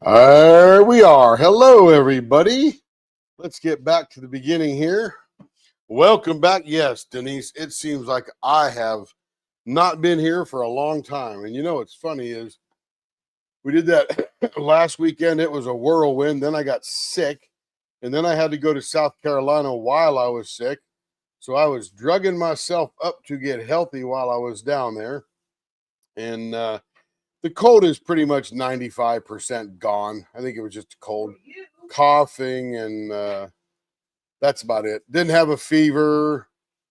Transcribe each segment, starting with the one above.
There we are. Hello, everybody. Let's get back to the beginning here. Welcome back. Yes, Denise, it seems like I have not been here for a long time. And you know what's funny is we did that last weekend. It was a whirlwind. Then I got sick. And then I had to go to South Carolina while I was sick. So I was drugging myself up to get healthy while I was down there. And the cold is pretty much 95% gone. I think it was just a cold, coughing, and that's about it. Didn't have a fever,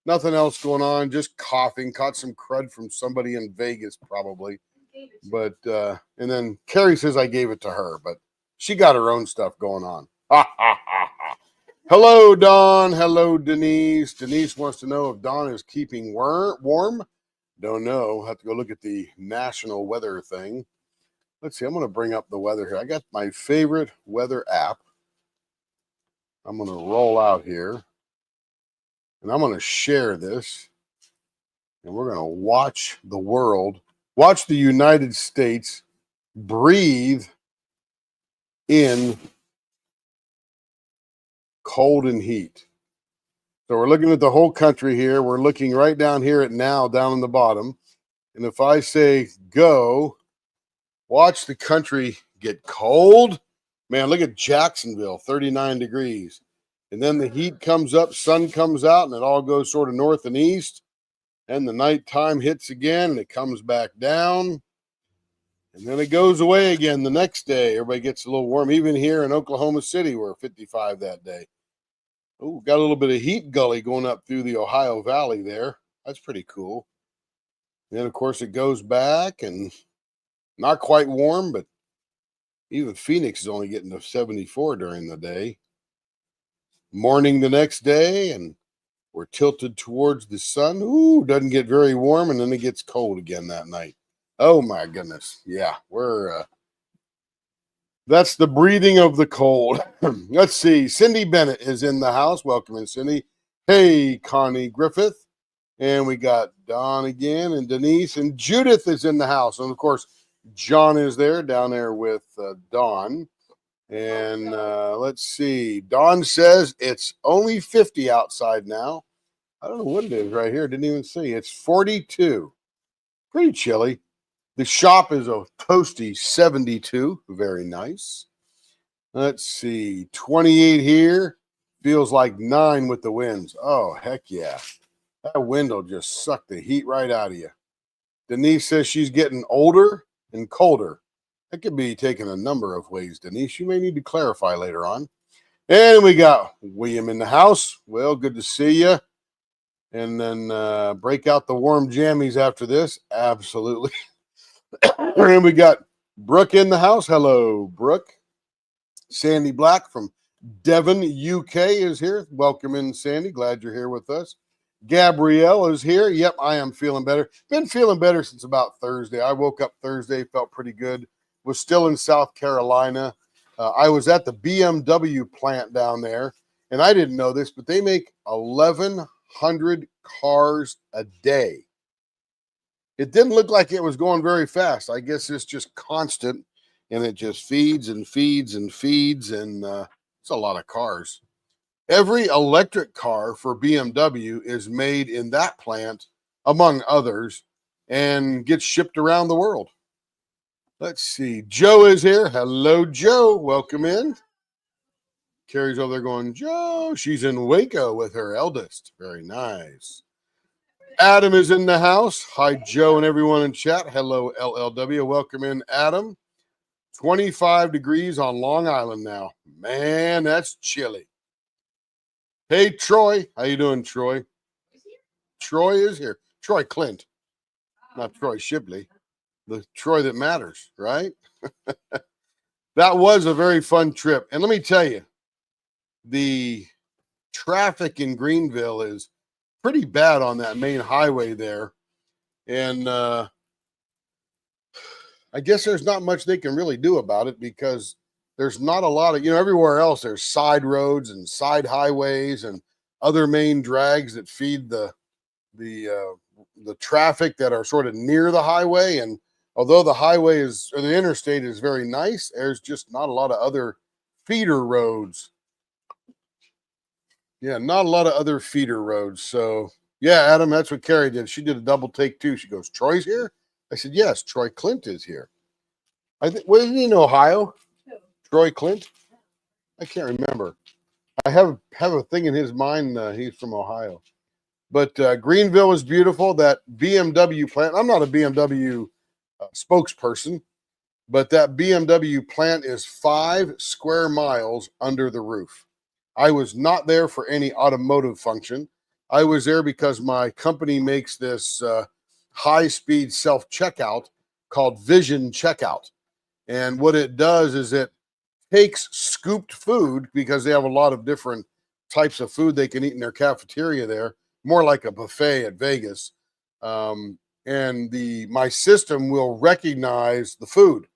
nothing else going on, just coughing. Caught some crud from somebody in Vegas, probably. But, and then Carrie says I gave it to her, but she got her own stuff going on. Hello, Dawn. Hello, Denise. Denise wants to know if Dawn is keeping warm. Don't know. Have to go look at the national weather thing. Let's see. I'm going to bring up the weather here. I got my favorite weather app. I'm going to roll out here. And I'm going to share this. And we're going to watch the world, watch the United States breathe in cold and heat. So we're looking at the whole country here. We're looking right down here at now, down in the bottom. And if I say go, watch the country get cold. Man, look at Jacksonville, 39 degrees. And then the heat comes up, sun comes out, and it all goes sort of north and east. And the nighttime hits again, and it comes back down. And then it goes away again the next day. Everybody gets a little warm. Even here in Oklahoma City, we're 55 that day. Oh, got a little bit of heat gully going up through the Ohio Valley there. That's pretty cool. And then, of course, it goes back and not quite warm, but even Phoenix is only getting to 74 during the day. Morning the next day, and we're tilted towards the sun. Ooh, doesn't get very warm, and then it gets cold again that night. Oh, my goodness. Yeah, that's the breathing of the cold. Let's see. Cindy Bennett is in the house. Welcome in, Cindy. Hey, Connie Griffith. And we got Don again, and Denise, and Judith is in the house. And, of course, John is there, down there with Dawn. And let's see. Dawn says it's only 50 outside now. I don't know what it is right here. Didn't even see. It's 42. Pretty chilly. The shop is a toasty 72. Very nice. Let's see. 28 here. Feels like 9 with the winds. Oh, heck yeah. That wind will just suck the heat right out of you. Denise says she's getting older and colder. That could be taken a number of ways, Denise. You may need to clarify later on. And we got William in the house. Well, good to see you. And then break out the warm jammies after this. Absolutely. And we got Brooke in the house. Hello, Brooke. Sandy Black from Devon, UK is here. Welcome in, Sandy. Glad you're here with us. Gabrielle is here. Yep, I am feeling better. Been feeling better since about Thursday. I woke up Thursday, felt pretty good. Was still in South Carolina. I was at the BMW plant down there, and I didn't know this, but they make 1,100 cars a day. It didn't look like it was going very fast. I guess it's just constant, and it just feeds and feeds and feeds, and it's a lot of cars. Every electric car for BMW is made in that plant, among others, and gets shipped around the world. Let's see. Joe is here. Hello, Joe. Welcome in. Carrie's over there going, Joe. She's in Waco with her eldest. Very nice. Adam is in the house. Hi, Joe and everyone in chat. Hello, LLW. Welcome in, Adam. 25 degrees on Long Island now. Man, that's chilly. Hey, Troy. How you doing, Troy? Troy is here. Troy Clint. Not Troy Shipley. The Troy that matters, right? That was a very fun trip. And let me tell you, the traffic in Greenville is pretty bad on that main highway there. And I guess there's not much they can really do about it because there's not a lot of, everywhere else there's side roads and side highways and other main drags that feed the traffic that are sort of near the highway. And Although the highway is or the interstate is very nice, there's just not a lot of other feeder roads. Yeah, not a lot of other feeder roads. So yeah, Adam, that's what Carrie did. She did a double take too. She goes, "Troy's here." I said, "Yes, Troy Clint is here." I think wasn't he in Ohio? Troy Clint? I can't remember. I have a thing in his mind. He's from Ohio. But Greenville is beautiful. That BMW plant. I'm not a BMW spokesperson, but that BMW plant is 5 square miles under the roof. I was not there for any automotive function. I was there because my company makes this high-speed self-checkout called Vision Checkout. And what it does is it takes scooped food because they have a lot of different types of food they can eat in their cafeteria there, more like a buffet at Vegas. And the my system will recognize the food.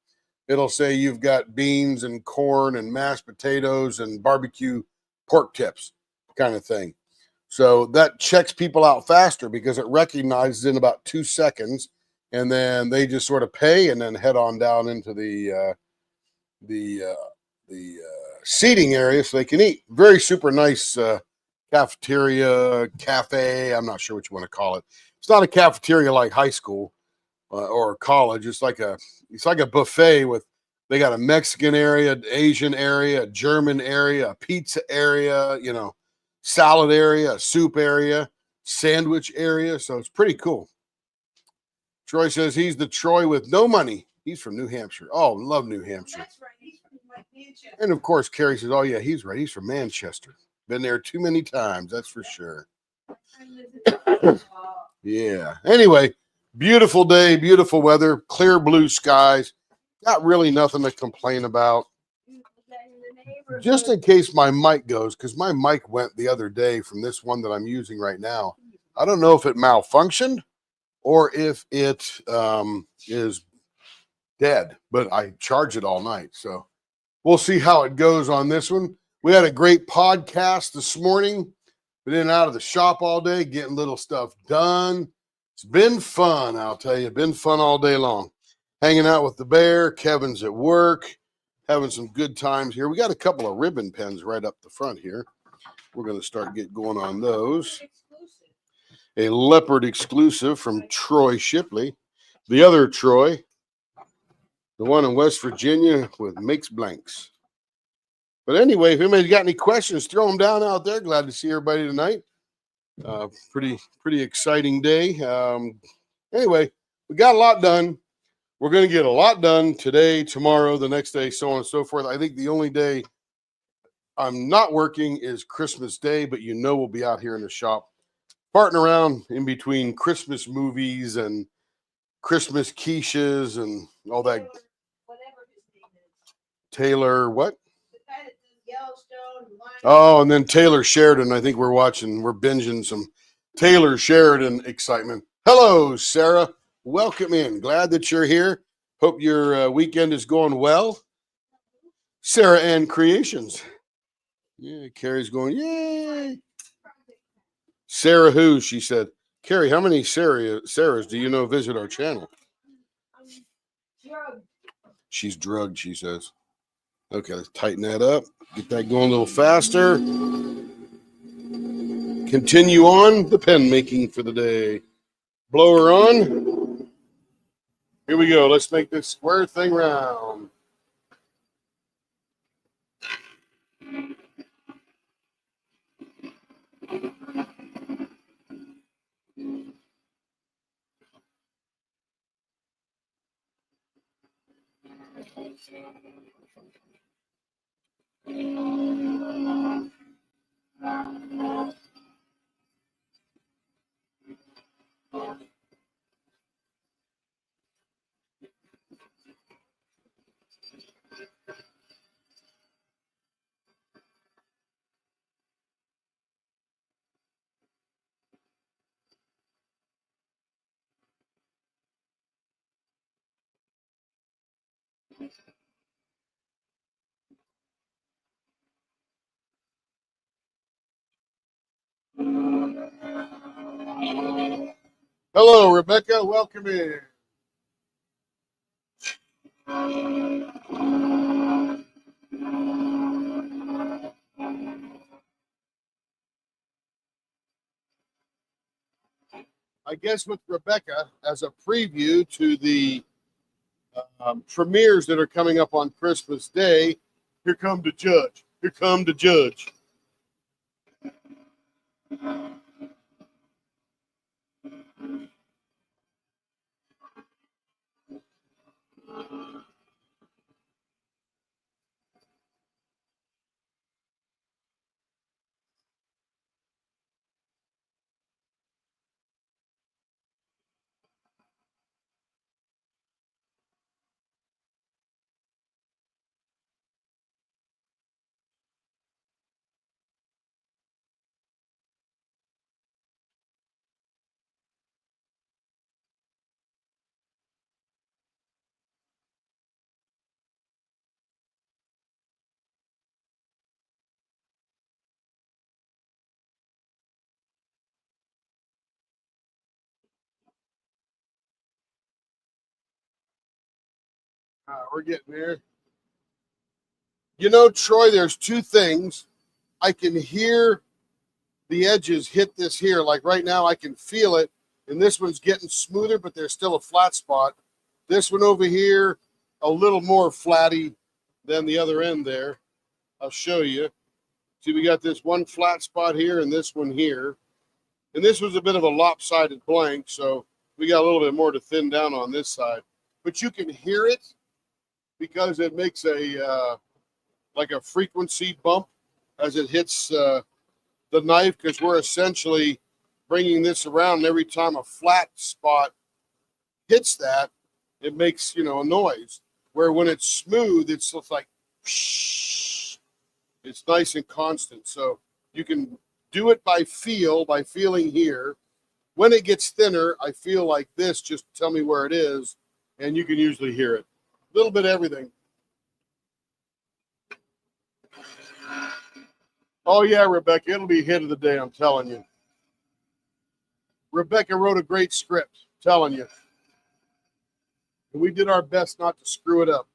It'll say you've got beans and corn and mashed potatoes and barbecue pork tips, kind of thing. So that checks people out faster because it recognizes in about 2 seconds, and then they just sort of pay and then head on down into the seating area so they can eat. Very super nice cafeteria, cafe. I'm not sure what you want to call it. It's not a cafeteria like high school or college. It's like a buffet with they got a Mexican area, Asian area, a German area, a pizza area, salad area, a soup area, sandwich area. So it's pretty cool. Troy says he's the Troy with no money. He's from New Hampshire. Oh, love New Hampshire. That's right. He's from Manchester. And of course, Carrie says, oh, yeah, he's right. He's from Manchester. Been there too many times. That's for sure. Yeah. Anyway, beautiful day, beautiful weather, clear blue skies. Got really nothing to complain about. Just in case my mic goes, because my mic went the other day from this one that I'm using right now. I don't know if it malfunctioned or if it is dead, but I charge it all night. So we'll see how it goes on this one. We had a great podcast this morning. Been in and out of the shop all day, getting little stuff done. It's been fun, I'll tell you. Been fun all day long. Hanging out with the bear. Kevin's at work. Having some good times here. We got a couple of ribbon pens right up the front here. We're going to start going on those. A Leopard exclusive from Troy Shipley. The other Troy, the one in West Virginia with makes blanks. But anyway, if anybody's got any questions, throw them down out there. Glad to see everybody tonight. Pretty exciting day. Anyway, we got a lot done. We're going to get a lot done today, tomorrow, the next day, so on and so forth. I think the only day I'm not working is Christmas Day, but we'll be out here in the shop farting around in between Christmas movies and Christmas quiches and all that. Whatever his name is. Taylor, what? The guy that does Yellowstone. Oh, and then Taylor Sheridan. I think we're binging some Taylor Sheridan excitement. Hello, Sarah. Welcome in. Glad that you're here. Hope your weekend is going well. Sarah Ann Creations. Yeah, Carrie's going, yay. Sarah who? She said, Carrie, how many Sarahs do you know visit our channel? Drugged. She's drugged, she says. Okay, let's tighten that up. Get that going a little faster. Continue on the pen making for the day. Blower on. Here we go. Let's make this square thing round. Hello, Rebecca. Welcome in. I guess with Rebecca as a preview to the premieres that are coming up on Christmas Day. Here come the judge. Here come the judge. We're getting there. You know, Troy, there's two things. I can hear the edges hit this here. Like right now, I can feel it. And this one's getting smoother, but there's still a flat spot. This one over here, a little more flatty than the other end there. I'll show you. See, we got this one flat spot here and this one here. And this was a bit of a lopsided blank, so we got a little bit more to thin down on this side. But you can hear it because it makes a like a frequency bump as it hits the knife, because we're essentially bringing this around, and every time a flat spot hits that, it makes, you know, a noise. Where when it's smooth, it's just like, it's nice and constant. So you can do it by feel, by feeling here. When it gets thinner, I feel like this, just tell me where it is, and you can usually hear it. A little bit of everything. Oh, yeah, Rebecca, it'll be hit of the day, I'm telling you. Rebecca wrote a great script, telling you. And we did our best not to screw it up.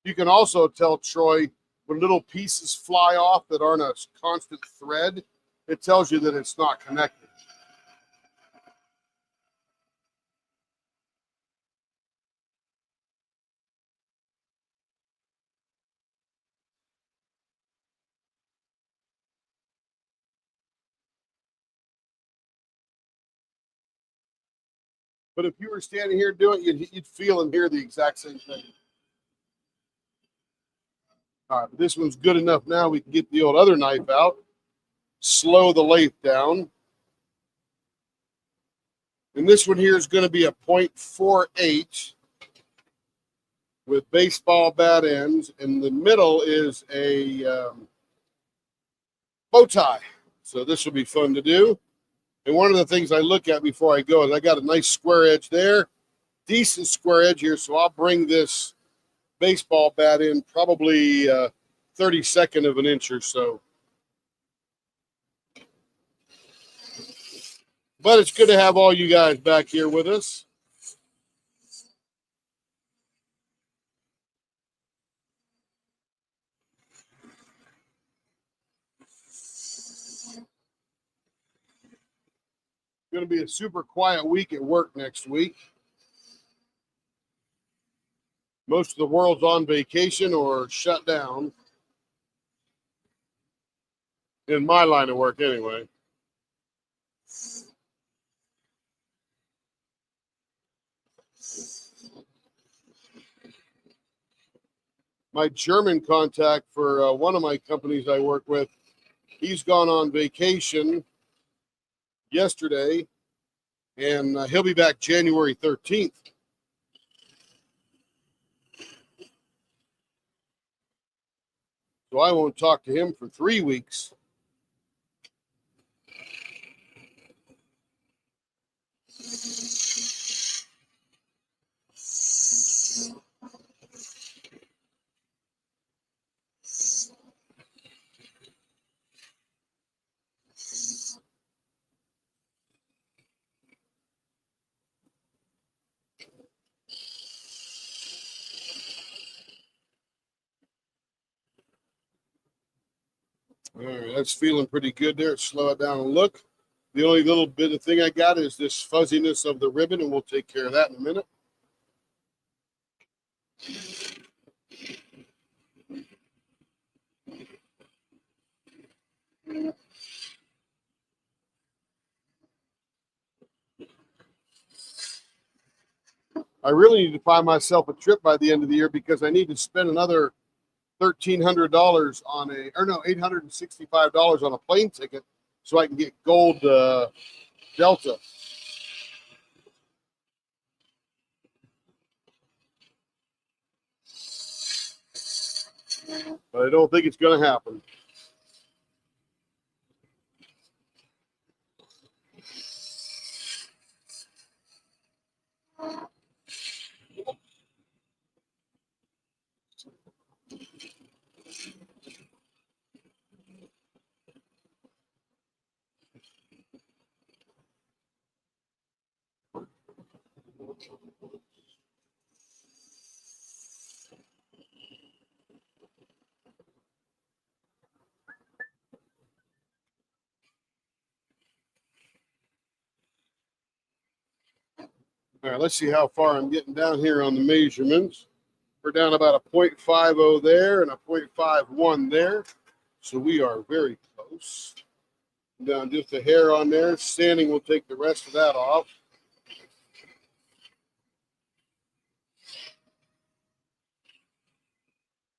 You can also tell, Troy, when little pieces fly off that aren't a constant thread, it tells you that it's not connected. But if you were standing here doing it, you'd feel and hear the exact same thing. All right, but this one's good enough now. We can get the old other knife out, slow the lathe down. And this one here is going to be a 0.48 with baseball bat ends. In the middle is a bow tie. So this will be fun to do. And one of the things I look at before I go is I got a nice square edge there, decent square edge here. So I'll bring this baseball bat in probably 32nd of an inch or so. But it's good to have all you guys back here with us. It's going to be a super quiet week at work next week. Most of the world's on vacation or shut down. In my line of work, anyway. My German contact for one of my companies I work with, he's gone on vacation yesterday, and he'll be back January 13th. So I won't talk to him for 3 weeks. All right, that's feeling pretty good there. Slow it down and look. The only little bit of thing I got is this fuzziness of the ribbon, and we'll take care of that in a minute. I really need to find myself a trip by the end of the year because I need to spend another $1,300 on $865 on a plane ticket so I can get gold Delta. But I don't think it's going to happen. All right, let's see how far I'm getting down here on the measurements. We're down about a 0.50 there and a 0.51 there. So we are very close. Down just a hair on there. Sanding will take the rest of that off.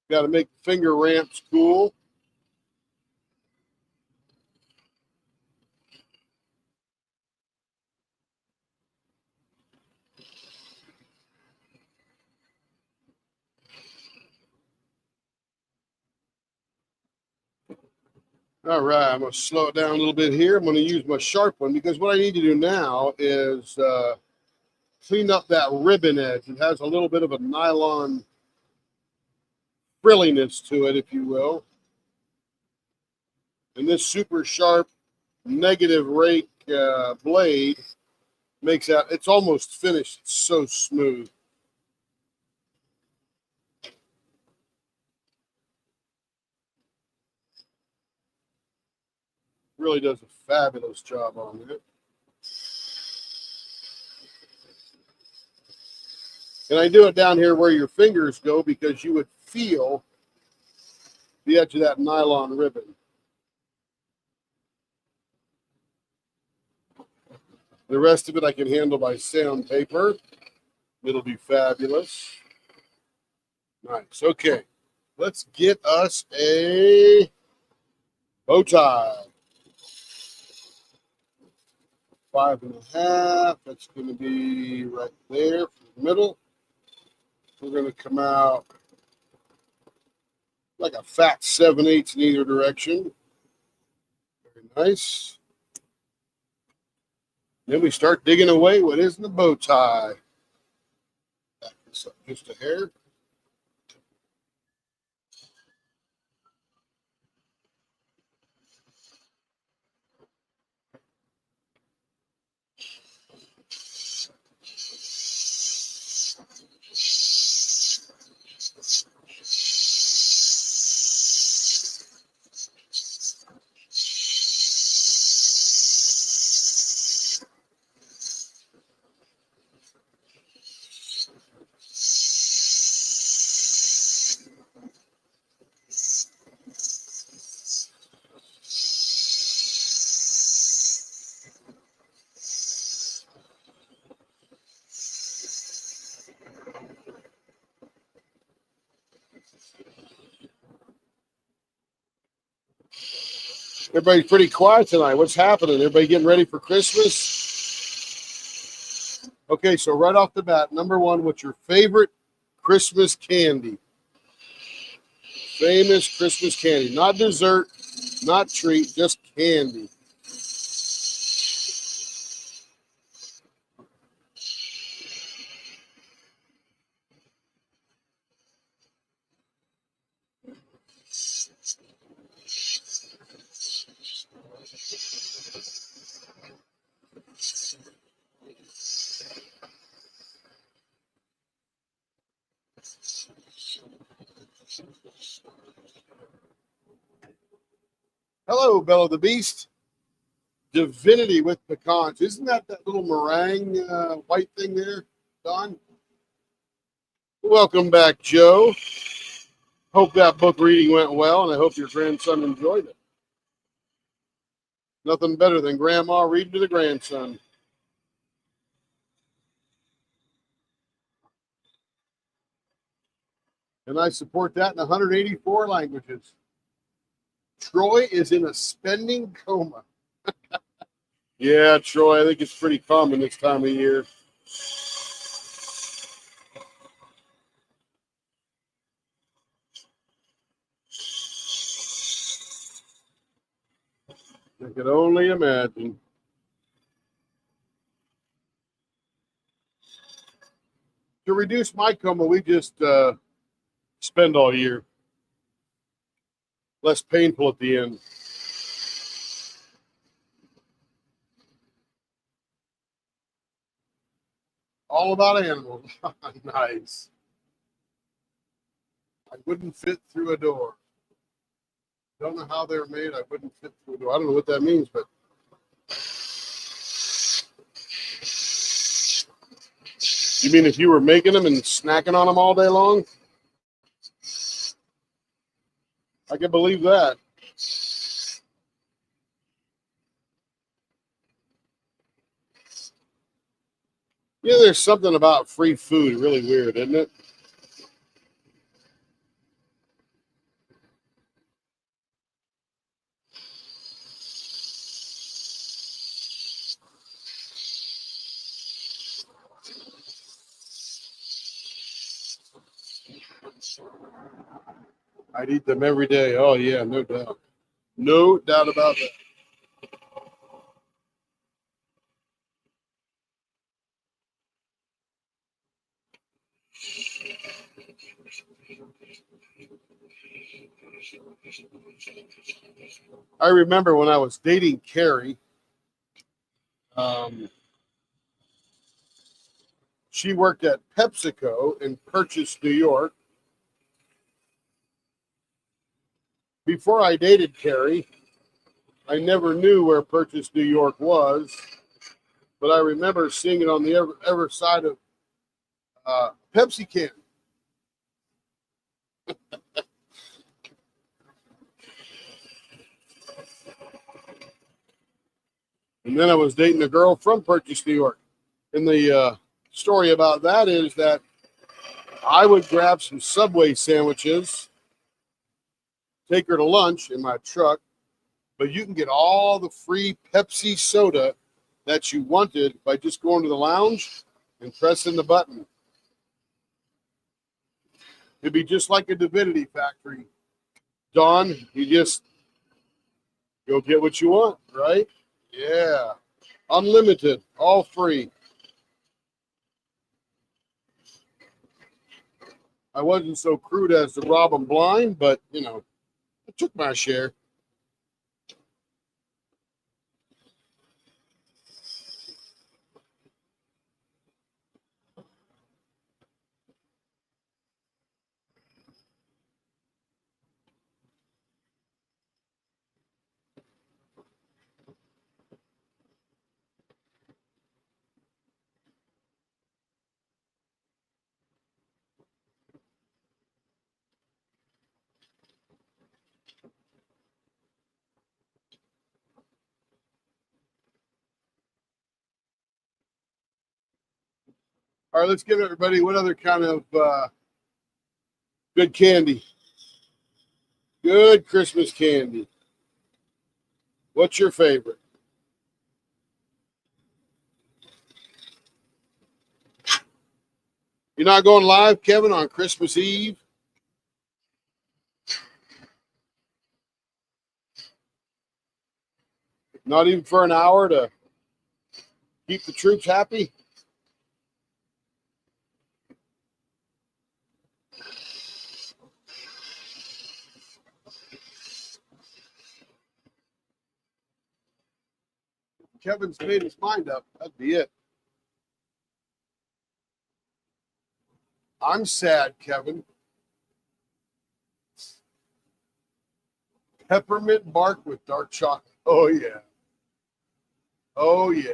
Got to make the finger ramps cool. All right, I'm going to slow it down a little bit here. I'm going to use my sharp one because what I need to do now is clean up that ribbon edge. It has a little bit of a nylon frilliness to it, if you will. And this super sharp negative rake blade makes that, it's almost finished. It's so smooth. Really does a fabulous job on it. And I do it down here where your fingers go because you would feel the edge of that nylon ribbon. The rest of it I can handle by sandpaper. It'll be fabulous. Nice. Okay. Let's get us a bow tie. 5.5. That's going to be right there for the middle. We're going to come out like a fat 7/8 in either direction. Very nice. Then we start digging away what is in the bow tie. Back this up just a hair. Everybody's pretty quiet tonight. What's happening? Everybody getting ready for Christmas? Okay, so right off the bat, number one, what's your favorite Christmas candy? Famous Christmas candy. Not dessert, not treat, just candy. Hello, Bella the Beast. Divinity with pecans. Isn't that little meringue white thing there, Don? Welcome back, Joe. Hope that book reading went well, and I hope your grandson enjoyed it. Nothing better than grandma reading to the grandson. And I support that in 184 languages. Troy is in a spending coma. Yeah, Troy, I think it's pretty common this time of year. I could only imagine. To reduce my coma, we just spend all year. Less painful at the end. All about animals. Nice. I wouldn't fit through a door. Don't know how they're made. I wouldn't fit through a door. I don't know what that means, but you mean if you were making them and snacking on them all day long? I can believe that. Yeah, there's something about free food really weird, isn't it? I'd eat them every day. Oh, yeah, no doubt. No doubt about that. I remember when I was dating Carrie, she worked at PepsiCo in Purchase, New York. Before I dated Carrie, I never knew where Purchase, New York was, but I remember seeing it on the other side of Pepsi can. And then I was dating a girl from Purchase, New York. And the story about that is that I would grab some Subway sandwiches, take her to lunch in my truck, but you can get all the free Pepsi soda that you wanted by just going to the lounge and pressing the button. It'd be just like a divinity factory. Dawn, you just go get what you want, right? Yeah. Unlimited, all free. I wasn't so crude as to rob them blind, but, I took my share. All right, let's give everybody what other kind of good candy. Good Christmas candy. What's your favorite? You're not going live, Kevin, on Christmas Eve? Not even for an hour to keep the troops happy? Kevin's made his mind up. That'd be it. I'm sad, Kevin. Peppermint bark with dark chocolate. Oh, yeah. Oh, yeah.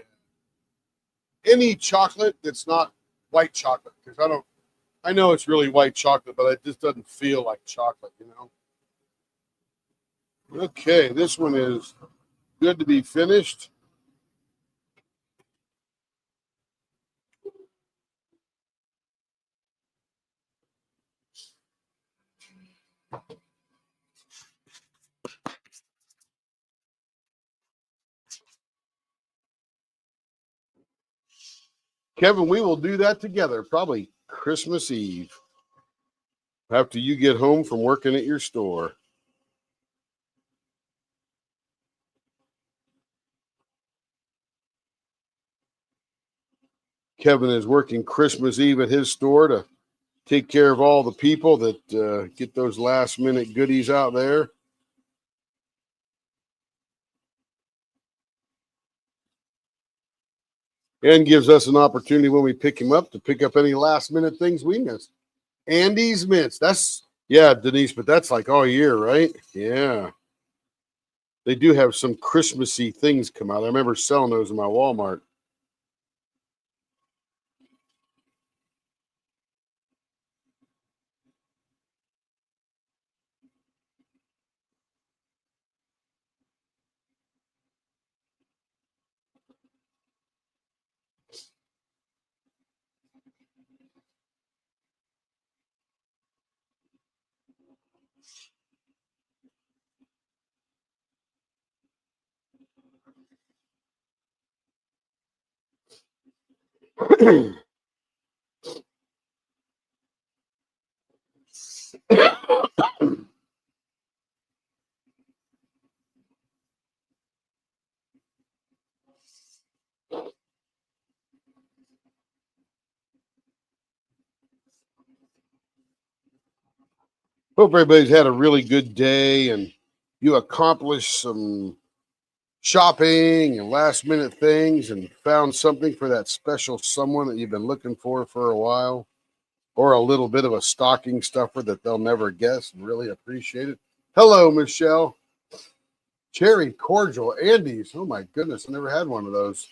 Any chocolate that's not white chocolate, because I know it's really white chocolate, but it just doesn't feel like chocolate, you know? Okay, this one is good to be finished. Kevin, we will do that together, probably Christmas Eve, after you get home from working at your store. Kevin is working Christmas Eve at his store to take care of all the people that get those last minute goodies out there. And gives us an opportunity when we pick him up to pick up any last minute things we missed. Andy's Mints. Yeah, Denise, but that's like all year, right? Yeah. They do have some Christmassy things come out. I remember selling those in my Walmart. Hope everybody's had a really good day and you accomplished some shopping and last minute things and found something for that special someone that you've been looking for a while, or a little bit of a stocking stuffer that they'll never guess and really appreciate it. Hello, Michelle. Cherry cordial, Andes. Oh my goodness, I never had one of those.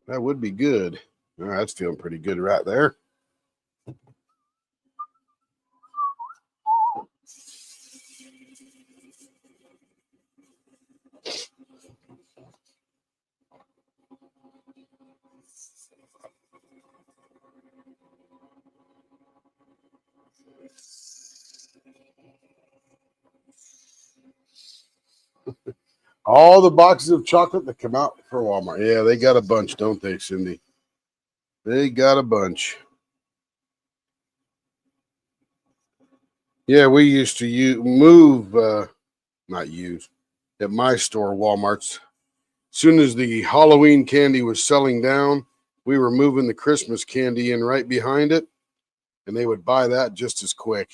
That would be good. All right, that's feeling pretty good right there. All the boxes of chocolate that come out for Walmart. Yeah, they got a bunch, don't they, Cindy? They got a bunch. Yeah, we used to move, not use, at my store, Walmart's. As soon as the Halloween candy was selling down, we were moving the Christmas candy in right behind it, and they would buy that just as quick.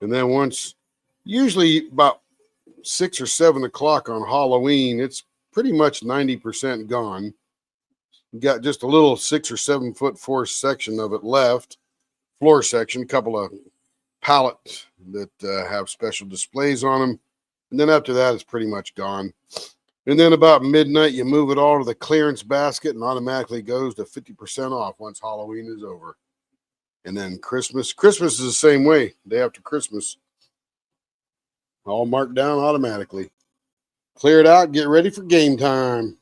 And then usually about 6 or 7 o'clock on Halloween, it's pretty much 90% gone. You got just a little 6 or 7 foot force section of it left, floor section, a couple of pallets that have special displays on them. And then after that, it's pretty much gone. And then about midnight, you move it all to the clearance basket and automatically goes to 50% off once Halloween is over. And then Christmas is the same way. Day after Christmas, all marked down automatically. Clear it out, get ready for game time.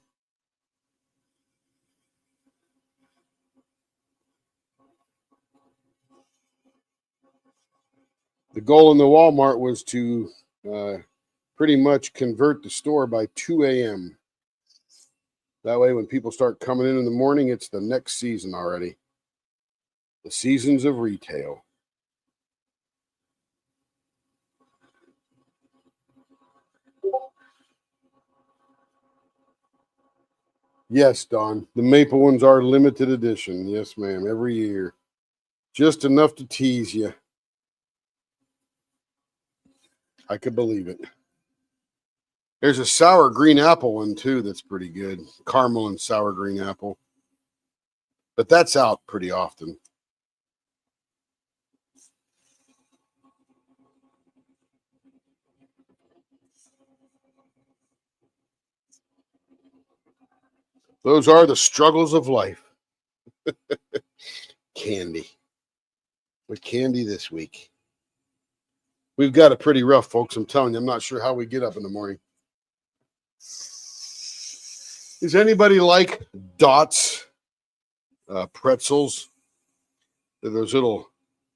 The goal in the Walmart was to pretty much convert the store by 2 a.m. That way, when people start coming in the morning, it's the next season already. The seasons of retail. Yes, Don. The maple ones are limited edition. Yes, ma'am. Every year. Just enough to tease you. I could believe it. There's a sour green apple one too that's pretty good. Caramel and sour green apple. But that's out pretty often. Those are the struggles of life. Candy. With candy this week. We've got it pretty rough, folks. I'm telling you, I'm not sure how we get up in the morning. Does anybody like Dots pretzels? They're those little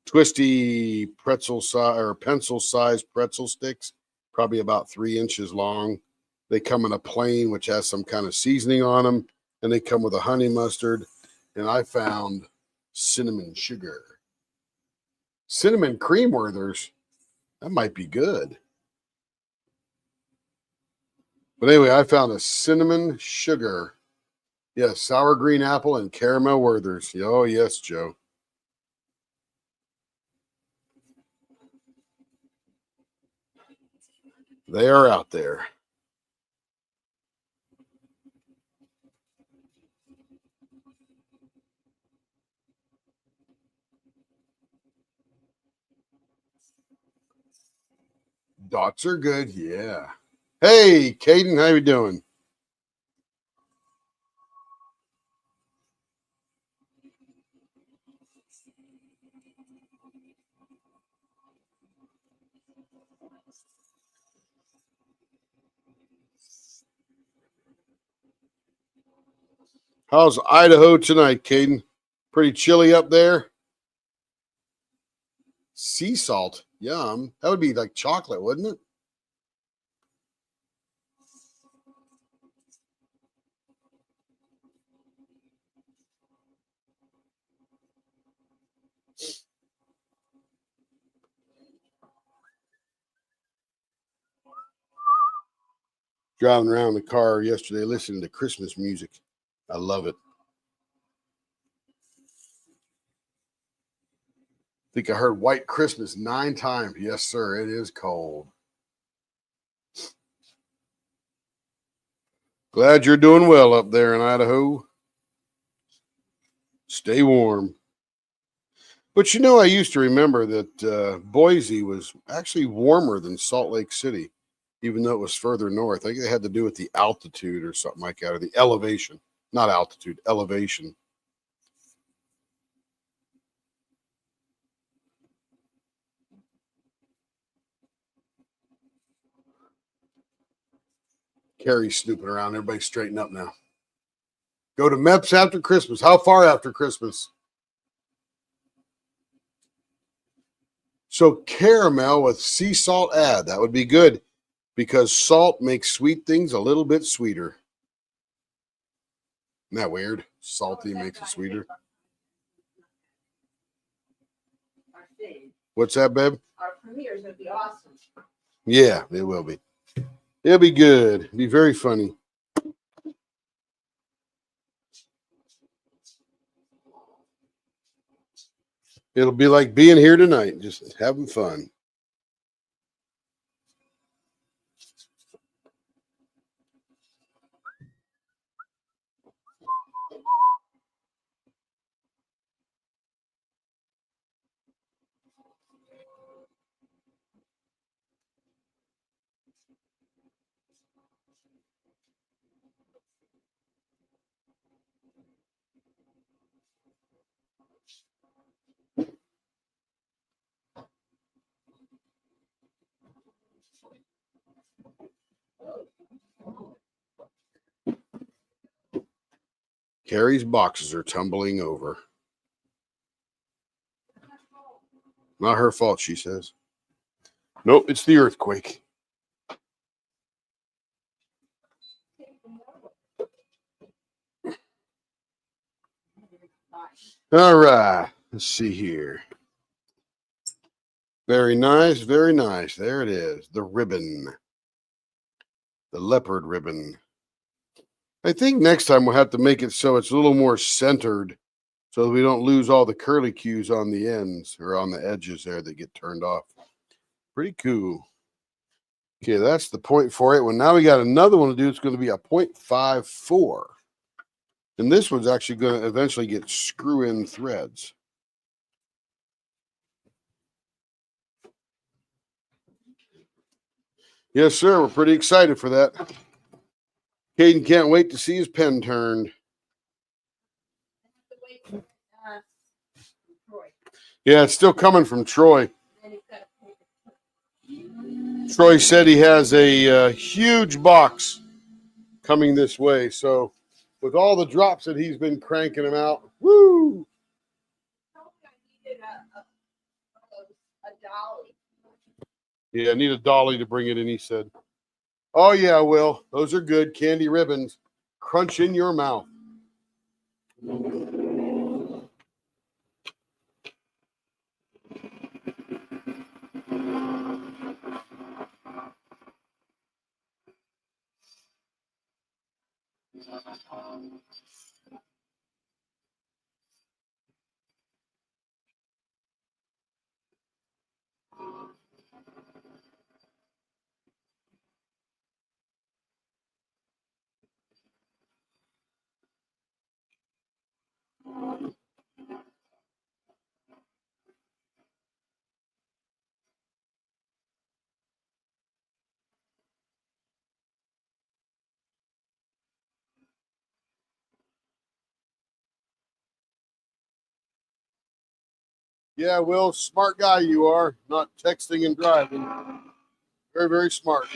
twisty pretzel size or pencil sized pretzel sticks, probably about 3 inches long. They come in a plain, which has some kind of seasoning on them, and they come with a honey mustard. And I found cinnamon sugar. Cinnamon cream Werthers. That might be good. But anyway, I found a cinnamon sugar. Yes, sour green apple and caramel Werthers. Oh, yes, Joe. They are out there. Dots are good, yeah. Hey, Caden, how you doing? How's Idaho tonight, Caden? Pretty chilly up there? Sea salt, yum. That would be like chocolate, wouldn't it? Driving around the car yesterday listening to Christmas music. I love it. I think I heard White Christmas 9 times. Yes, sir. It is cold. Glad you're doing well up there in Idaho. Stay warm. But you know, I used to remember that Boise was actually warmer than Salt Lake City, even though it was further north. I think it had to do with the altitude or something like that, or the elevation. Not altitude, elevation. Carrie's snooping around. Everybody straighten up now. Go to MEPS after Christmas. How far after Christmas? So caramel with sea salt add. That would be good because salt makes sweet things a little bit sweeter. Isn't that weird? Salty makes it sweeter. What's that, babe? Our premiere is going to be awesome. Yeah, it will be. It'll be good. It'll be very funny. It'll be like being here tonight, just having fun. Carrie's boxes are tumbling over. Not her fault, she says. Nope, it's the earthquake. All right, let's see here. Very nice, very nice. There it is, the ribbon, the leopard ribbon. I think next time we'll have to make it so it's a little more centered so that we don't lose all the curly cues on the ends or on the edges there that get turned off. Pretty cool. Okay, that's the 0.48 one. Now we got another one to do. It's going to be a 0.54. And this one's actually going to eventually get screw-in threads. Yes, sir. We're pretty excited for that. Caden can't wait to see his pen turned. Yeah, it's still coming from Troy. Troy said he has a huge box coming this way. So with all the drops that he's been cranking them out, woo! Yeah, I need a dolly to bring it in, he said. Oh, yeah, Will. Those are good. Candy ribbons. Crunch in your mouth. Yeah, Will, smart guy you are. Not texting and driving. Very, very smart.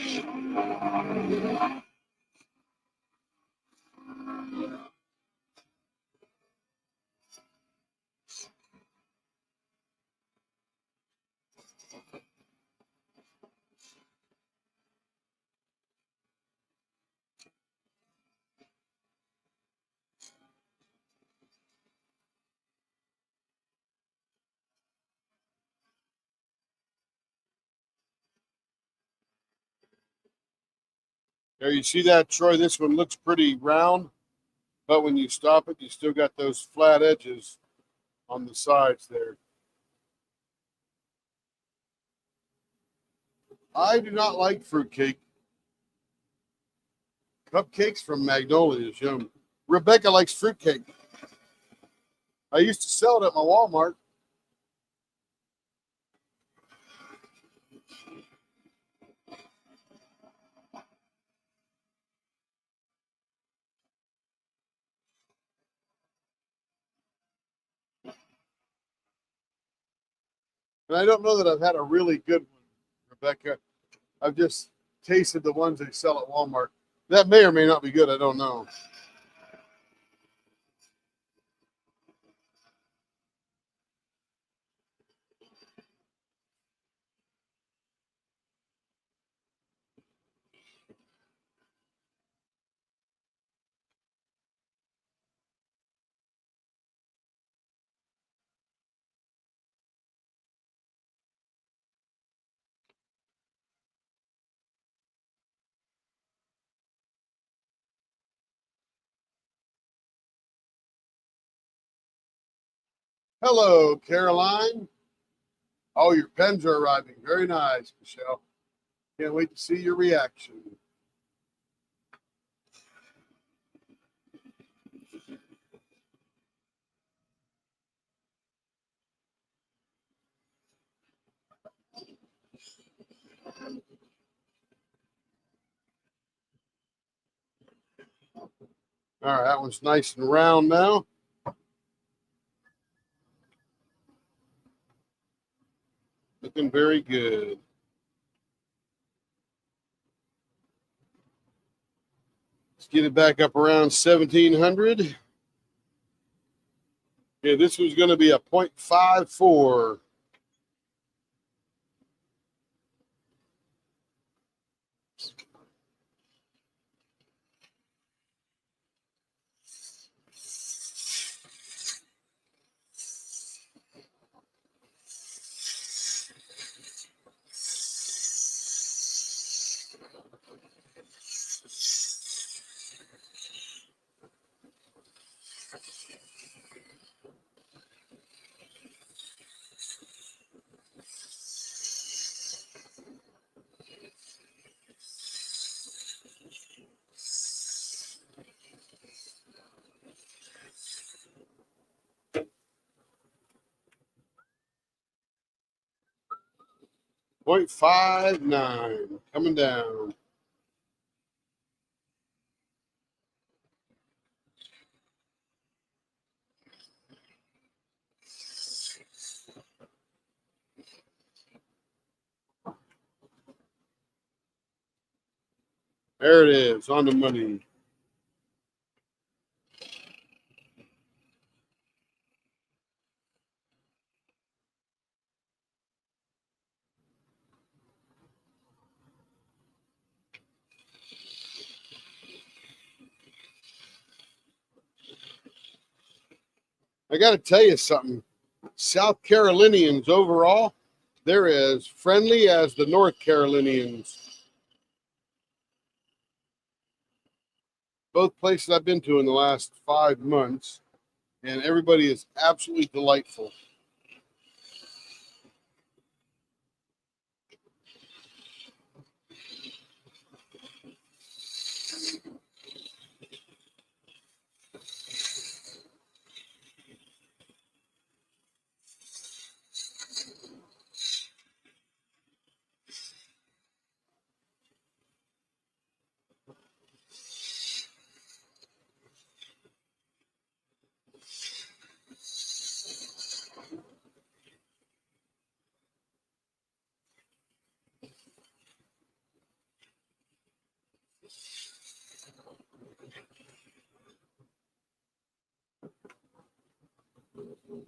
There, you see that, Troy? This one looks pretty round, but when you stop it, you still got those flat edges on the sides there. I do not like fruitcake. Cupcakes from Magnolia is yum. Rebecca likes fruitcake. I used to sell it at my Walmart. And I don't know that I've had a really good one, Rebecca. I've just tasted the ones they sell at Walmart. That may or may not be good. I don't know. Hello, Caroline. Oh, your pens are arriving. Very nice, Michelle. Can't wait to see your reaction. All right, that one's nice and round now. Looking very good. Let's get it back up around 1700. Okay, this was going to be a 0.54. 0.59 coming down. There it is, on the money. I got to tell you something. South Carolinians overall, they're as friendly as the North Carolinians. Both places I've been to in the last 5 months, and everybody is absolutely delightful.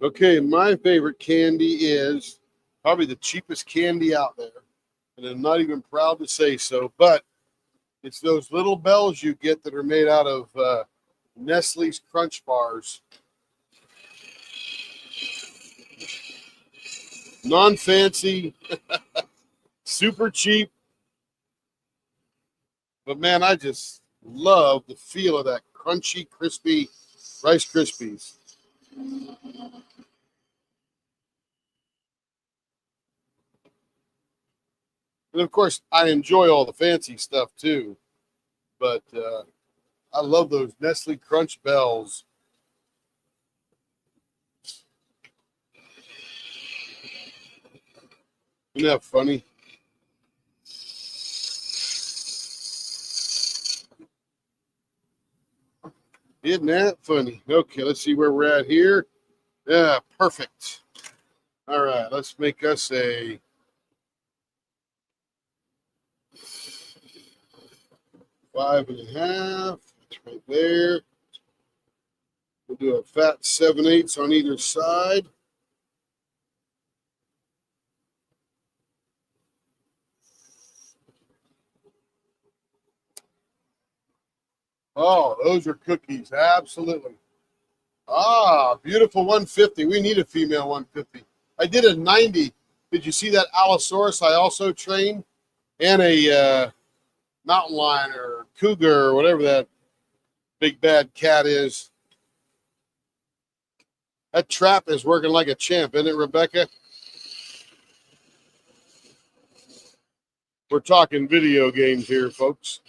Okay, my favorite candy is probably the cheapest candy out there. And I'm not even proud to say so, but it's those little bells you get that are made out of Nestle's Crunch Bars. Non-fancy, super cheap. But man, I just love the feel of that crunchy, crispy Rice Krispies. And of course, I enjoy all the fancy stuff too. But I love those Nestle Crunch Bells. Isn't that funny? Isn't that funny? Okay, let's see where we're at here. Yeah, perfect. All right, let's make us a 5.5. It's right there. We'll do a fat 7/8 on either side. Oh, those are cookies. Absolutely. Ah, beautiful 150. We need a female 150. I did a 90. Did you see that Allosaurus I also trained? And a mountain lion or cougar or whatever that big bad cat is. That trap is working like a champ, isn't it, Rebecca? We're talking video games here, folks.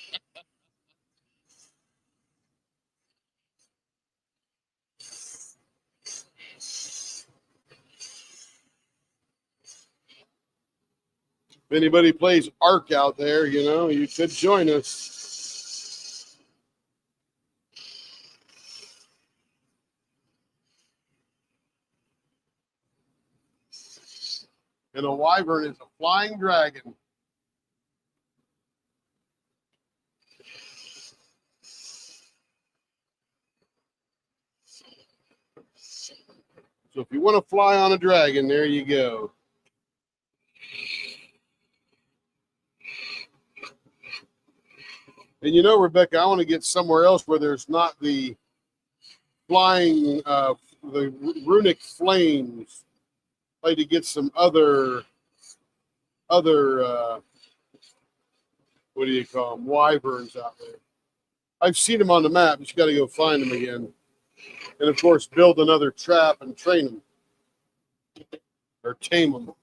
If anybody plays Ark out there, you know, you could join us. And a wyvern is a flying dragon. So if you want to fly on a dragon, there you go. And you know, Rebecca, I want to get somewhere else where there's not the flying, the runic flames. I'd like to get some other, what do you call them, wyverns out there. I've seen them on the map. You just got to go find them again. And of course, build another trap and train them or tame them.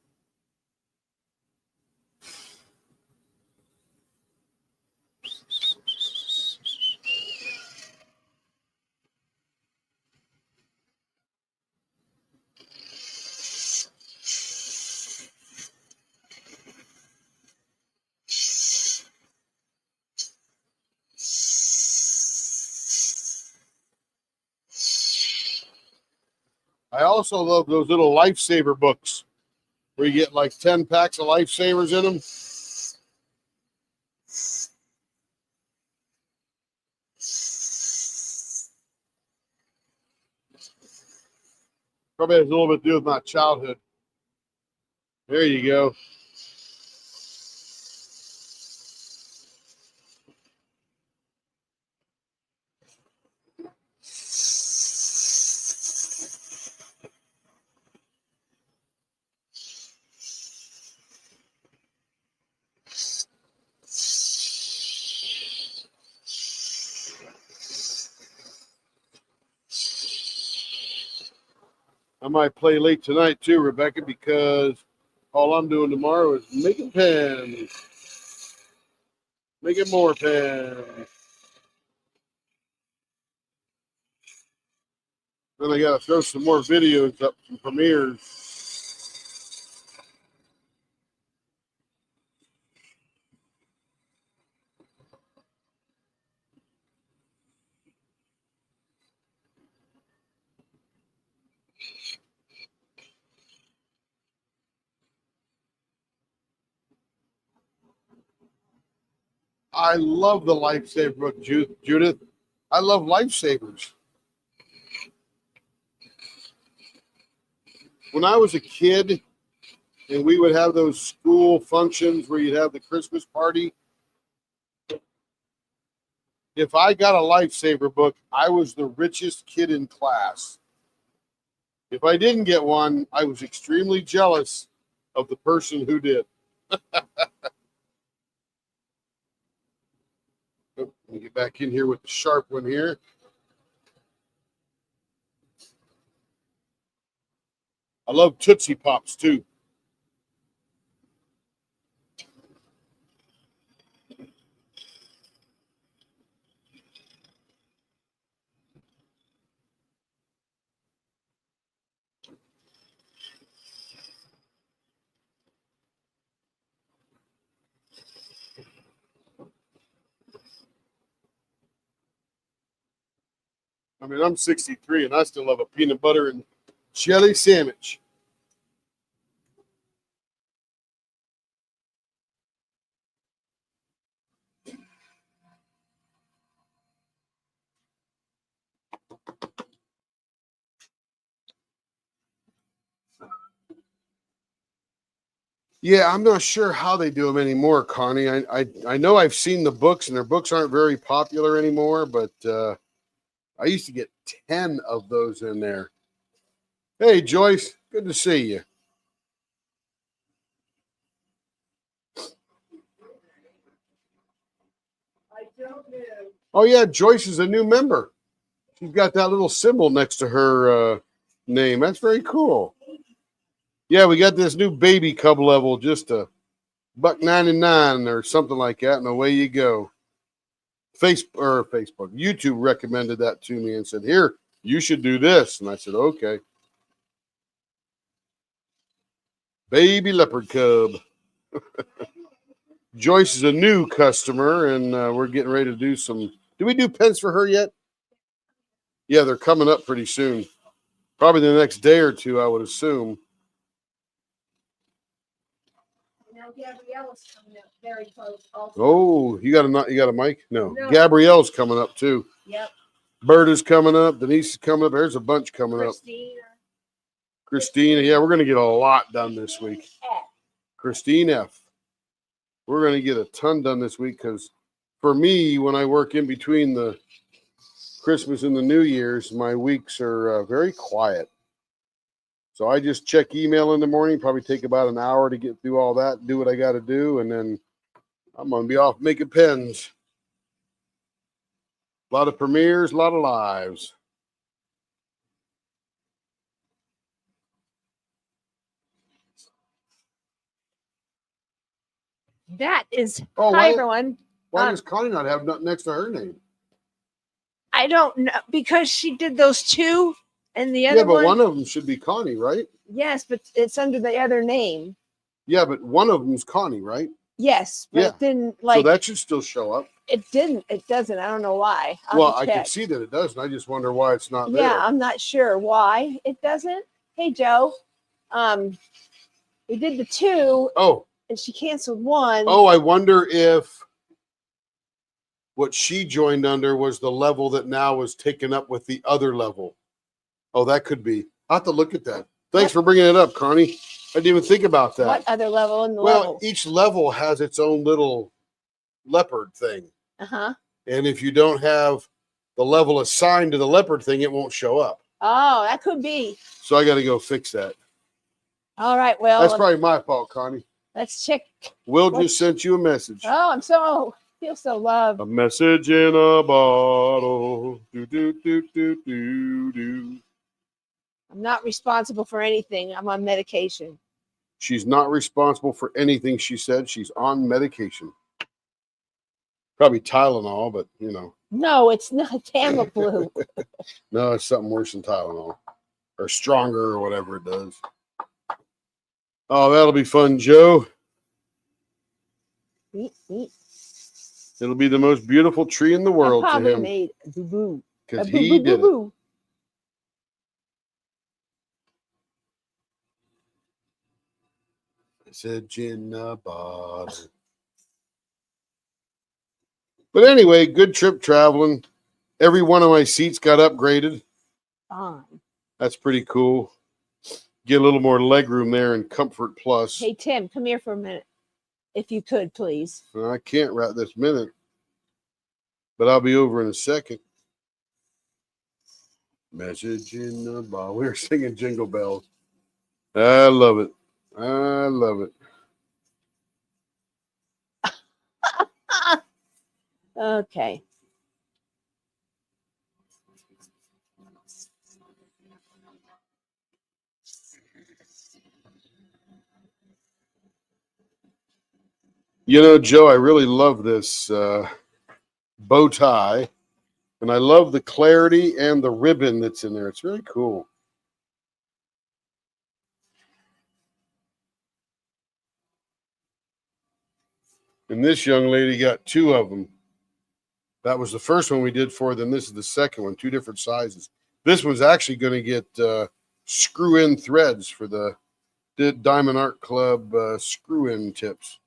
I also love those little lifesaver books where you get like 10 packs of lifesavers in them. Probably has a little bit to do with my childhood. There you go. I might play late tonight too, Rebecca, because all I'm doing tomorrow is making pens. Making more pens. Then I gotta throw some more videos up from premieres. I love the lifesaver book, Judith. I love lifesavers. When I was a kid and we would have those school functions where you'd have the Christmas party, if I got a lifesaver book, I was the richest kid in class. If I didn't get one, I was extremely jealous of the person who did. Let me get back in here with the sharp one here. I love Tootsie Pops too. I mean, I'm 63 and I still love a peanut butter and jelly sandwich. Yeah, I'm not sure how they do them anymore, Connie. I know I've seen the books, and their books aren't very popular anymore, but I used to get 10 of those in there. Hey, Joyce, good to see you. Oh, yeah, Joyce is a new member. She's got that little symbol next to her name. That's very cool. Yeah, we got this new baby cub level, just a $1.99 or something like that, and away you go. Facebook, YouTube recommended that to me and said, "Here, you should do this." And I said, "Okay." Baby leopard cub. Joyce is a new customer, and we're getting ready to do some. Do we do pens for her yet? Yeah, they're coming up pretty soon. Probably the next day or two, I would assume. Now Gabriella's coming up very close also. Oh, you got a mic? No. Gabrielle's coming up too. Yep. Berta's coming up. Denise is coming up. There's a bunch coming up. Christina. Yeah, we're going to get a lot done this week. Christine F. We're going to get a ton done this week because for me, when I work in between the Christmas and the New Year's, my weeks are very quiet. So I just check email in the morning, probably take about an hour to get through all that, do what I got to do, and then I'm going to be off making pens. A lot of premieres, a lot of lives. That is, hi everyone. Why does Connie not have nothing next to her name? I don't know, because she did those two, and the other one. Yeah, but one of them should be Connie, right? Yes, but it's under the other name. Yeah, but one of them's Connie, right? Yes, but it didn't So that should still show up. It didn't. It doesn't. I don't know why. I'll Well, have to I can check. see that it doesn't. I just wonder why it's not Yeah, there. I'm not sure why it doesn't. Hey, Joe. We did the 2, Oh, and she canceled 1. oh, I wonder if what she joined under was the level that now was taken up with the other level. Oh, that could be. I'll have to look at that. Thanks for bringing it up, Connie. I didn't even think about that. What other level in the Well, level? each level has its own little leopard thing. Uh-huh. And if you don't have the level assigned to the leopard thing, it won't show up. Oh, that could be. So I got to go fix that. All right. Well, That's probably my fault, Connie. let's check. Will just sent you a message. Oh, feel so loved. A message in a bottle. Do, do, do, do, do, do. I'm not responsible for anything. I'm on medication. She's not responsible for anything, she said. She's on medication. Probably Tylenol, but you know. No, it's not Tamiflu. No, it's something worse than Tylenol. Or stronger or whatever it does. Oh, that'll be fun, Joe. It'll be the most beautiful tree in the world I to probably him. made a boo-boo. Because he did it. Message in a bottle. But anyway, good trip traveling. Every one of my seats got upgraded. Fine. That's pretty cool. Get a little more leg room there in Comfort Plus. Hey, Tim, come here for a minute. If you could, please. I can't right this minute, but I'll be over in a second. Message in the bottle. We were singing Jingle Bells. I love it. I love it. Okay. You know, Joe, I really love this bow tie, and I love the clarity and the ribbon that's in there. It's really cool. And this young lady got 2 of them. That was the first one we did for them. This is the second one, 2 different sizes. This one's actually going to get screw-in threads for the Diamond Art Club screw-in tips.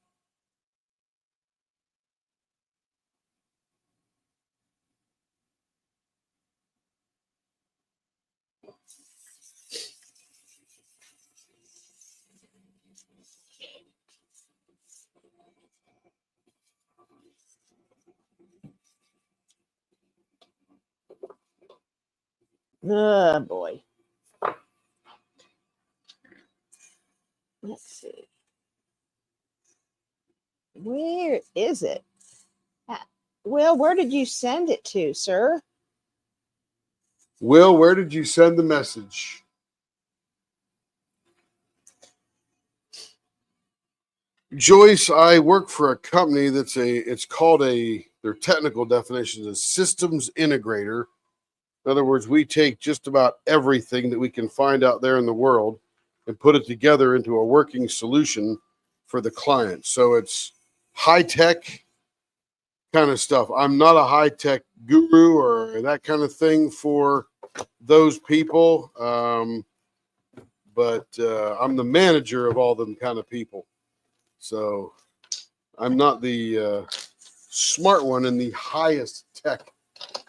Oh, boy. Let's see. Where is it? Well, where did you send it to, sir? Will, where did you send the message? Joyce, I work for a company it's called their technical definition is a systems integrator. In other words, we take just about everything that we can find out there in the world and put it together into a working solution for the client. So it's high-tech kind of stuff. I'm not a high-tech guru or that kind of thing for those people, but I'm the manager of all them kind of people. So I'm not the smart one in the highest tech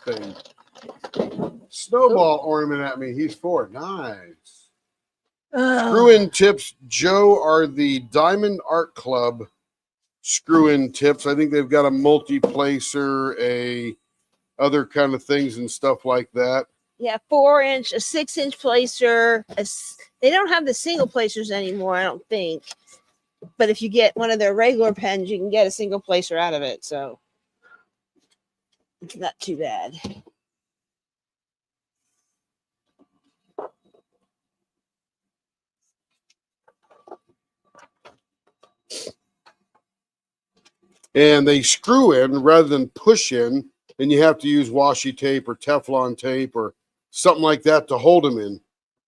thing. Snowball ornament at me. He's 4. Nice. Screw-in tips, Joe, are the Diamond Art Club screw-in tips. I think they've got a multi-placer, a other kind of things and stuff like that. Yeah, 4-inch, a 6-inch placer. They don't have the single placers anymore, I don't think. But if you get one of their regular pens, you can get a single placer out of it. So it's not too bad. And they screw in rather than push in, and you have to use washi tape or Teflon tape or something like that to hold them in.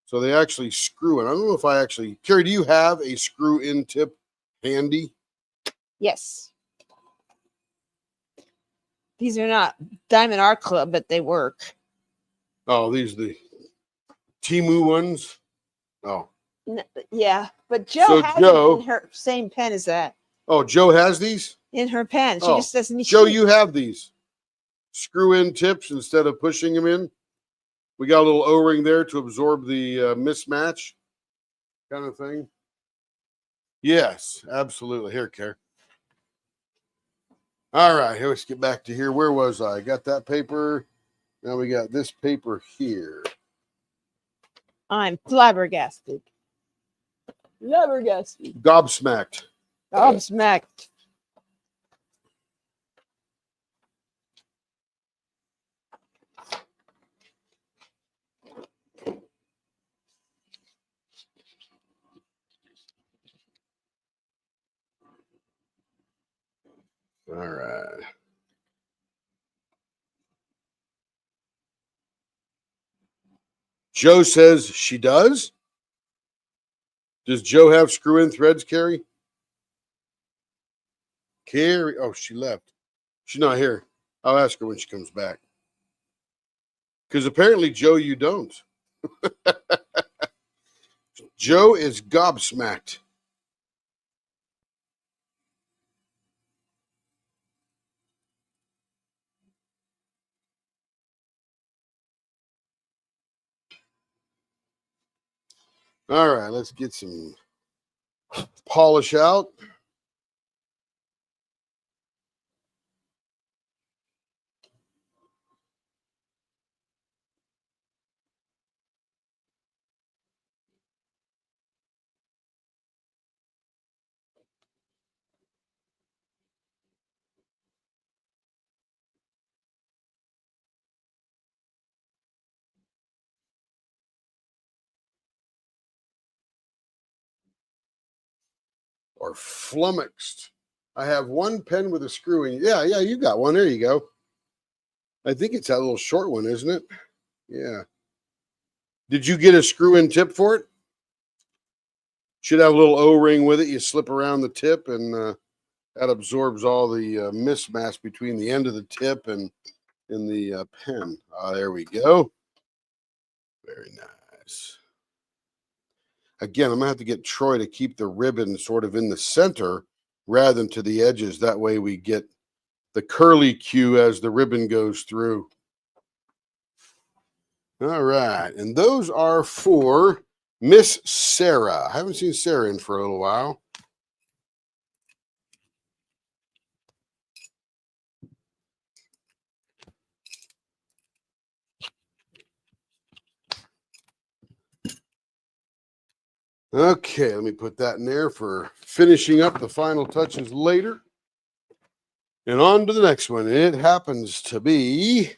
So they actually screw in. I don't know if I actually, Carrie, do you have a screw-in tip handy? Yes. These are not Diamond Art Club, but they work. Oh, these are the Timu ones. Oh. Yeah, but Joe So has Joe, them in her same pen as that. oh, Joe has these? In her pen. She Oh, just doesn't. Joe, you have these. Screw in tips instead of pushing them in. We got a little O-ring there to absorb the mismatch kind of thing. Yes, absolutely. Here, Care. All right, here, let's get back to here. Where was I? Got that paper. Now we got this paper here. I'm flabbergasted. Flabbergasted. Gobsmacked. Gobsmacked. All right. Joe says she does. Does Joe have screw-in threads, Carrie? Carrie, oh, she left. She's not here. I'll ask her when she comes back. Because apparently, Joe, you don't. Joe is gobsmacked. All right, let's get some polish out. Or flummoxed. I have one pen with a screw in. Yeah, you got one. There you go. I think it's that little short one, isn't it? Yeah. Did you get a screw-in tip for it? Should have a little O-ring with it. You slip around the tip, and that absorbs all the mismatch between the end of the tip and in the pen. There we go. Very nice. Again, I'm going to have to get Troy to keep the ribbon sort of in the center rather than to the edges. That way we get the curly cue as the ribbon goes through. All right. And those are for Miss Sarah. I haven't seen Sarah in for a little while. Okay, let me put that in there for finishing up the final touches later. And on to the next one. It happens to be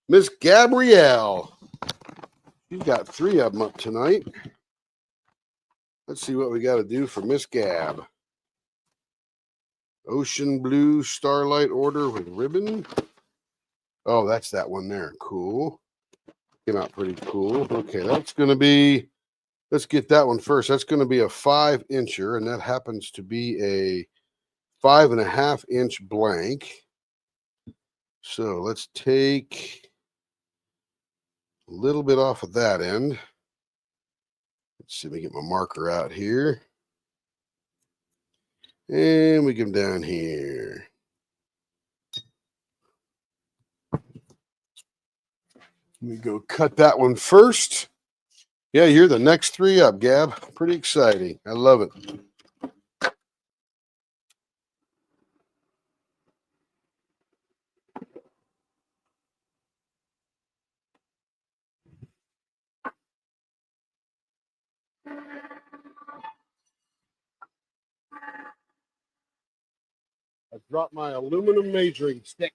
Miss Gabrielle. She's got 3 of them up tonight. Let's see what we got to do for Miss Gab. Ocean Blue Starlight Order with ribbon. Oh, that's that one there. Cool. Came out pretty cool. Okay, that's going to be, let's get that one first. That's going to be a 5-incher, and that happens to be a 5.5-inch blank. So let's take a little bit off of that end. Let's see if we get my marker out here. And we come down here. Let me go cut that one first. Yeah, you're the next 3 up, Gab. Pretty exciting. I love it. I dropped my aluminum majoring stick.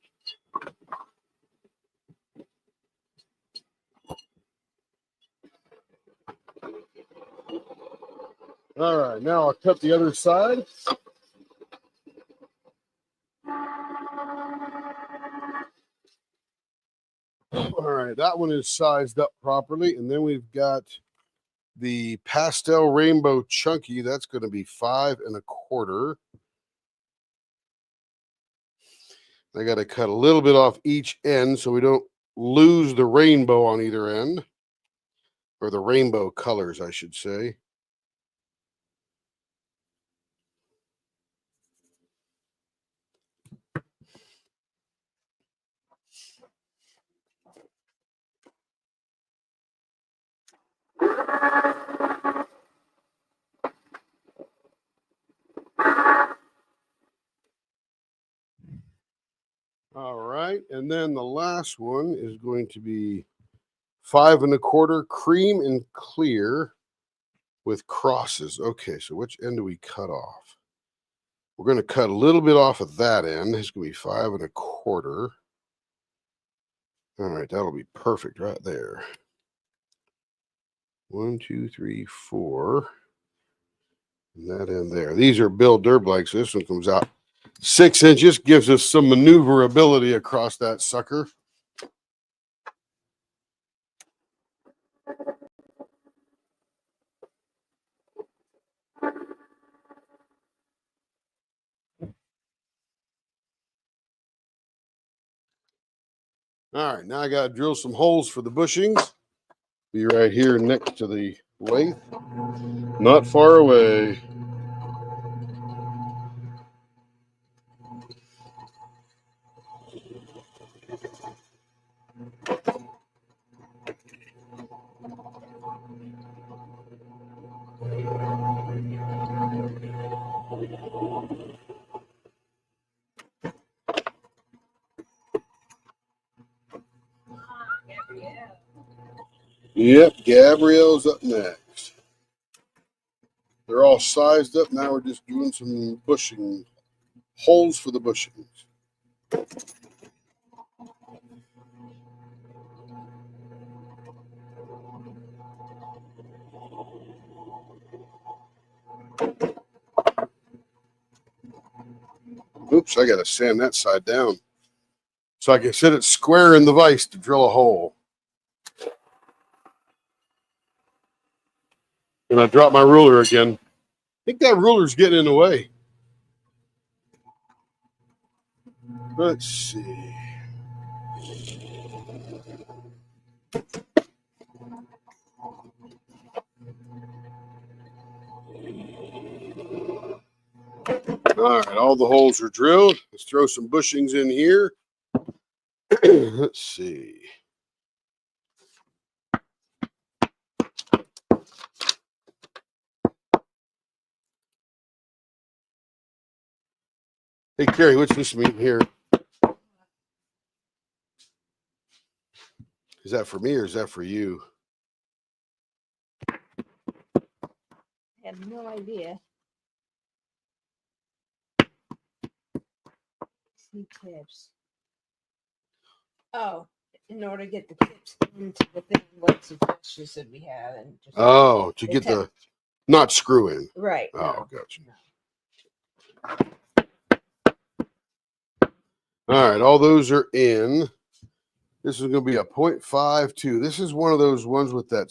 All right, now I'll cut the other side. All right, that one is sized up properly. And then we've got the pastel rainbow chunky. That's going to be 5 1/4. I got to cut a little bit off each end so we don't lose the rainbow on either end, or the rainbow colors, I should say. All right, and then the last one is going to be 5 1/4 cream and clear with crosses. Okay, so which end do we cut off? We're going to cut a little bit off of that end. It's going to be 5 1/4. All right, that'll be perfect right there. 1, 2, 3, 4. And that end there. These are Bill Durb, so this one comes out 6 inches, gives us some maneuverability across that sucker. All right, now I got to drill some holes for the bushings. Be right here next to the lathe, not far away. Yep, Gabrielle's up next. They're all sized up. Now we're just doing some bushing holes for the bushings. Oops, I got to sand that side down so I can sit it square in the vise to drill a hole. And I dropped my ruler again. I think that ruler's getting in the way. Let's see. All right, all the holes are drilled. Let's throw some bushings in here. Let's see. Hey, Carrie, what's this mean here? Is that for me or is that for you? I have no idea. See tips. Oh, in order to get the tips into the thing, what suggestions did we have? And just To get the not screw in. right. Oh, No. gotcha. All right, all those are in. This is going to be a 0.52. This is one of those ones with that.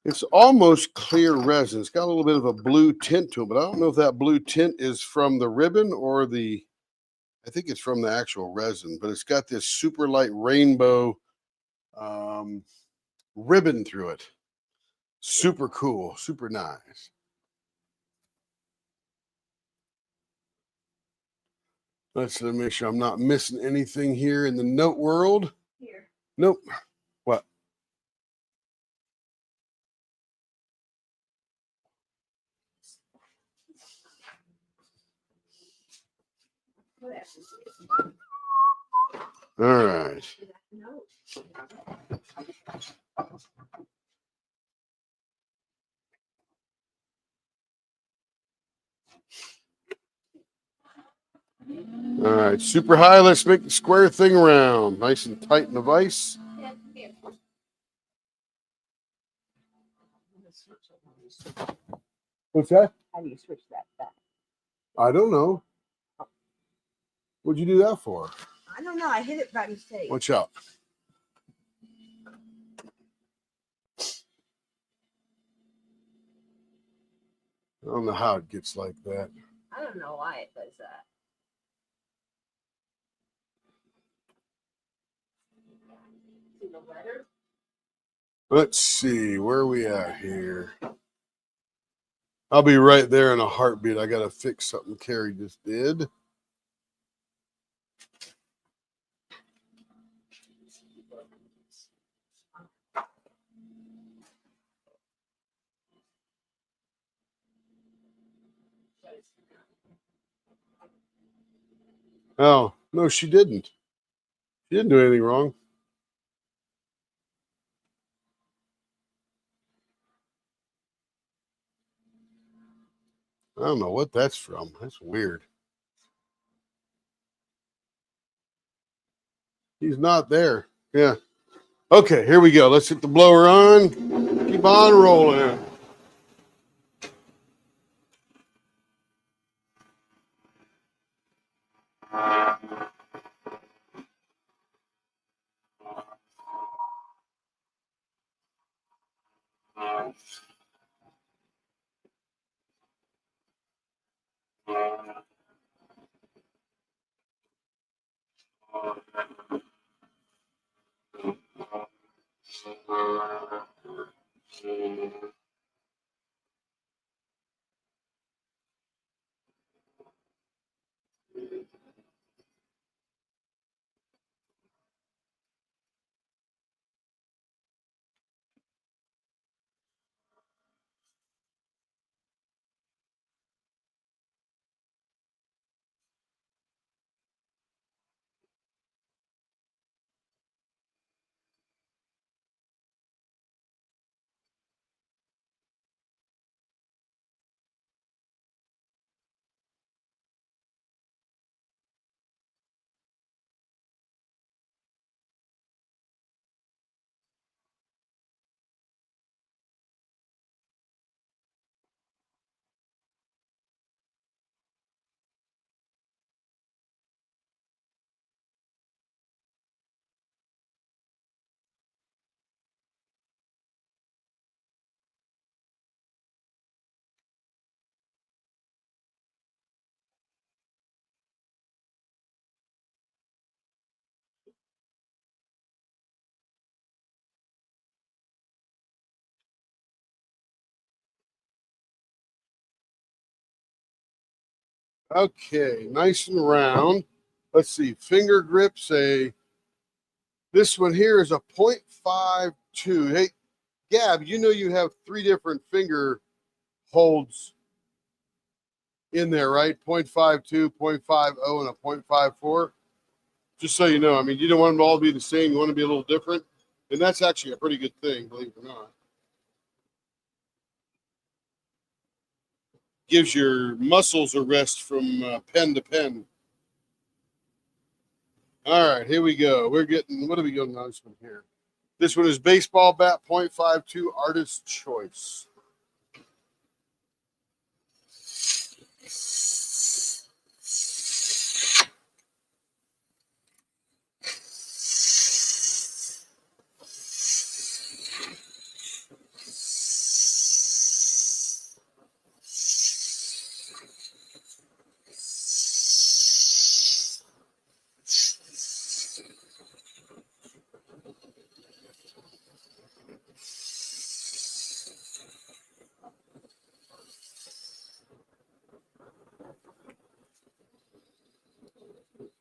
It's almost clear resin. It's got a little bit of a blue tint to it, but I don't know if that blue tint is from the ribbon or I think it's from the actual resin, but it's got this super light rainbow ribbon through it. Super cool, super nice. Let's make sure I'm not missing anything here in the note world. Here. Nope. What? All right. All right, super high. Let's make the square thing round. Nice and tight in the vise. What's that? How do you switch that back? I don't know. What'd you do that for? I don't know. I hit it by mistake. Watch out. I don't know how it gets like that. I don't know why it does that. Let's see, where are we at here? I'll be right there in a heartbeat. I got to fix something Carrie just did. Oh, no, she didn't. She didn't do anything wrong. I don't know what that's from. That's weird. He's not there. Yeah. Okay, here we go. Let's hit the blower on. Keep on rolling. Okay, nice and round. Let's see. Finger grip, say this one here is a 0.52. Hey, Gab, you know you have 3 different finger holds in there, right? 0.52, 0.50, and a 0.54. Just so you know, I mean, you don't want them to all be the same. You want to be a little different. And that's actually a pretty good thing, believe it or not. Gives your muscles a rest from pen to pen. All right, here we go. We're getting, what are we going on this one here? This one is baseball bat 0.52 artist choice.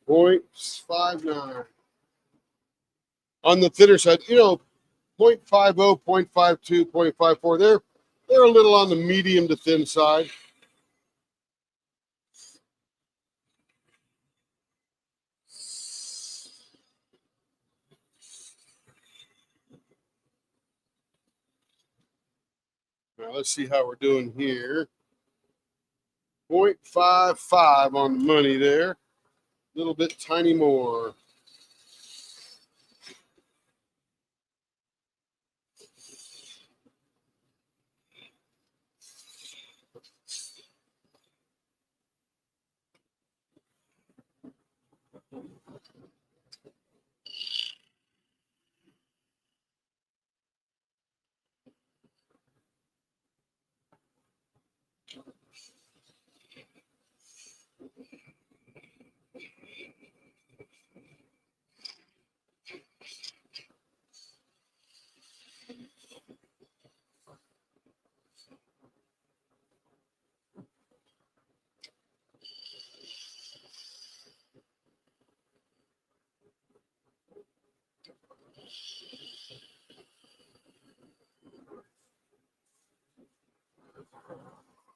Point 0.59. On the thinner side, 0.50, 0.52, 0.54. They're a little on the medium to thin side. Now let's see how we're doing here. 0.55 on the money there. A little bit tiny more.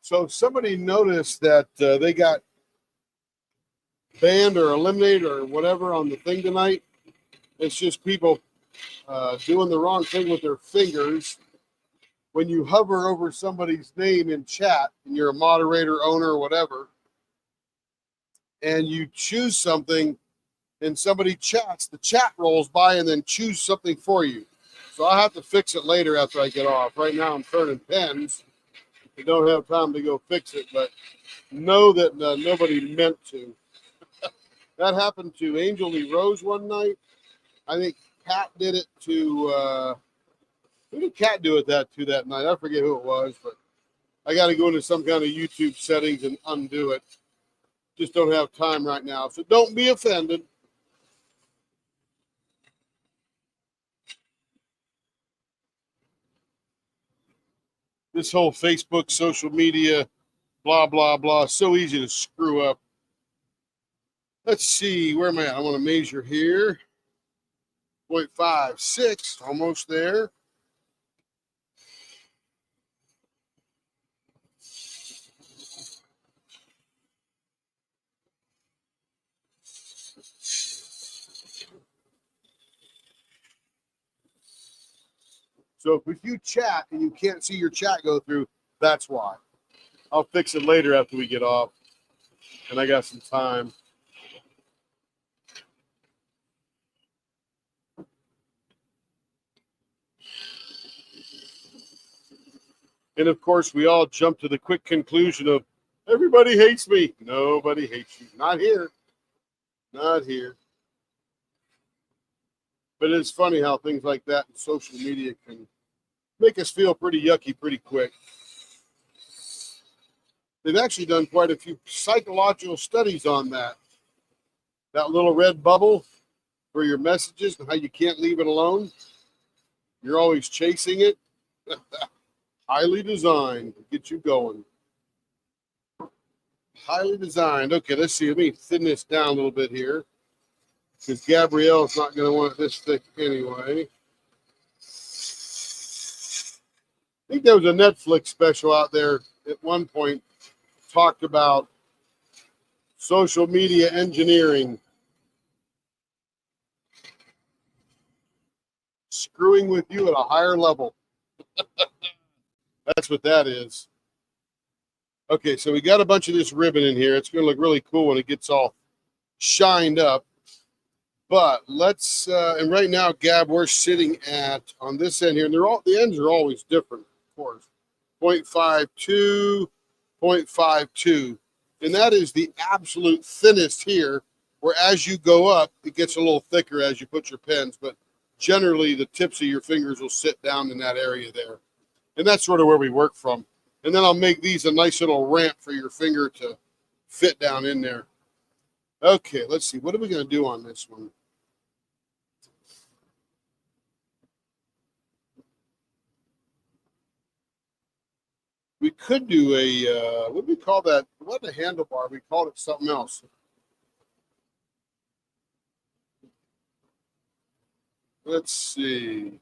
So somebody noticed that they got banned or eliminated or whatever on the thing tonight. It's just people doing the wrong thing with their fingers. When you hover over somebody's name in chat, and you're a moderator, owner, or whatever, and you choose something and somebody chats, the chat rolls by and then choose something for you. So I'll have to fix it later after I get off. Right now I'm turning pens. I don't have time to go fix it, but know that nobody meant to. That happened to Angel Lee Rose one night. I think Kat did it to, who did Kat do it that night? I forget who it was, but I got to go into some kind of YouTube settings and undo it. Just don't have time right now. So don't be offended. This whole Facebook, social media, blah, blah, blah. So easy to screw up. Let's see. Where am I at? I want to measure here. 0.56. Almost there. So if you chat and you can't see your chat go through, that's why. I'll fix it later after we get off. And I got some time. And of course, we all jump to the quick conclusion of everybody hates me. Nobody hates you. Not here. Not here. But it's funny how things like that in social media can make us feel pretty yucky pretty quick. They've actually done quite a few psychological studies on that. That little red bubble for your messages and how you can't leave it alone. You're always chasing it. Highly designed to get you going. Highly designed. Okay, let's see. Let me thin this down a little bit here, because Gabrielle's not going to want it this thick anyway. I think there was a Netflix special out there at one point talked about social media engineering. Screwing with you at a higher level. That's what that is. Okay, so we got a bunch of this ribbon in here. It's going to look really cool when it gets all shined up. But let's, and right now, Gab, we're sitting at, on this end here, and they're all, the ends are always different, of course. 0.52, 0.52. And that is the absolute thinnest here, where as you go up, it gets a little thicker as you put your pens. But generally, the tips of your fingers will sit down in that area there. And that's sort of where we work from. And then I'll make these a nice little ramp for your finger to fit down in there. Okay, let's see. What are we going to do on this one? We could do a, what do we call that? It wasn't a handlebar. We called it something else. Let's see.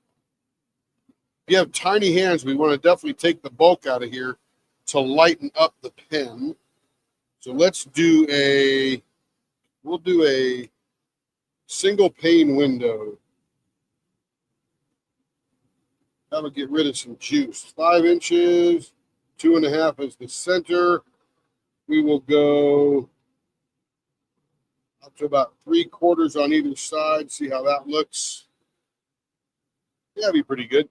If you have tiny hands, we want to definitely take the bulk out of here to lighten up the pen. So let's do a, we'll do a single pane window. That'll get rid of some juice. 5 inches, 2.5 is the center. We will go up to about 3/4 on either side. See how that looks. Yeah, that'd be pretty good.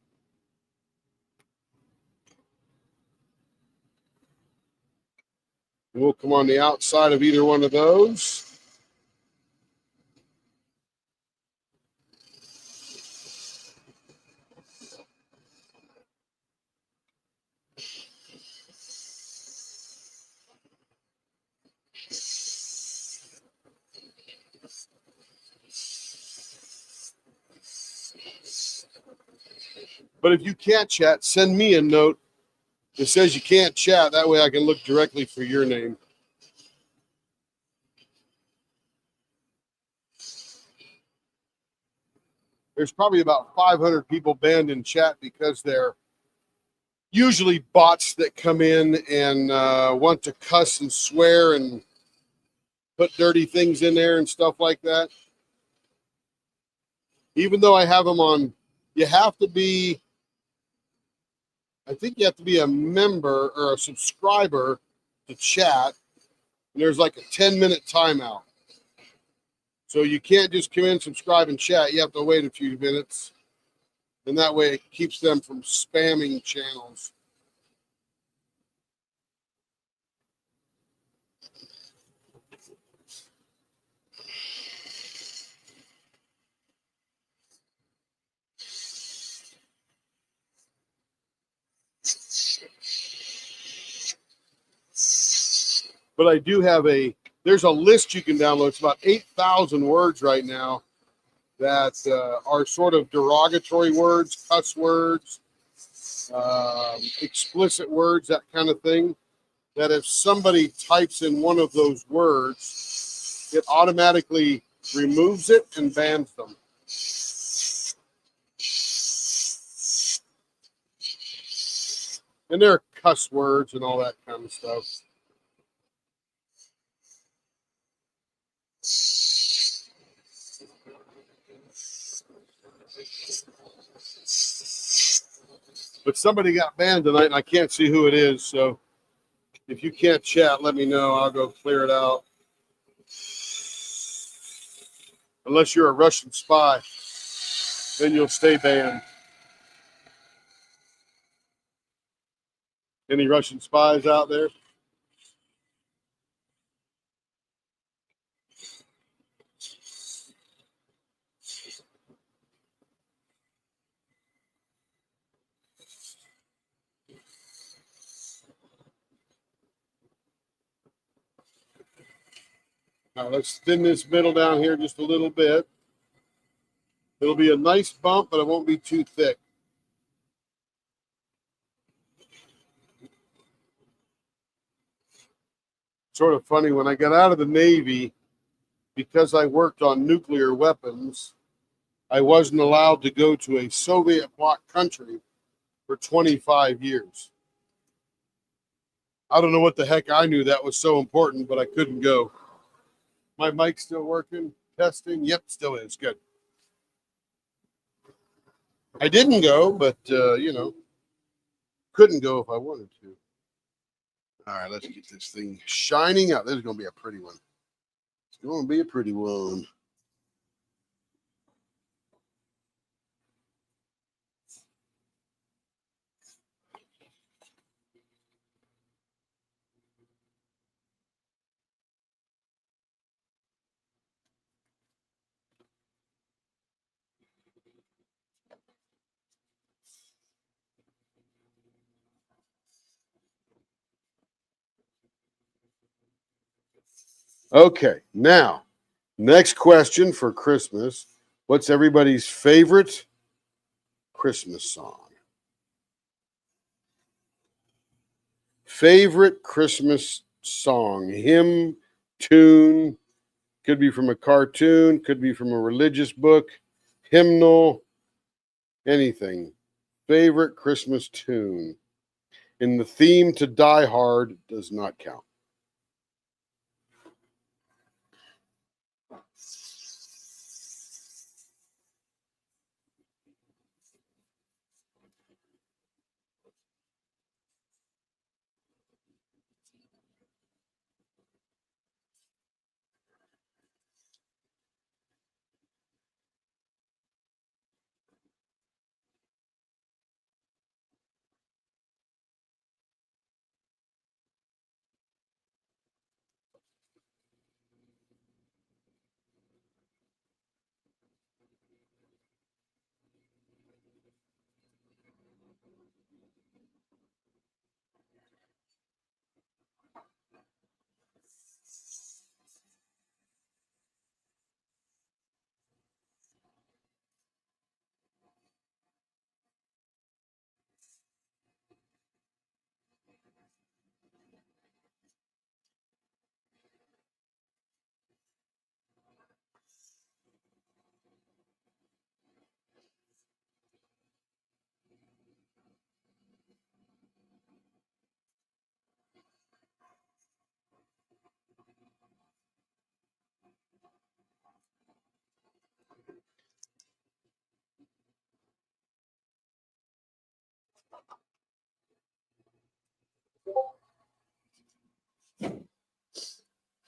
We'll come on the outside of either one of those. But if you can't chat, send me a note that says you can't chat. That way I can look directly for your name. There's probably about 500 people banned in chat because they're usually bots that come in and want to cuss and swear and put dirty things in there and stuff like that. Even though I have them on, you have to be, I think you have to be a member or a subscriber to chat. And there's like a 10-minute timeout. So you can't just come in, subscribe, and chat. You have to wait a few minutes. And that way it keeps them from spamming channels. But I do have there's a list you can download. It's about 8,000 words right now that are sort of derogatory words, cuss words, explicit words, that kind of thing. That if somebody types in one of those words, it automatically removes it and bans them. And there are cuss words and all that kind of stuff. But somebody got banned tonight, and I can't see who it is. So if you can't chat, let me know. I'll go clear it out. Unless you're a Russian spy, then you'll stay banned. Any Russian spies out there? Now let's thin this middle down here just a little bit. It'll be a nice bump, but it won't be too thick. Sort of funny, when I got out of the Navy, because I worked on nuclear weapons, I wasn't allowed to go to a Soviet bloc country for 25 years. I don't know what the heck I knew that was so important, but I couldn't go. My mic's still working, testing. Yep, still is. Good. I didn't go, but, couldn't go if I wanted to. All right, let's get this thing shining up. This is going to be a pretty one. It's going to be a pretty one. Okay, now, next question for Christmas. What's everybody's favorite Christmas song? Favorite Christmas song, hymn, tune, could be from a cartoon, could be from a religious book, hymnal, anything. Favorite Christmas tune. And the theme to Die Hard does not count.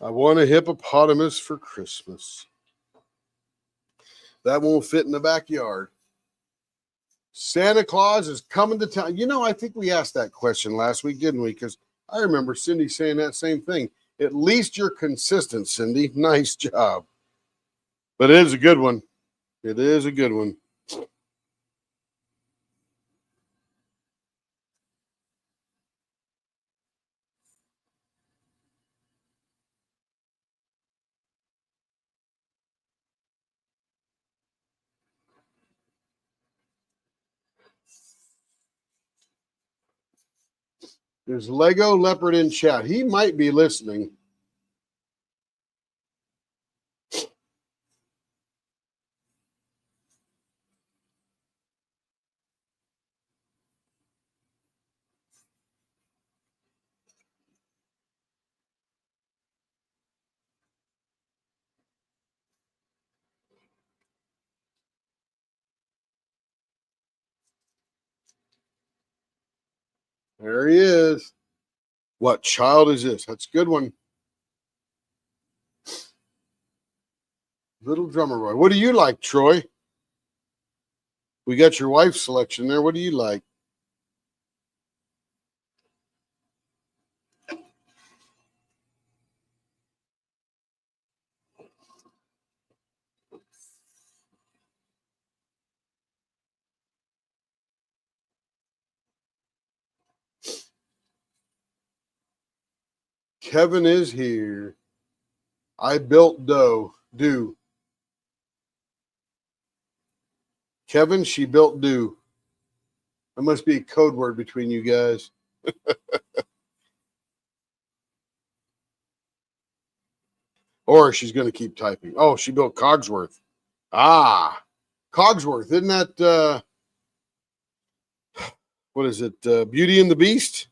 I want a hippopotamus for Christmas. That won't fit in the backyard. Santa Claus is coming to town. You know, I think we asked that question last week, didn't we? Because I remember Cindy saying that same thing. At least you're consistent, Cindy. Nice job. But it is a good one. It is a good one. There's Lego Leopard in chat. He might be listening. There he is. What child is this? That's a good one. Little drummer boy. What do you like, Troy? We got your wife's selection there. What do you like? Kevin is here. I built do. Kevin, she built do. That must be a code word between you guys. Or she's going to keep typing. Oh, she built Cogsworth. Ah, Cogsworth. Isn't that, what is it? Beauty and the Beast?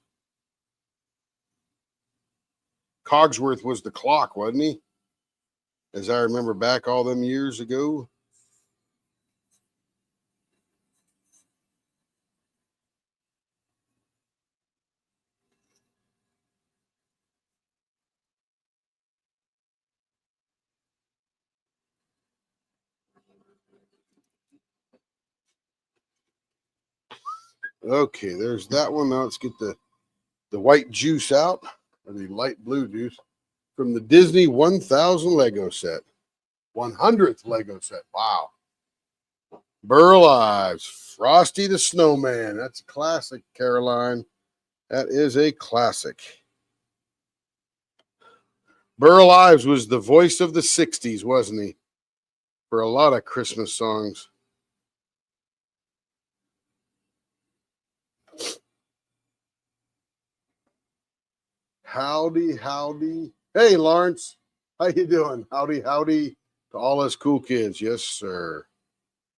Cogsworth was the clock, wasn't he? As I remember back all them years ago. Okay, there's that one. Now let's get the white juice out, or the light blue juice, from the Disney 1000 Lego set. 100th Lego set. Wow. Burl Ives, Frosty the Snowman. That's a classic, Caroline. That is a classic. Burl Ives was the voice of the 60s, wasn't he? For a lot of Christmas songs. Howdy, howdy. Hey, Lawrence. How you doing? Howdy, howdy to all us cool kids. Yes, sir.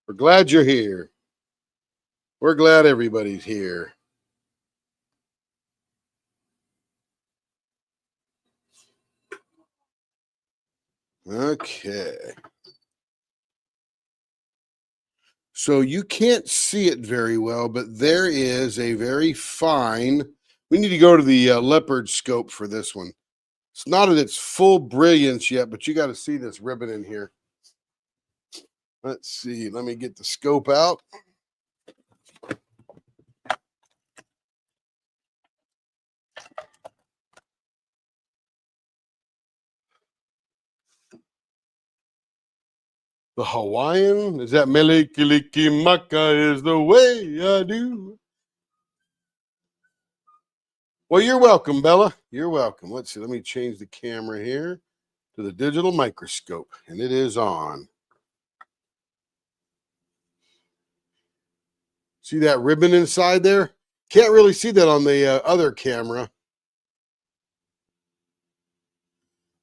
We're glad you're here. We're glad everybody's here. Okay. So you can't see it very well, but there is a very fine. We need to go to the leopard scope for this one. It's not at its full brilliance yet, but you got to see this ribbon in here. Let's see. Let me get the scope out. The Hawaiian, is that Mele Kiliki Maka is the way I do. Well, you're welcome, Bella. You're welcome. Let's see. Let me change the camera here to the digital microscope, and it is on. See that ribbon inside there? Can't really see that on the other camera.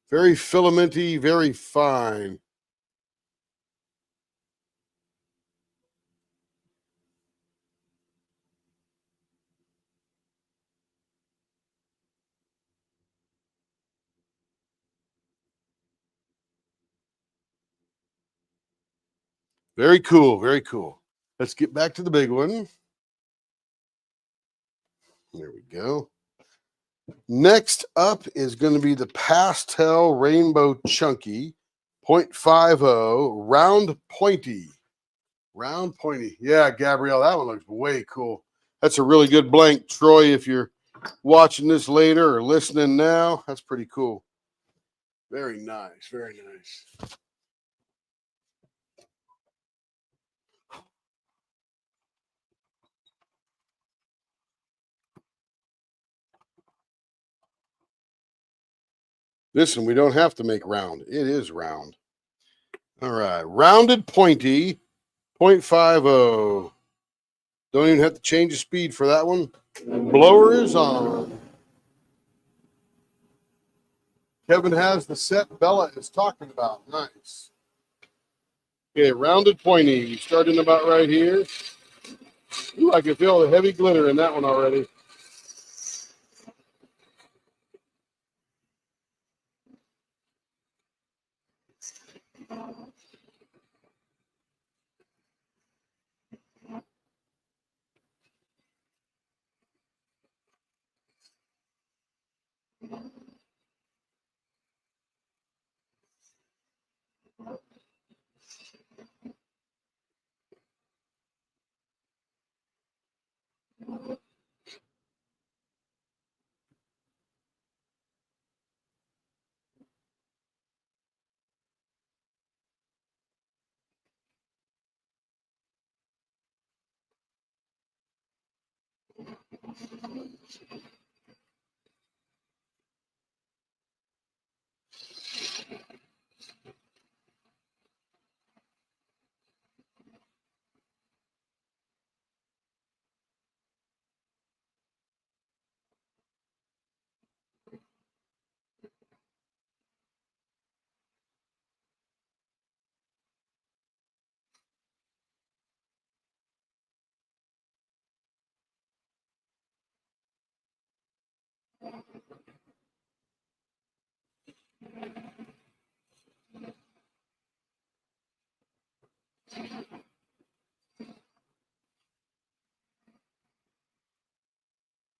Very filamenty, very fine. Very cool, very cool. Let's get back to the big one. There we go. Next up is going to be the Pastel Rainbow Chunky 0.50 round pointy. Round pointy. Yeah, Gabrielle, that one looks way cool. That's a really good blank. Troy, if you're watching this later or listening now, that's pretty cool. Very nice. Very nice. Listen, we don't have to make round. It is round. All right. Rounded pointy 0.50. Don't even have to change the speed for that one. Blower is on. Kevin has the set Bella is talking about. Nice. Okay, rounded pointy. Starting about right here. Ooh, I can feel the heavy glitter in that one already.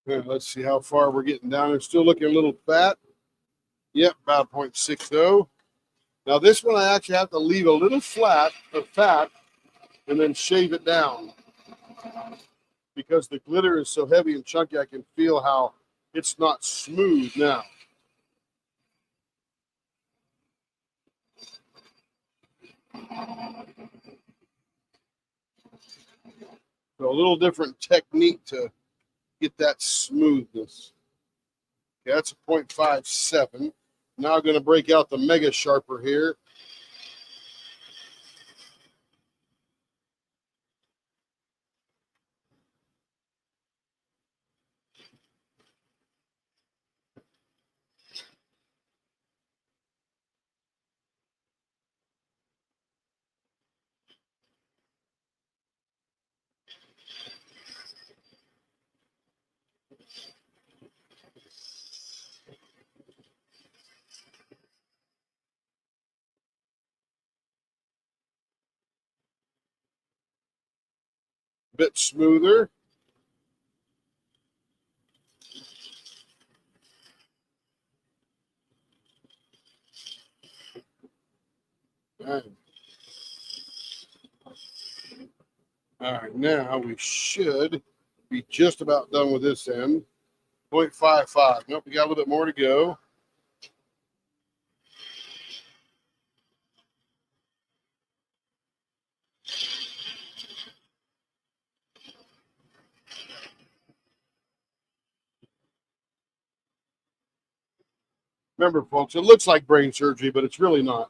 Let's see how far we're getting down. It's still looking a little fat. Yep, about 0.60. Now this one I actually have to leave a little flat of fat and then shave it down. Because the glitter is so heavy and chunky, I can feel how it's not smooth now. So a little different technique to get that smoothness. Okay, that's a 0.57. Now I'm going to break out the Mega Sharper here. A bit smoother. All right, now we should be just about done with this end. 0.55. Nope, we got a little bit more to go. Remember, folks, it looks like brain surgery, but it's really not.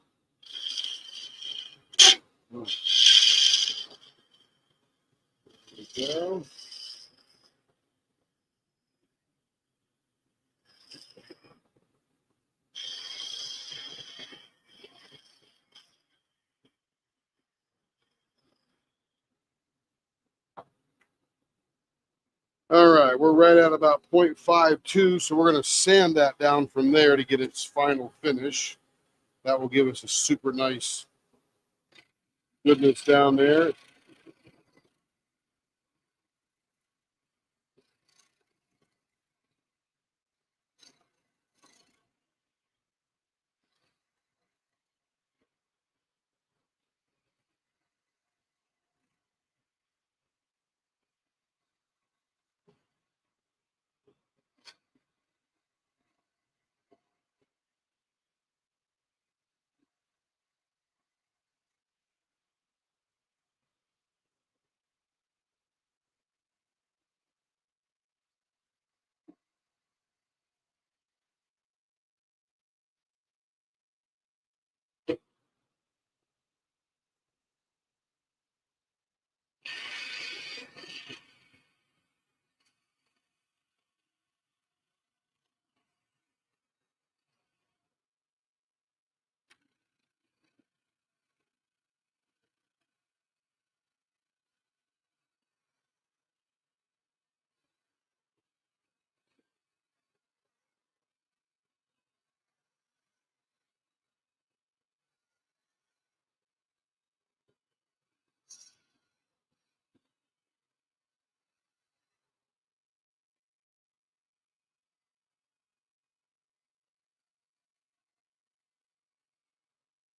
There we go. All right, we're right at about 0.52, so we're going to sand that down from there to get its final finish. That will give us a super nice goodness down there.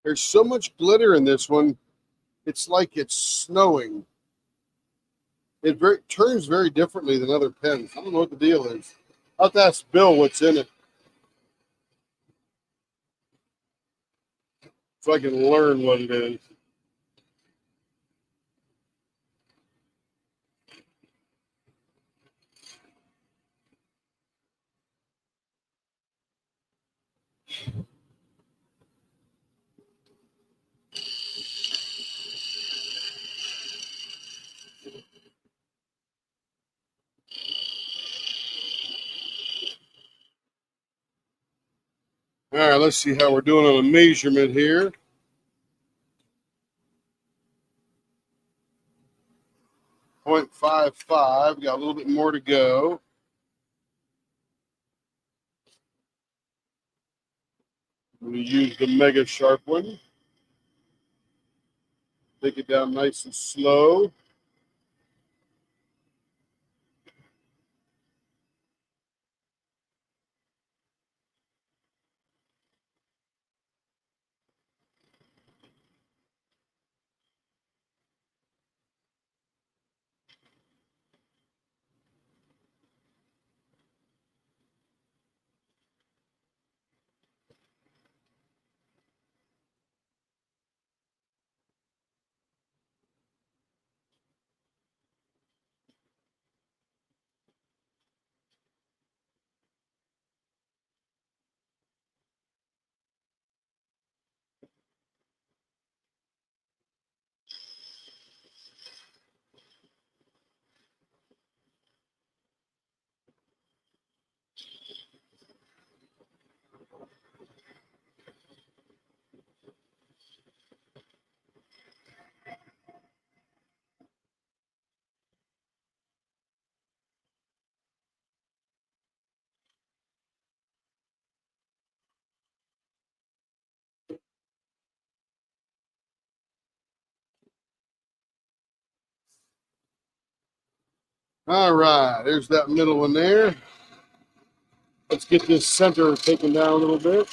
There's so much glitter in this one. It's like it's snowing. It turns very differently than other pens. I don't know what the deal is. I'll have to ask Bill what's in it so I can learn what it is. All right, let's see how we're doing on a measurement here. 0.55. Got a little bit more to go. I'm going to use the Mega Sharp one. Take it down nice and slow. All right, there's that middle one there. Let's get this center taken down a little bit.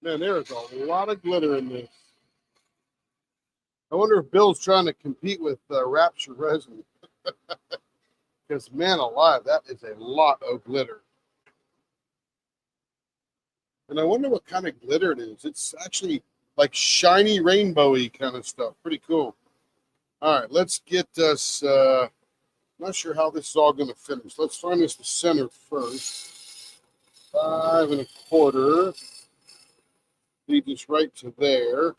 Man, there is a lot of glitter in this. I wonder if Bill's trying to compete with Rapture Resin. Because, man alive, that is a lot of glitter. And I wonder what kind of glitter it is. It's actually like shiny, rainbowy kind of stuff. Pretty cool. All right, let's get us. Not sure how this is all going to finish. Let's find us the center first. 5 1/4. Lead this right to there.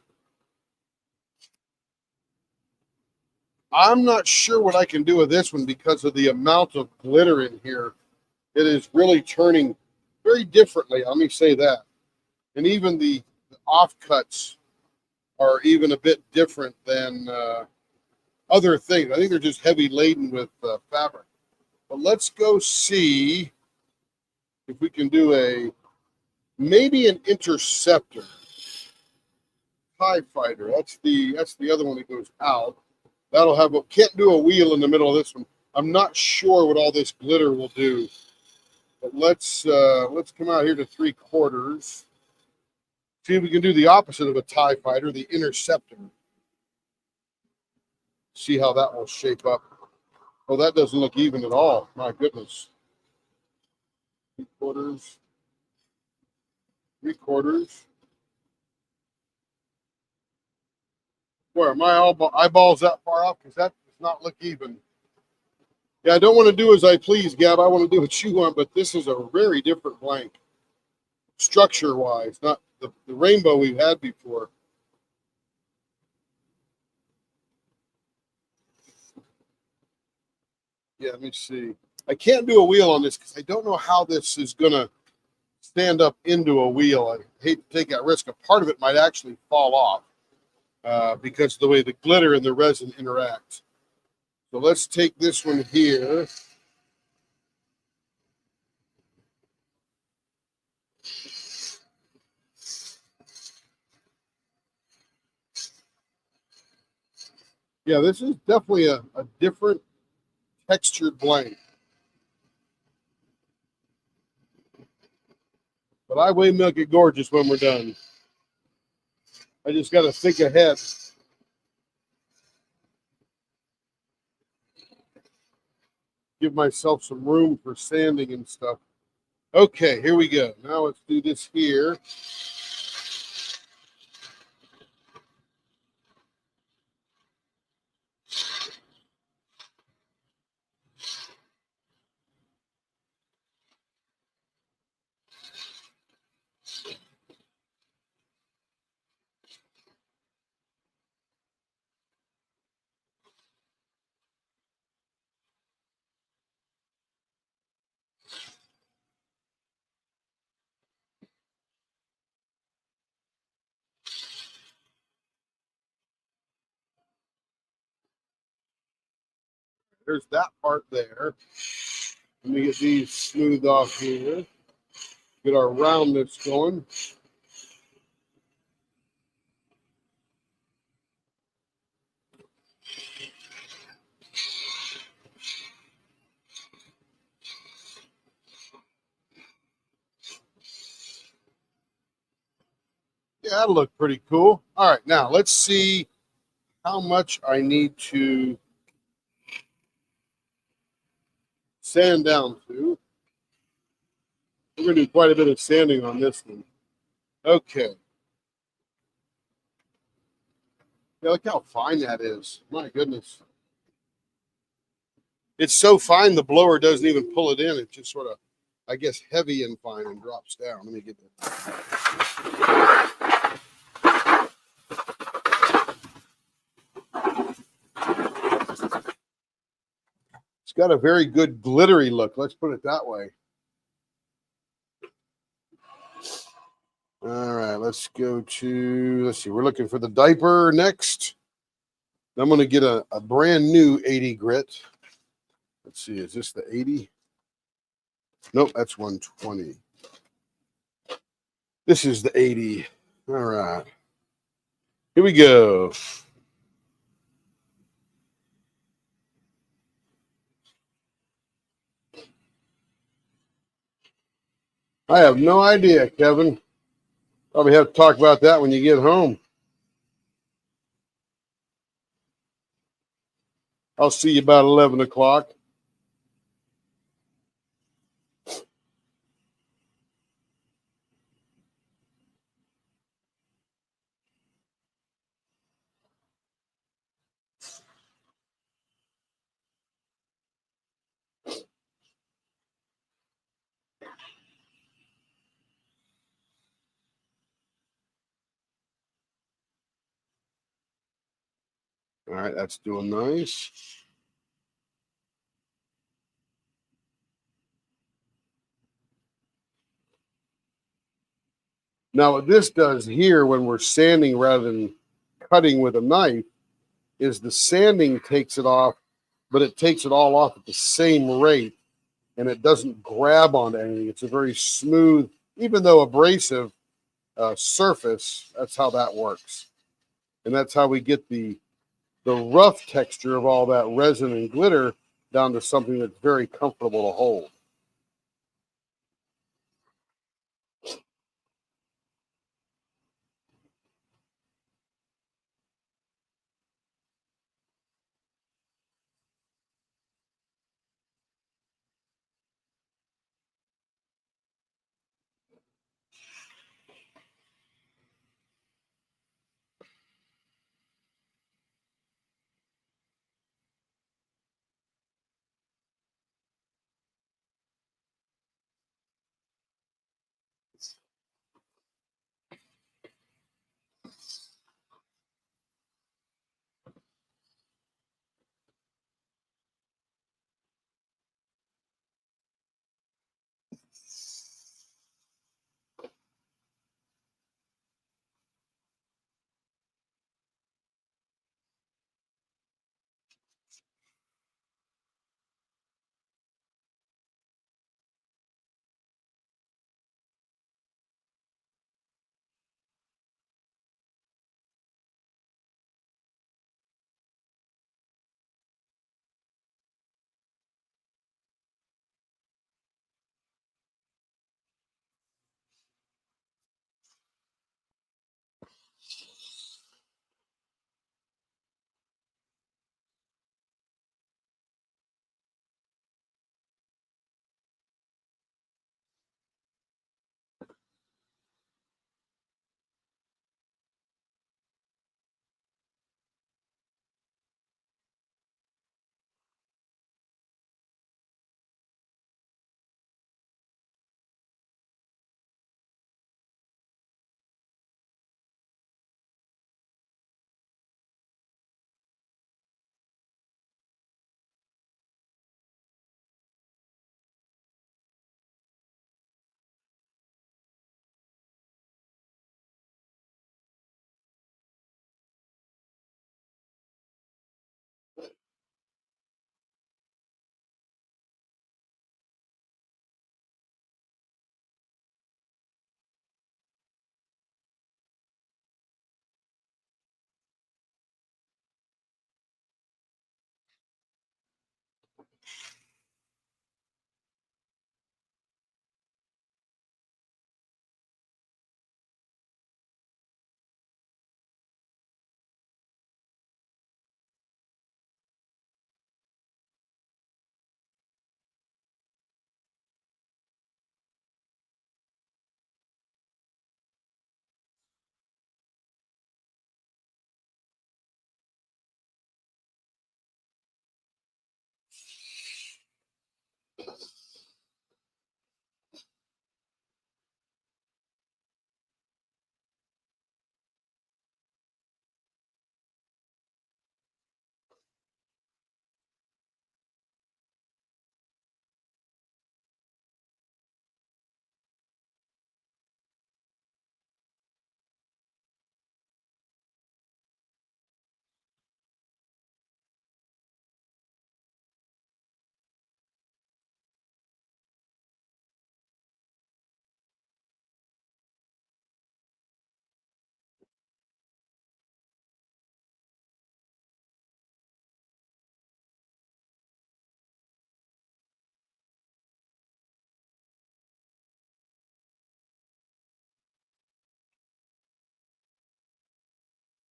I'm not sure what I can do with this one because of the amount of glitter in here. It is really turning very differently. Let me say that. And even the offcuts are even a bit different than other things. I think they're just heavy laden with fabric. But let's go see if we can do maybe an interceptor. TIE fighter. That's the other one that goes out. That'll have can't do a wheel in the middle of this one. I'm not sure what all this glitter will do. But let's come out here to 3/4. See if we can do the opposite of a TIE fighter, the interceptor. See how that will shape up. Oh, that doesn't look even at all. My goodness. 3/4. 3/4. Where are my eyeballs that far off? Because that does not look even. Yeah, I don't want to do as I please, Gab. I want to do what you want, but this is a very different blank. Structure-wise, not the rainbow we've had before. Yeah, let me see. I can't do a wheel on this because I don't know how this is going to stand up into a wheel. I hate to take that risk. A part of it might actually fall off because of the way the glitter and the resin interact. So let's take this one here. Yeah, this is definitely a different textured blank. But I will make it gorgeous when we're done. I just got to think ahead. Give myself some room for sanding and stuff. Okay, here we go. Now let's do this here. There's that part there. Let me get these smoothed off here. Get our roundness going. Yeah, that'll look pretty cool. All right, now let's see how much I need to sand down to. We're going to do quite a bit of sanding on this one. Okay. Yeah, look how fine that is. My goodness. It's so fine the blower doesn't even pull it in. It's just sort of, I guess, heavy and fine and drops down. Let me get that. It's got a very good glittery look. Let's put it that way. All right, let's go to, let's see, we're looking for the diaper next. I'm going to get a brand new 80 grit. Let's see, is this the 80? Nope, that's 120. This is the 80. All right. Here we go. I have no idea, Kevin. Probably have to talk about that when you get home. I'll see you about 11 o'clock. All right, that's doing nice. Now, what this does here when we're sanding rather than cutting with a knife is the sanding takes it off, but it takes it all off at the same rate and it doesn't grab onto anything. It's a very smooth, even though abrasive surface. That's how that works. And that's how we get the rough texture of all that resin and glitter down to something that's very comfortable to hold.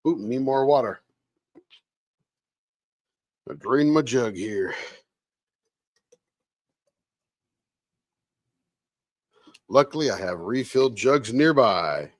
Ooh, need more water. I drain my jug here. Luckily, I have refilled jugs nearby.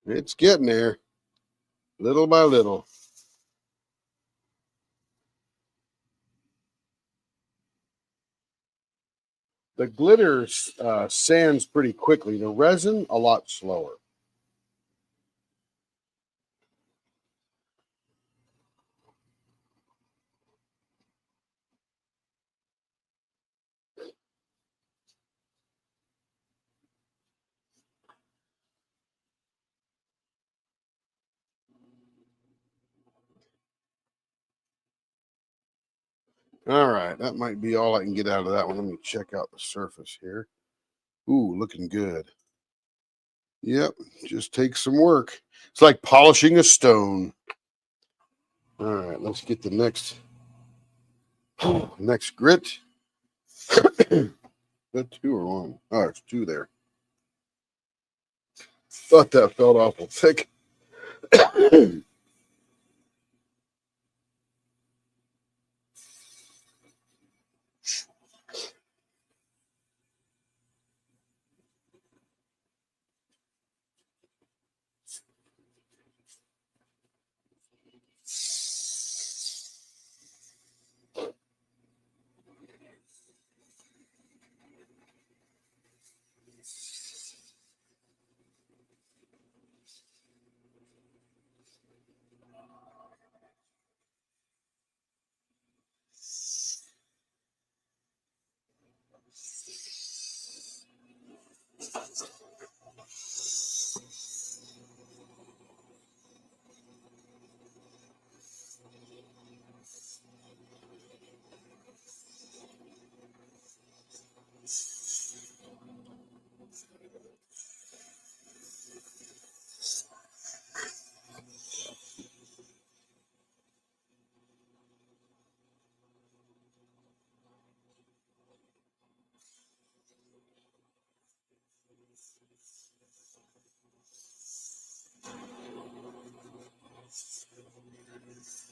It's getting there, little by little. The glitter sands pretty quickly. The resin, a lot slower. All right, that might be all I can get out of that one. Let me check out the surface here. Ooh, looking good. Yep, just takes some work. It's like polishing a stone. All right, let's get the next grit. That two or one? Oh, there's two there. Thought that felt awful thick.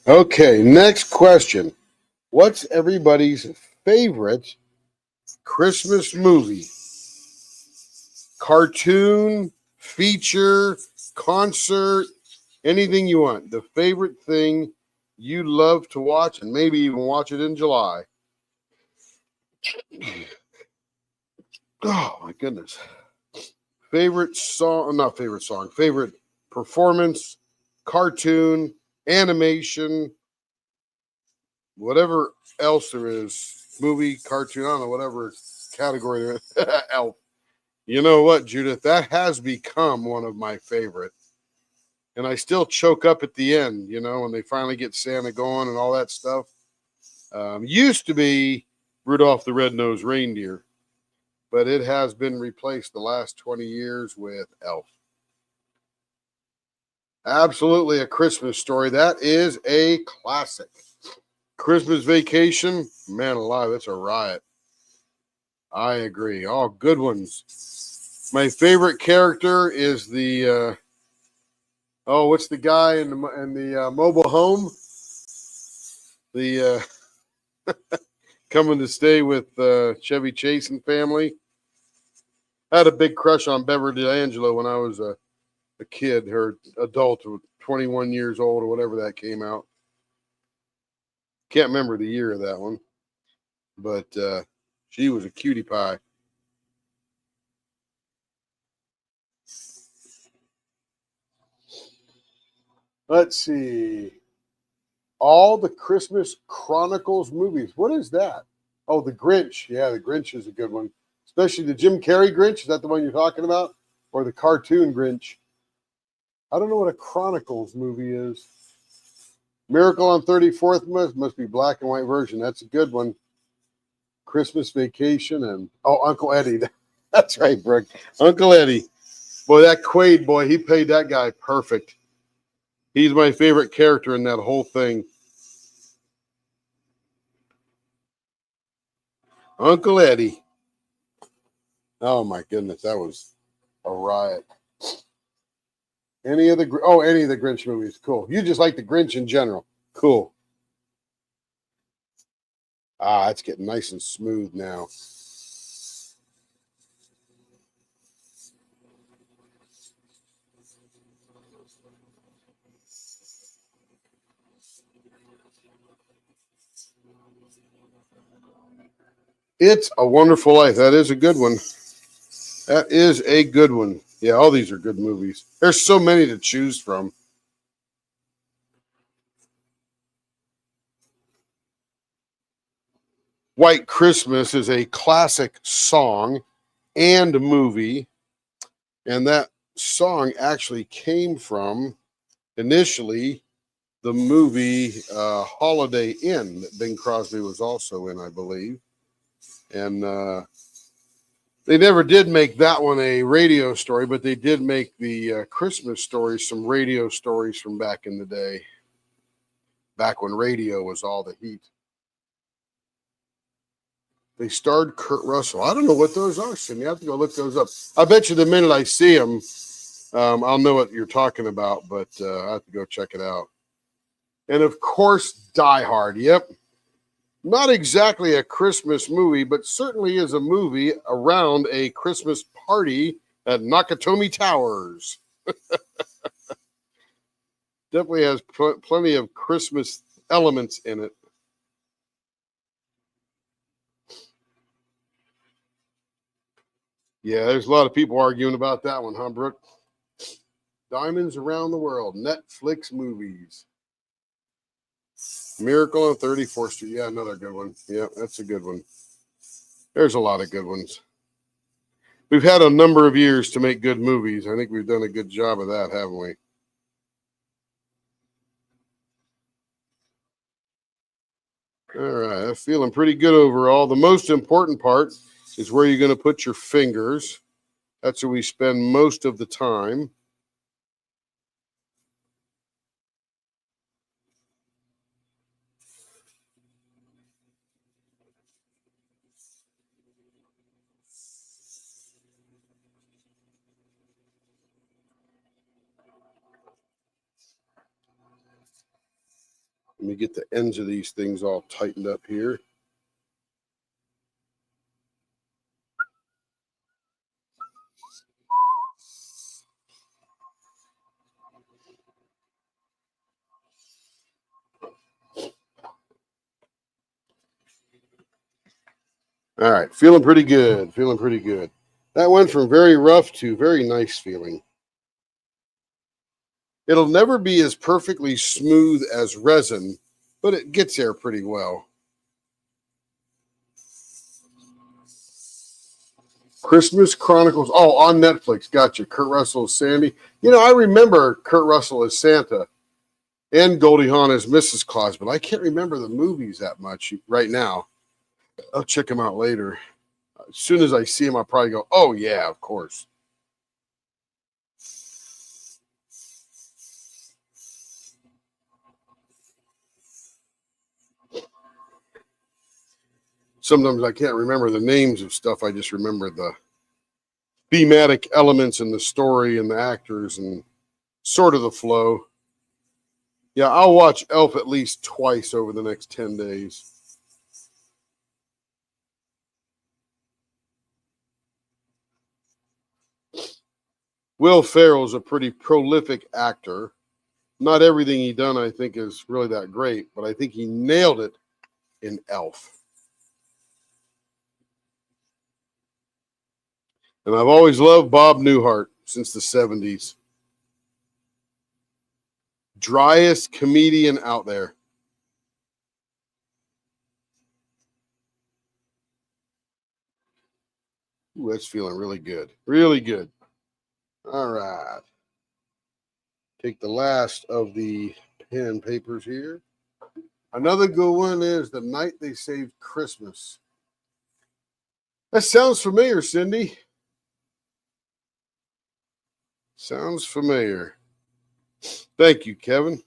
Okay, next question. What's everybody's favorite Christmas movie? Cartoon, feature, concert, anything you want. The favorite thing you love to watch, and maybe even watch it in July. Oh my goodness. Favorite song, not favorite song, favorite performance, cartoon, animation, whatever else there is, movie, cartoon, I don't know, whatever category there is. Elf. You know what, Judith? That has become one of my favorite. And I still choke up at the end, when they finally get Santa going and all that stuff. Used to be Rudolph the Red-Nosed Reindeer, but it has been replaced the last 20 years with Elf. Absolutely a Christmas story. That is a classic. Christmas Vacation, man alive, it's a riot. I agree. All good ones. My favorite character is the what's the guy in the mobile home? The coming to stay with Chevy Chase and family. I had a big crush on Beverly D'Angelo when I was a kid, her adult, 21 years old or whatever that came out. Can't remember the year of that one. but she was a cutie pie. Let's see. All the Christmas Chronicles movies. What is that? Oh, The Grinch. Yeah, The Grinch is a good one. Especially the Jim Carrey Grinch. Is that the one you're talking about? Or the cartoon Grinch? I don't know what a Chronicles movie is. Miracle on 34th must be black and white version. That's a good one. Christmas Vacation and Uncle Eddie. That's right, Brooke. Uncle Eddie. Boy, that Quaid boy, he played that guy perfect. He's my favorite character in that whole thing. Uncle Eddie. Oh my goodness, that was a riot. Any of the Grinch movies? Cool. You just like the Grinch in general? Cool. It's getting nice and smooth now. It's a Wonderful Life. That is a good one. That is a good one. Yeah, all these are good movies. There's so many to choose from. White Christmas is a classic song and movie. And that song actually came from initially the movie Holiday Inn that Bing Crosby was also in, I believe. And they never did make that one a radio story, but they did make the Christmas stories, some radio stories from back in the day, back when radio was all the heat. They starred Kurt Russell. I don't know what those are, Cindy. I have to go look those up. I bet you the minute I see them, I'll know what you're talking about, but I have to go check it out. And of course, Die Hard. Yep. Not exactly a Christmas movie, but certainly is a movie around a Christmas party at Nakatomi Towers. Definitely has plenty of Christmas elements in it. Yeah, there's a lot of people arguing about that one, huh, Brooke? Diamonds Around the World, Netflix movies. Miracle on 34th Street. Yeah, another good one. Yeah, that's a good one. There's a lot of good ones. We've had a number of years to make good movies. I think we've done a good job of that, haven't we? All right, I'm feeling pretty good overall. The most important part is where you're going to put your fingers. That's where we spend most of the time. Let me get the ends of these things all tightened up here. All right, feeling pretty good. Feeling pretty good. That went from very rough to very nice feeling. It'll never be as perfectly smooth as resin, but it gets there pretty well. Christmas Chronicles. Oh, on Netflix. Gotcha. Kurt Russell as Sandy. You know, I remember Kurt Russell as Santa and Goldie Hawn as Mrs. Claus, but I can't remember the movies that much right now. I'll check them out later. As soon as I see them, I'll probably go, oh, yeah, of course. Sometimes I can't remember the names of stuff. I just remember the thematic elements in the story and the actors and sort of the flow. Yeah, I'll watch Elf at least twice over the next 10 days. Will Ferrell's a pretty prolific actor. Not everything he done, I think, is really that great, but I think he nailed it in Elf. And I've always loved Bob Newhart since the 70s. Driest comedian out there. Ooh, that's feeling really good. Really good. All right. Take the last of the pen papers here. Another good one is The Night They Saved Christmas. That sounds familiar, Cindy. Sounds familiar. Thank you, Kevin.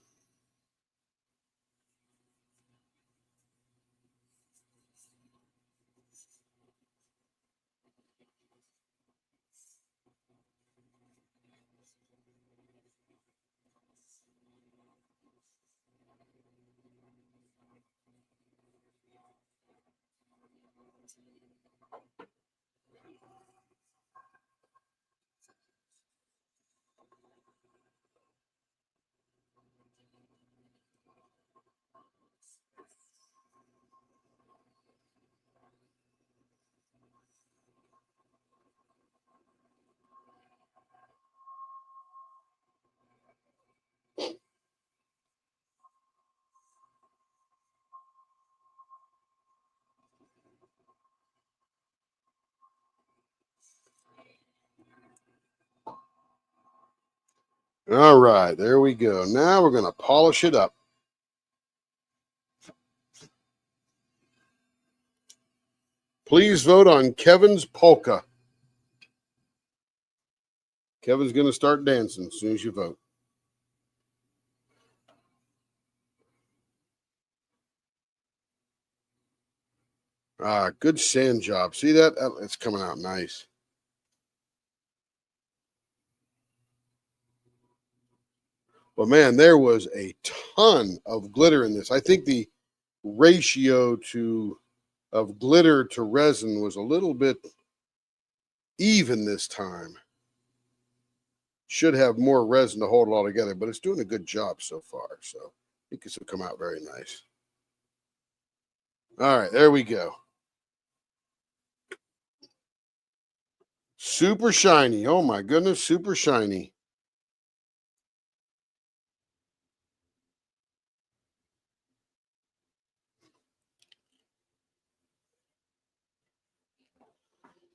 All right, there we go. Now we're going to polish it up. Please vote on Kevin's polka. Kevin's going to start dancing as soon as you vote. Good sand job. See that? It's coming out nice. But man, there was a ton of glitter in this. I think the ratio of glitter to resin was a little bit even this time. Should have more resin to hold it all together, but it's doing a good job so far. So I think this will come out very nice. All right, there we go. Super shiny. Oh my goodness, super shiny.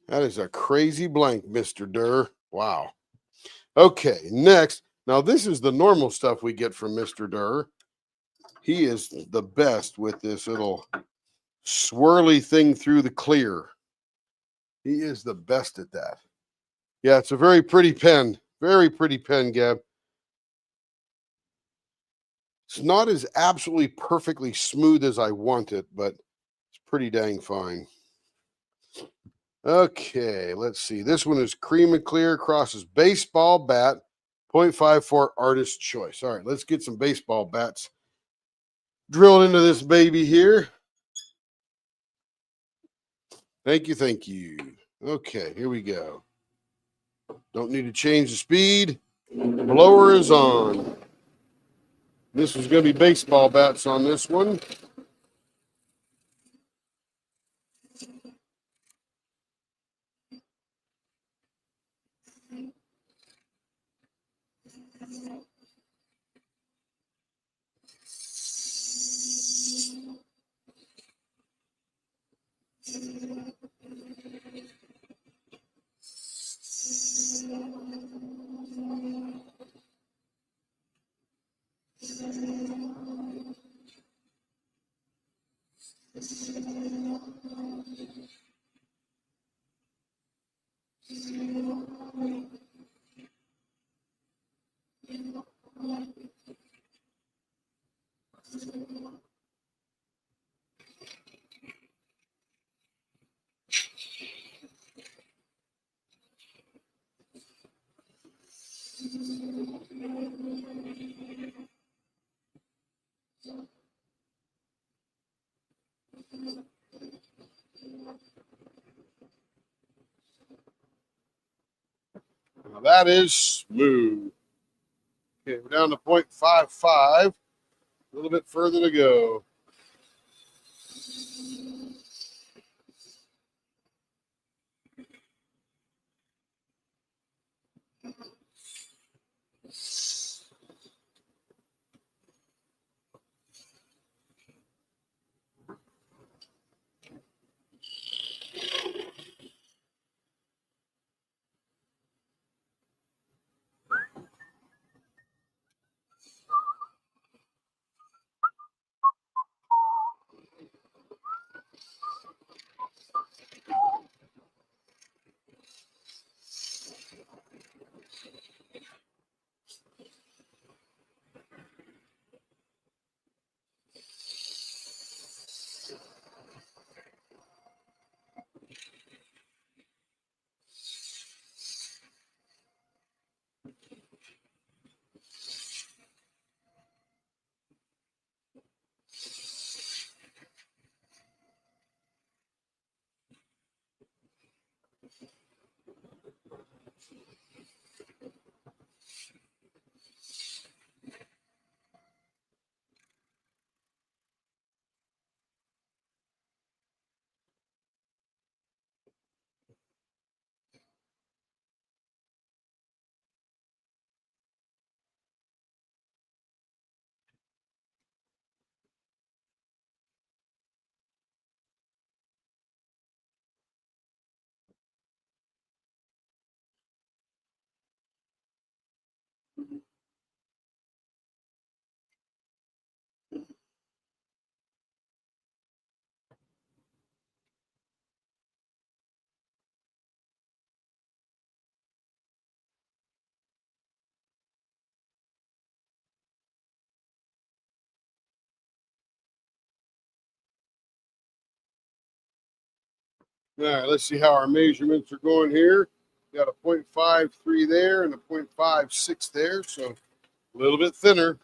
That is a crazy blank, Mr. Durr. Wow. Okay, next. Now, this is the normal stuff we get from Mr. Durr. He is the best with this little swirly thing through the clear. He is the best at that. Yeah, it's a very pretty pen. Very pretty pen, Gab. It's not as absolutely perfectly smooth as I want it, but it's pretty dang fine. Okay, let's see. This one is cream and clear, crosses baseball bat, 0.54 artist choice. All right, let's get some baseball bats drilled into this baby here. Thank you, thank you. Okay, here we go. Don't need to change the speed. Blower is on. This is going to be baseball bats on this one. Now that is smooth. Okay, we're down to 0.55. A little bit further to go. All right, let's see how our measurements are going here. Got a 0.53 there and a 0.56 there, so a little bit thinner.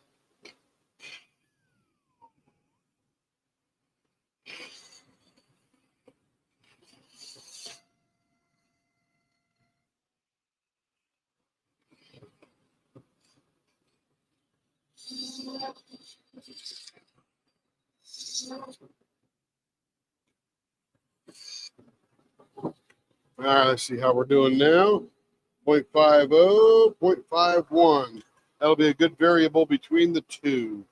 All right, let's see how we're doing now. 0.50, 0.51. That'll be a good variable between the two.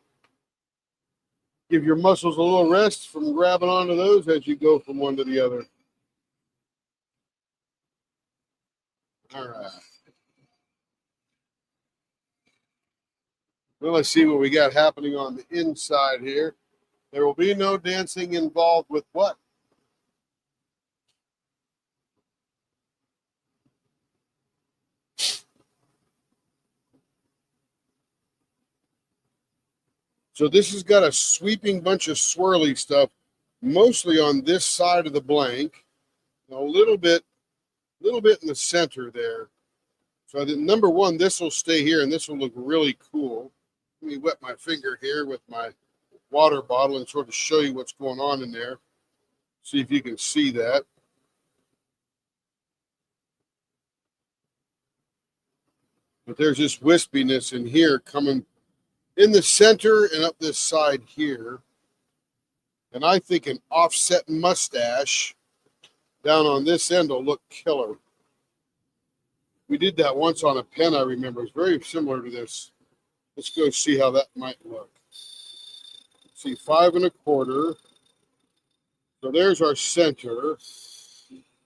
Give your muscles a little rest from grabbing onto those as you go from one to the other. All right. Well, let's see what we got happening on the inside here. There will be no dancing involved with what? So this has got a sweeping bunch of swirly stuff, mostly on this side of the blank, a little bit in the center there. So number one, this will stay here and this will look really cool. Let me wet my finger here with my water bottle and sort of show you what's going on in there. See if you can see that. But there's this wispiness in here coming in the center and up this side here. And I think an offset mustache down on this end will look killer. We did that once on a pen, I remember. It's very similar to this. Let's go see how that might look. See, 5 1/4. So there's our center.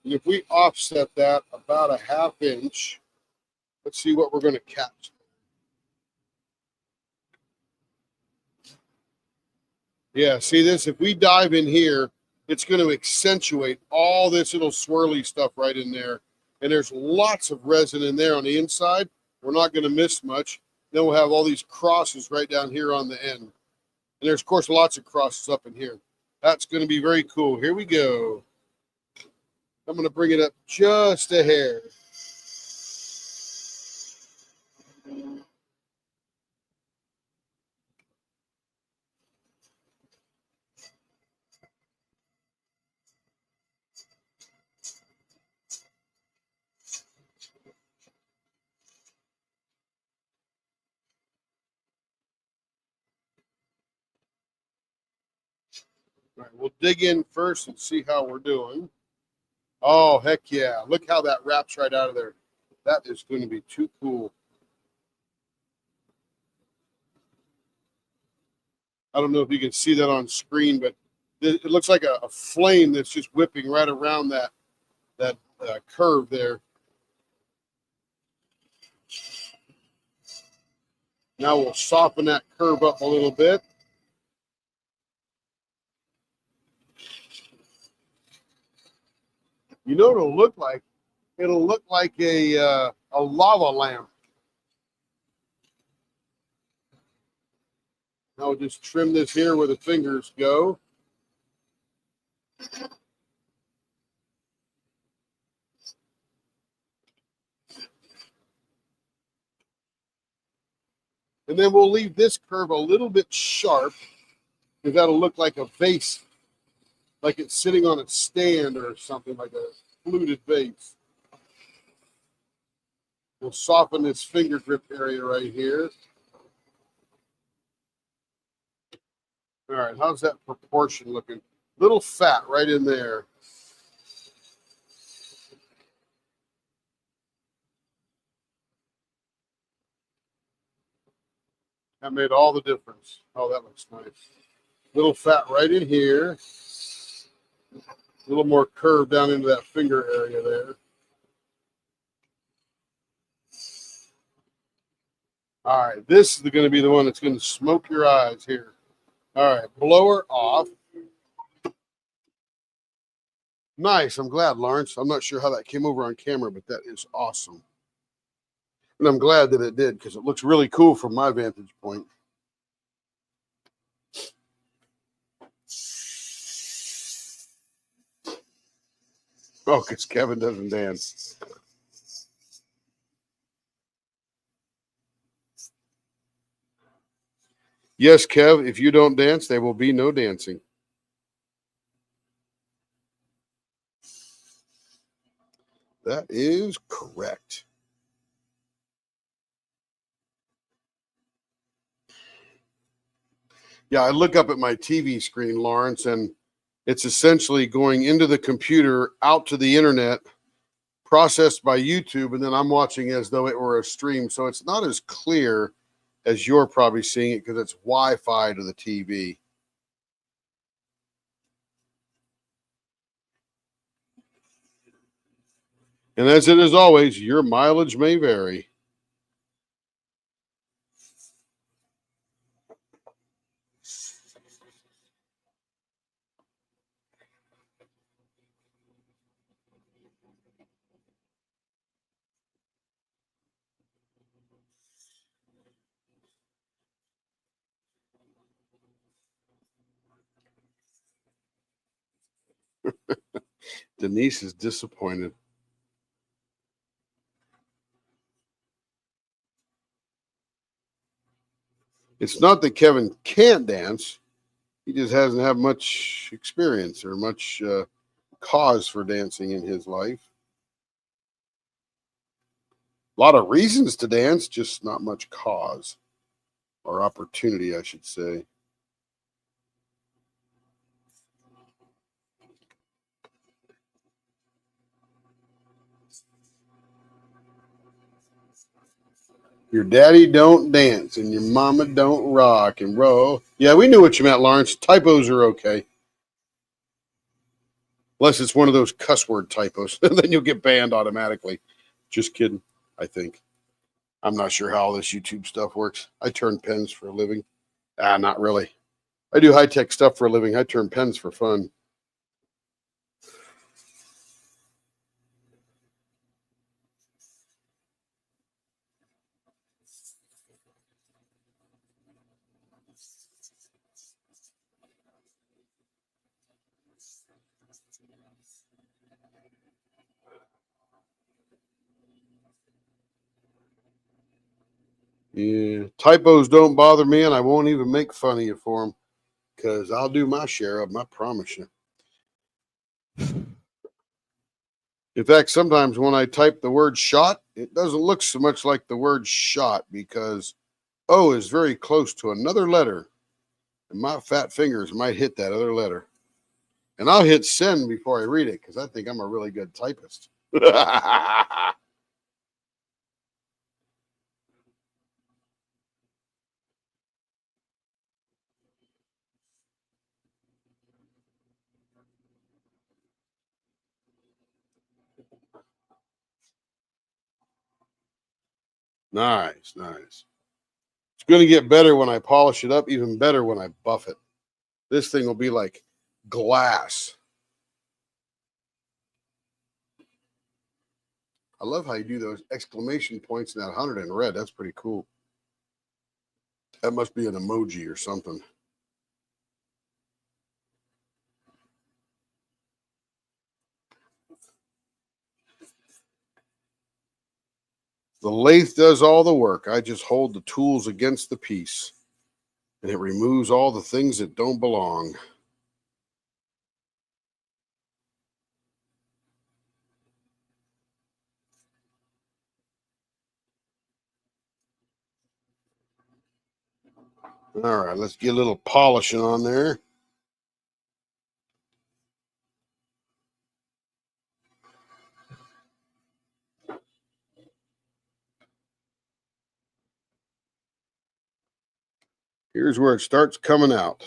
And if we offset that about a 1/2 inch, let's see what we're going to catch. Yeah, see this? If we dive in here, it's going to accentuate all this little swirly stuff right in there. And there's lots of resin in there on the inside. We're not going to miss much. Then we'll have all these crosses right down here on the end. And there's, of course, lots of crosses up in here. That's going to be very cool. Here we go. I'm going to bring it up just a hair. All right, we'll dig in first and see how we're doing. Oh, heck yeah. Look how that wraps right out of there. That is going to be too cool. I don't know if you can see that on screen, but it looks like a flame that's just whipping right around that curve there. Now we'll soften that curve up a little bit. You know what it'll look like? It'll look like a lava lamp. Now we'll just trim this here where the fingers go. And then we'll leave this curve a little bit sharp because that'll look like a vase, like it's sitting on a stand or something, like a fluted vase. We'll soften this finger grip area right here. All right, how's that proportion looking? Little fat right in there. That made all the difference. Oh, that looks nice. Little fat right in here. A little more curve down into that finger area there. All right, this is going to be the one that's going to smoke your eyes here. All right, blower off. Nice. I'm glad, Lawrence. I'm not sure how that came over on camera, but that is awesome. And I'm glad that it did because it looks really cool from my vantage point. Oh, because Kevin doesn't dance. Yes, Kev, if you don't dance, there will be no dancing. That is correct. Yeah, I look up at my TV screen, Lawrence, and it's essentially going into the computer, out to the internet, processed by YouTube, and then I'm watching as though it were a stream. So it's not as clear as you're probably seeing it because it's Wi-Fi to the TV. And as it is always, your mileage may vary. Denise is disappointed. It's not that Kevin can't dance. He just hasn't had much experience or much cause for dancing in his life. A lot of reasons to dance, just not much cause or opportunity, I should say. Your daddy don't dance and your mama don't rock and roll. Yeah, we knew what you meant, Lawrence. Typos are okay. Unless it's one of those cuss word typos. Then you'll get banned automatically. Just kidding, I think. I'm not sure how all this YouTube stuff works. I turn pens for a living. Not really. I do high tech stuff for a living. I turn pens for fun. Yeah, typos don't bother me, and I won't even make fun of you for them because I'll do my share of them. I promise you. In fact, sometimes when I type the word shot, it doesn't look so much like the word shot because O is very close to another letter, and my fat fingers might hit that other letter. And I'll hit send before I read it because I think I'm a really good typist. Nice, nice. It's going to get better when I polish it up, even better when I buff it. This thing will be like glass. I love how you do those exclamation points in that 100 in red. That's pretty cool. That must be an emoji or something. The lathe does all the work. I just hold the tools against the piece, and it removes all the things that don't belong. All right, let's get a little polishing on there. Here's where it starts coming out.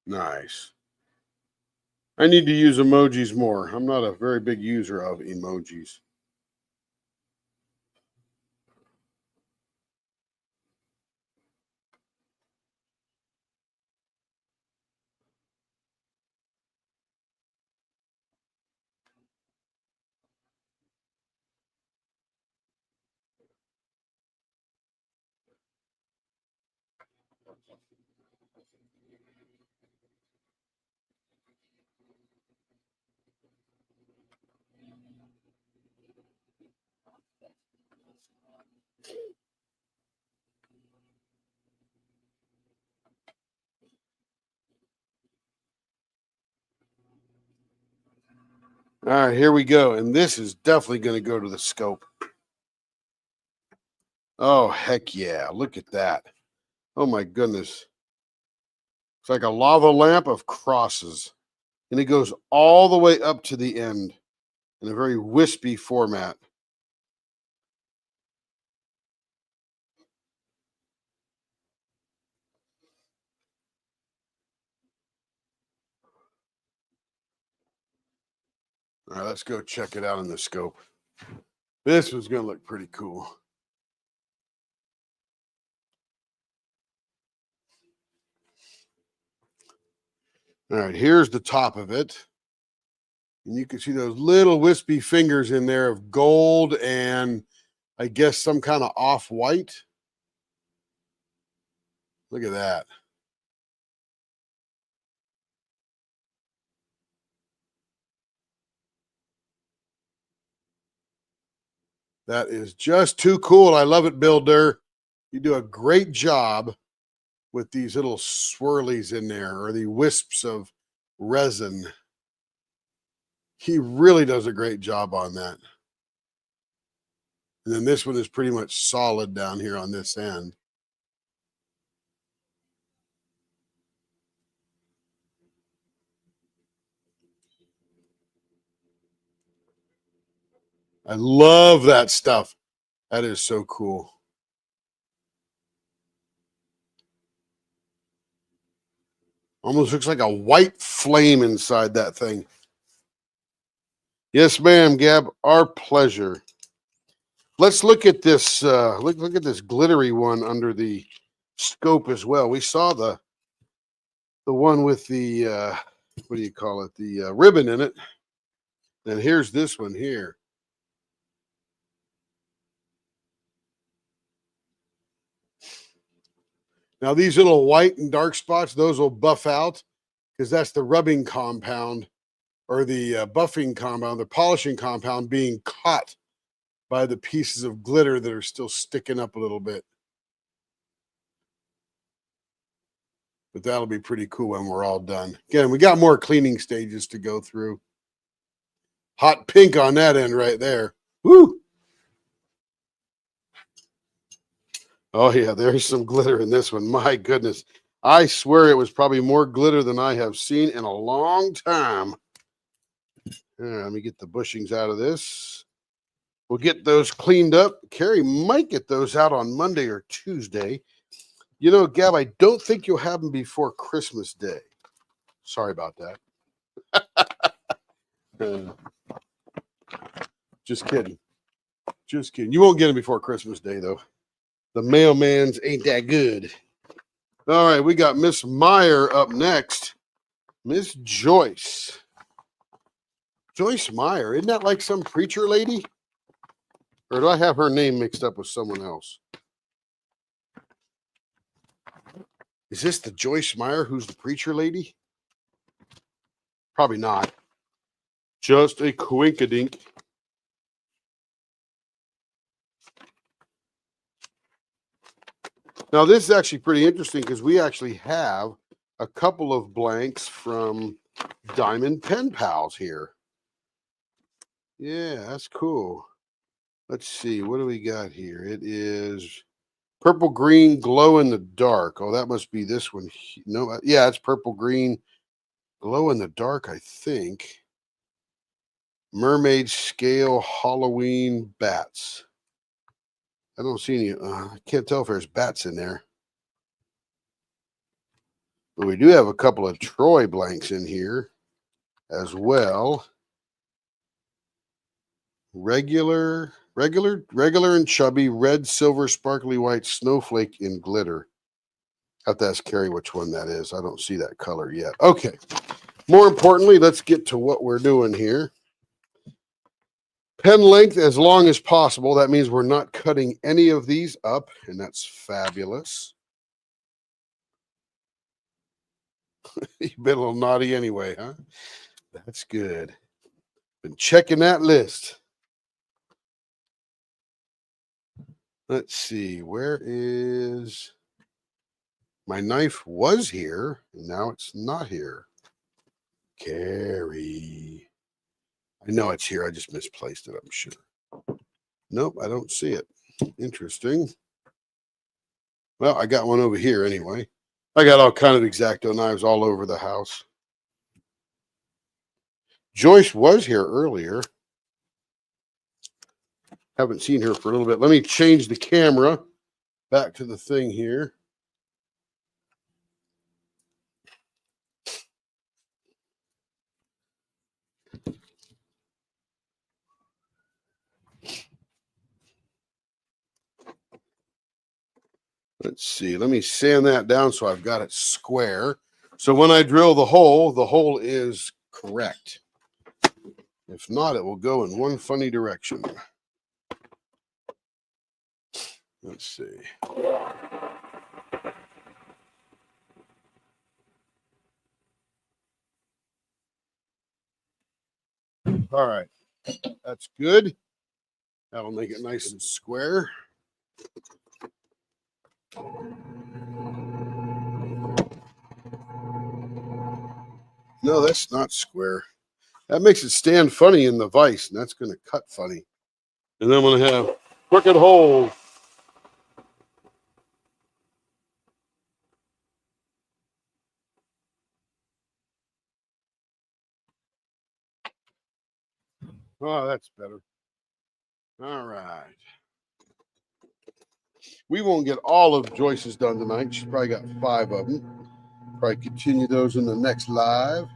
Nice. I need to use emojis more. I'm not a very big user of emojis. All right, here we go. And this is definitely going to go to the scope. Oh, heck yeah. Look at that. Oh, my goodness. It's like a lava lamp of crosses. And it goes all the way up to the end in a very wispy format. All right, let's go check it out in the scope. This was going to look pretty cool. All right, here's the top of it. And you can see those little wispy fingers in there of gold and I guess some kind of off-white. Look at that. That is just too cool. I love it, Bill Durr. You do a great job with these little swirlies in there or the wisps of resin. He really does a great job on that. And then this one is pretty much solid down here on this end. I love that stuff. That is so cool. Almost looks like a white flame inside that thing. Yes, ma'am, Gab. Our pleasure. Let's look at this. Look at this glittery one under the scope as well. We saw the one with the what do you call it? The ribbon in it. And here's this one here. Now these little white and dark spots, those will buff out because that's the rubbing compound or the buffing compound, the polishing compound being caught by the pieces of glitter that are still sticking up a little bit. But that'll be pretty cool when we're all done. Again, we got more cleaning stages to go through. Hot pink on that end right there. Woo! Oh, yeah, there's some glitter in this one. My goodness. I swear it was probably more glitter than I have seen in a long time. Let me get the bushings out of this. We'll get those cleaned up. Carrie might get those out on Monday or Tuesday. You know, Gab, I don't think you'll have them before Christmas Day. Sorry about that. Just kidding. Just kidding. You won't get them before Christmas Day, though. The mailman's ain't that good. All right, we got Miss Meyer up next. Miss Joyce. Joyce Meyer. Isn't that like some preacher lady? Or do I have her name mixed up with someone else? Is this the Joyce Meyer who's the preacher lady? Probably not. Just a coinkadink. Now, this is actually pretty interesting because we actually have a couple of blanks from Diamond Pen Pals here. Yeah, that's cool. Let's see. What do we got here? It is purple green glow in the dark. Oh, that must be this one. No, yeah, it's purple green glow in the dark, I think. Mermaid scale Halloween bats. I don't see any. I can't tell if there's bats in there. But we do have a couple of Troy blanks in here as well. Regular and chubby, red, silver, sparkly white, snowflake in glitter. I have to ask Carrie which one that is. I don't see that color yet. Okay. More importantly, let's get to what we're doing here. Pen length as long as possible. That means we're not cutting any of these up, and that's fabulous. You've been a little naughty anyway, huh? That's good. Been checking that list. Let's see. Where is my knife? Was here, and now it's not here. Carrie. I know it's here. I just misplaced it, I'm sure. Nope, I don't see it. Interesting. Well, I got one over here anyway. I got all kind of X-Acto knives all over the house. Joyce was here earlier. Haven't seen her for a little bit. Let me change the camera back to the thing here. Let's see. Let me sand that down so I've got it square. So when I drill the hole is correct. If not, it will go in one funny direction. Let's see. All right. That's good. That'll make it nice and square. No, that's not square. That makes it stand funny in the vise, and that's going to cut funny. And then I'm going to have crooked holes. Oh, that's better. All right. We won't get all of Joyce's done tonight. She's probably got 5 of them. Probably continue those in the next live.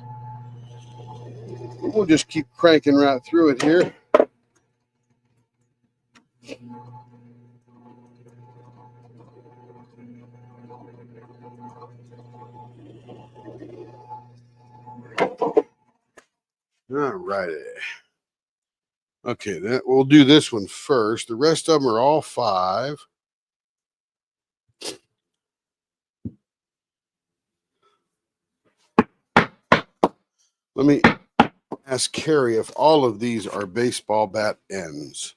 We'll just keep cranking right through it here. All righty. Okay, we'll do this one first. The rest of them are all 5. Let me ask Carrie if all of these are baseball bat ends.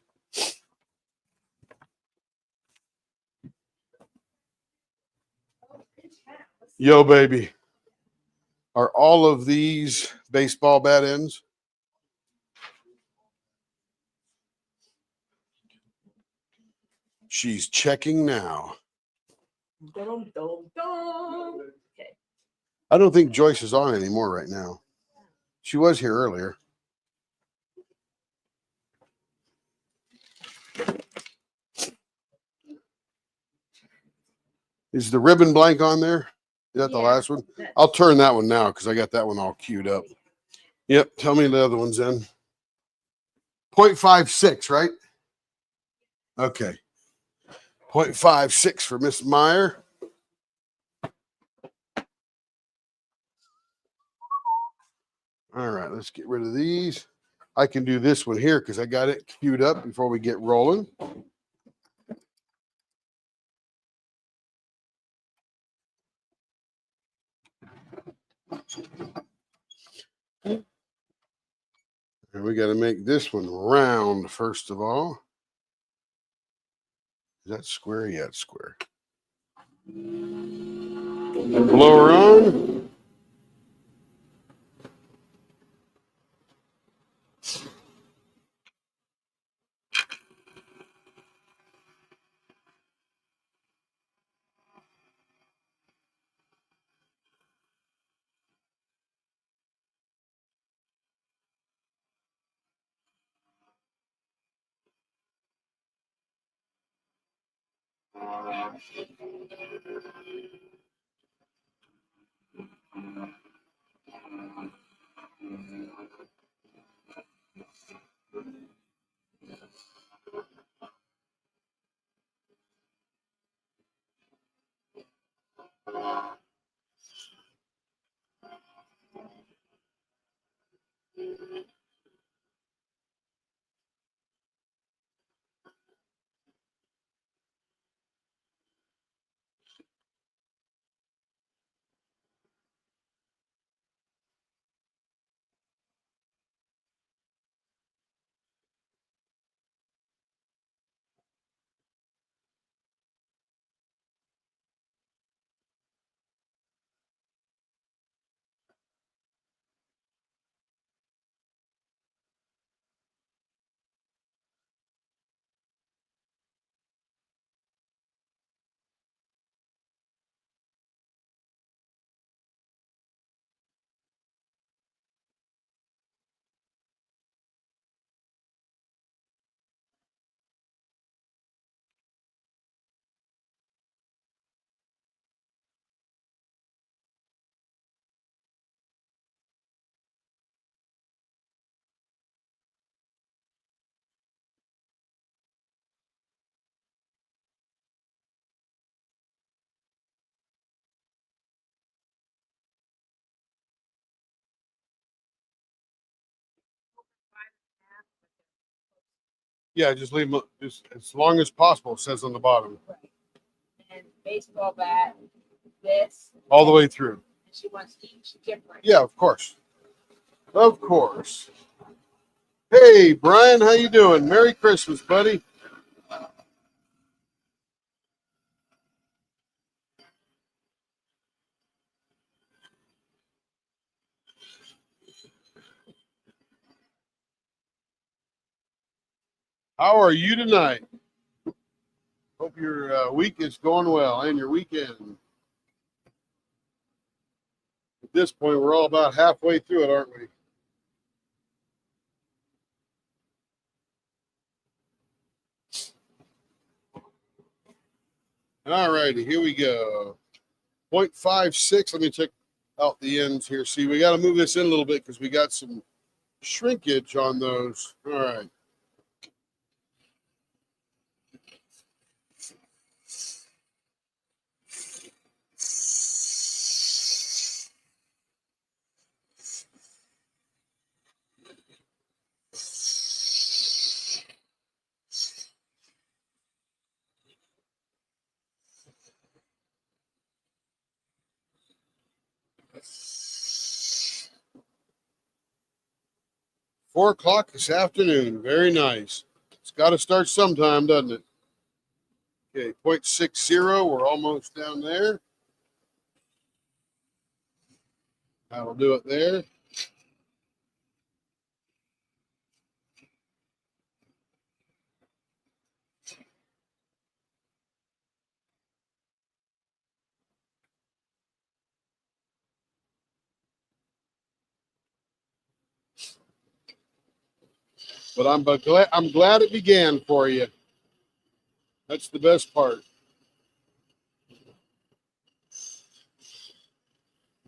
Yo, baby. Are all of these baseball bat ends? She's checking now. Dum, dum, dum. Okay. I don't think Joyce is on anymore right now. She was here earlier. Is the ribbon blank on there? Is that the last one? I'll turn that one now because I got that one all queued up. Yep. Tell me the other ones then. 0.56, right? Okay. 0.56 for Miss Meyer. All right, let's get rid of these. I can do this one here because I got it queued up before we get rolling. And we got to make this one round first of all. Is that square? Yeah, it's square. Blower on. Yeah, just leave them just as long as possible, it says on the bottom. Right. And baseball bat, this. All the way through. And she wants each different. Yeah, of course. Of course. Hey, Brian, how you doing? Merry Christmas, buddy. How are you tonight? Hope your week is going well and your weekend. At this point, we're all about halfway through it, aren't we? All righty, here we go. 0.56. Let me check out the ends here. See, we got to move this in a little bit because we got some shrinkage on those. All right. Four o'clock this afternoon. Very nice. It's got to start sometime, doesn't it? Okay, 0.60. We're almost down there. That'll do it there. But I'm glad it began for you. That's the best part.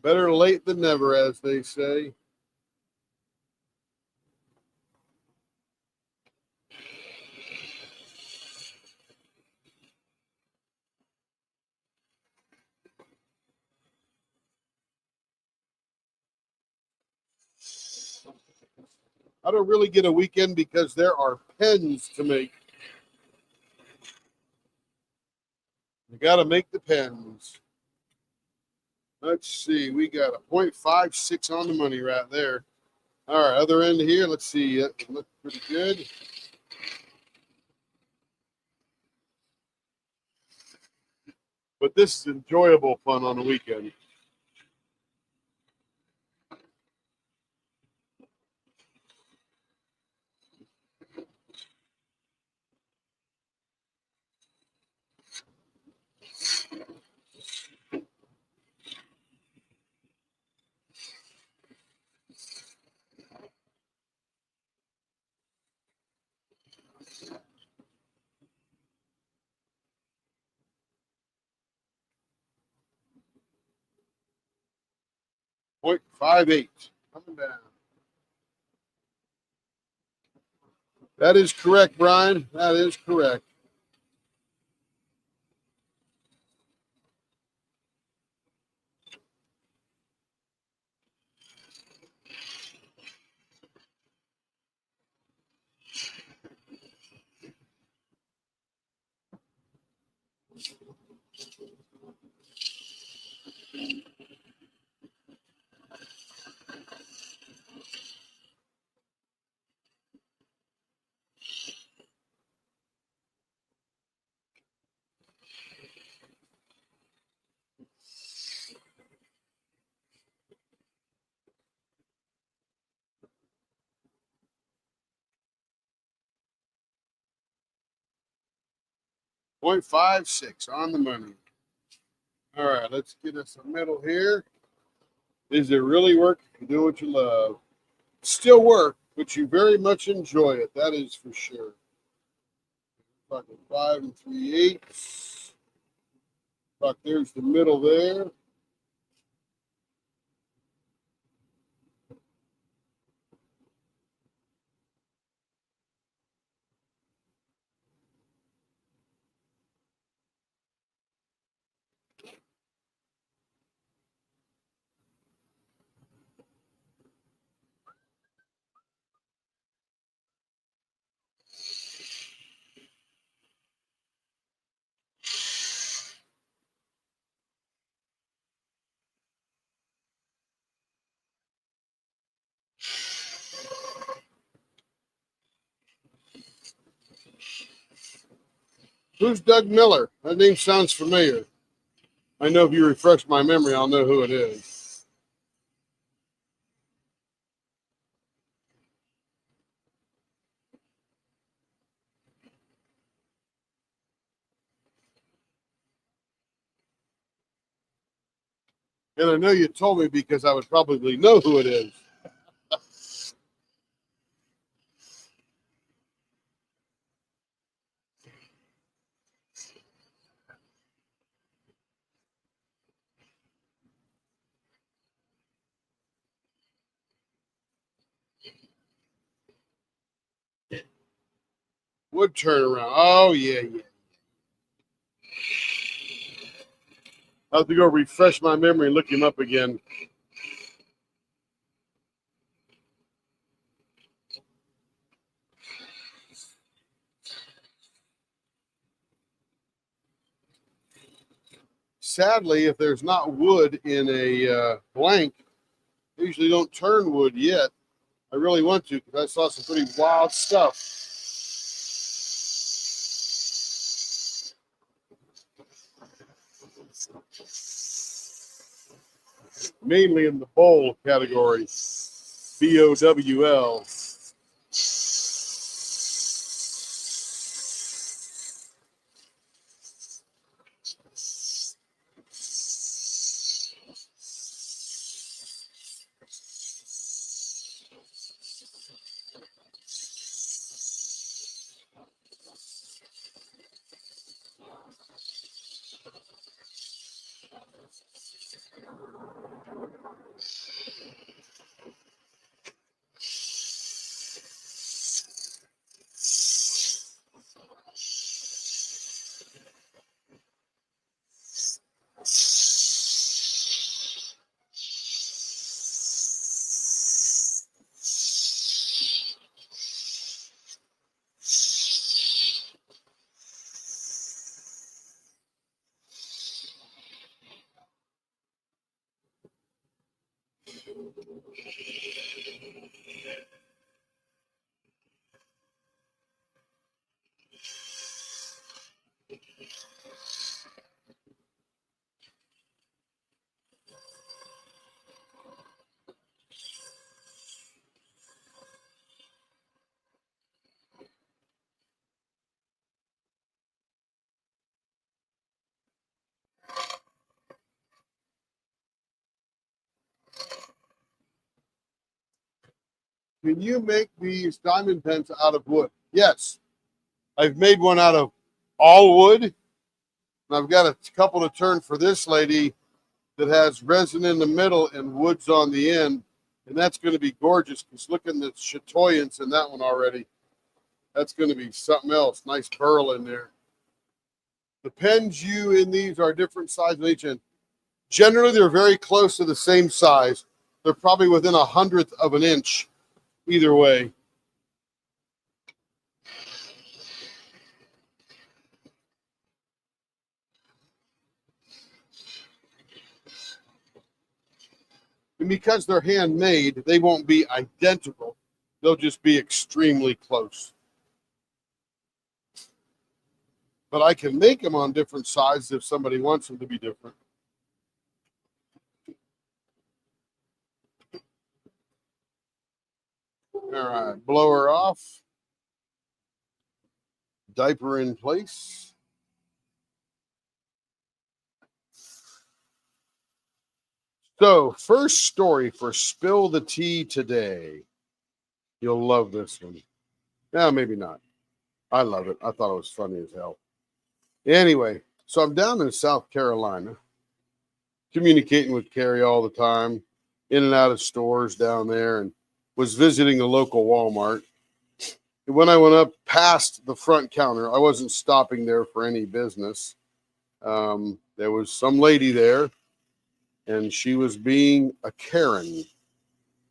Better late than never, as they say. I don't really get a weekend because there are pens to make. You got to make the pens. Let's see. We got a 0.56 on the money right there. All right, other end here. Let's see. It looks pretty good. But this is enjoyable fun on the weekend. Point 0.58. Coming down. That is correct, Brian. That is correct. Point 0.56 on the money. All right, let's get us a middle here. Is it really work if you do what you love? Still work, but you very much enjoy it. That is for sure. Fucking 5 3/8. Fuck, there's the middle there. Who's Doug Miller? That name sounds familiar. I know if you refresh my memory, I'll know who it is. And I know you told me because I would probably know who it is. Would turn around. Oh, yeah. I'll have to go refresh my memory and look him up again. Sadly, if there's not wood in a blank, I usually don't turn wood yet. I really want to because I saw some pretty wild stuff. Mainly in the bowl category. BOWL. Can you make these diamond pens out of wood? Yes. I've made one out of all wood. And I've got a couple to turn for this lady that has resin in the middle and woods on the end. And that's going to be gorgeous because look at the chatoyance in that one already. That's going to be something else. Nice burl in there. The pens in these are different sizes on each end. Generally, they're very close to the same size. They're probably within 1/100th of an inch either way. And because they're handmade, they won't be identical. They'll just be extremely close. But I can make them on different sizes if somebody wants them to be different. All right, blower off. Diaper in place. So, first story for Spill the Tea today. You'll love this one. Yeah, maybe not. I love it. I thought it was funny as hell. Anyway, so I'm down in South Carolina, communicating with Carrie all the time, in and out of stores down there, and was visiting a local Walmart. And when I went up past the front counter, I wasn't stopping there for any business. There was some lady there, and she was being a Karen.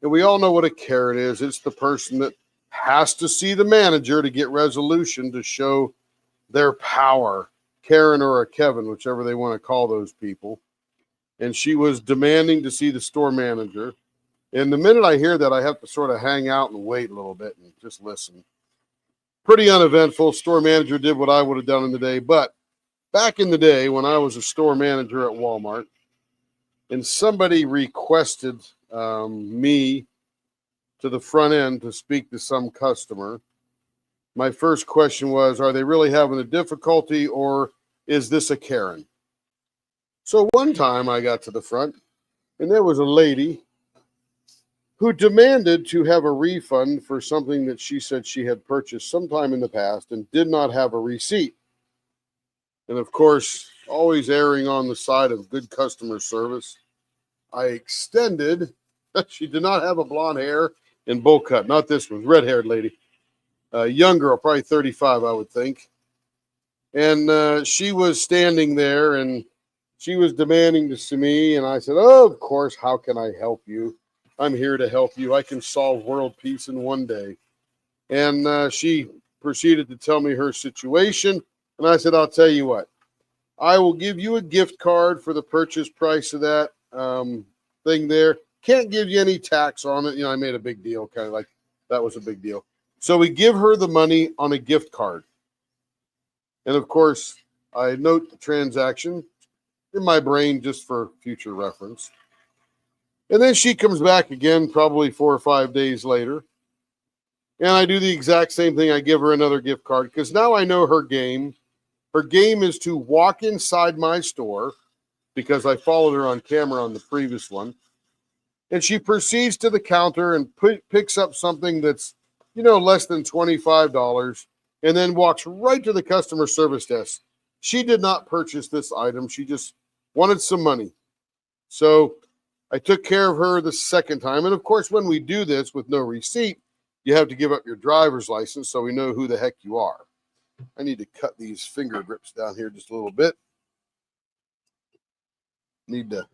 And we all know what a Karen is. It's the person that has to see the manager to get resolution to show their power. Karen or a Kevin, whichever they want to call those people. And she was demanding to see the store manager. And the minute I hear that, I have to sort of hang out and wait a little bit and just listen. pretty uneventful. Store manager did what I would have done in the day. But back in the day when I was a store manager at Walmart and somebody requested me to the front end to speak to some customer, my first question was, are they really having a difficulty or is this a Karen? So one time I got to the front and there was a lady who demanded to have a refund for something that she said she had purchased sometime in the past and did not have a receipt. And of course, always erring on the side of good customer service, I extended. She did not have a blonde hair and bowl cut. Not this one, red-haired lady. Young girl, probably 35, I would think. And she was standing there and she was demanding to see me. And I said, oh, of course, how can I help you? I'm here to help you. I can solve world peace in one day. And she proceeded to tell me her situation. And I said, I'll tell you what, I will give you a gift card for the purchase price of that thing there. Can't give you any tax on it. You know, I made a big deal, kind of like that was a big deal. So we give her the money on a gift card. And of course, I note the transaction in my brain just for future reference. And then she comes back again, probably 4 or 5 days later. And I do the exact same thing. I give her another gift card because now I know her game. Her game is to walk inside my store because I followed her on camera on the previous one. And she proceeds to the counter and picks up something that's, you know, less than $25 and then walks right to the customer service desk. She did not purchase this item. She just wanted some money. So I took care of her the second time. And of course, when we do this with no receipt, you have to give up your driver's license so we know who the heck you are. I need to cut these finger grips down here just a little bit. Need to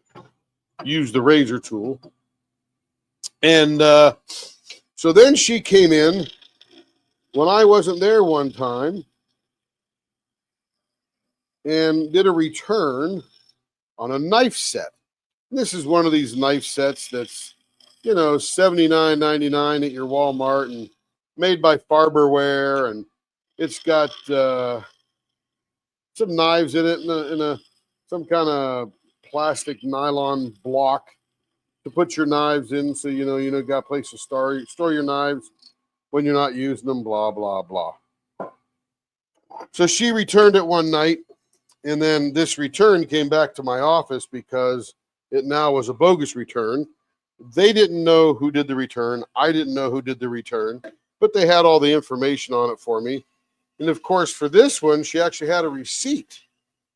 use the razor tool. And so then she came in when I wasn't there one time and did a return on a knife set. And this is one of these knife sets that's, you know, $79.99 at your Walmart and made by Farberware, and it's got some knives in it in some kind of plastic nylon block to put your knives in, so you got a place to store your knives when you're not using them, blah blah blah. So she returned it one night, and then this return came back to my office because it now was a bogus return. They didn't know who did the return. I didn't know who did the return, but they had all the information on it for me. And of course, for this one, she actually had a receipt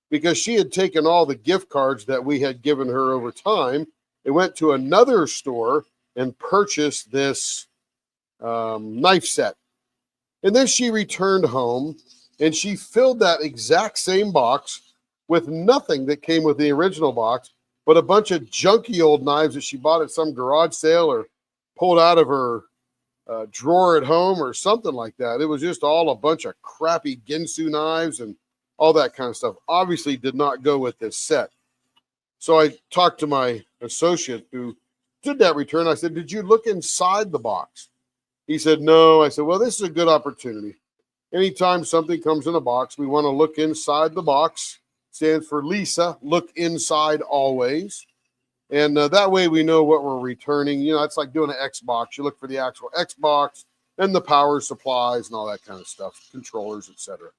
because she had taken all the gift cards that we had given her over time. It went to another store and purchased this knife set. And then she returned home and she filled that exact same box with nothing that came with the original box, but a bunch of junky old knives that she bought at some garage sale or pulled out of her drawer at home or something like that. It was just all a bunch of crappy Ginsu knives and all that kind of stuff. Obviously did not go with this set. So I talked to my associate who did that return. I said, did you look inside the box? He said, no. I said, well, this is a good opportunity. Anytime something comes in a box, we want to look inside the box. Stands for Lisa, look inside always. And that way we know what we're returning. You know, it's like doing an Xbox. You look for the actual Xbox and the power supplies and all that kind of stuff, controllers, etc.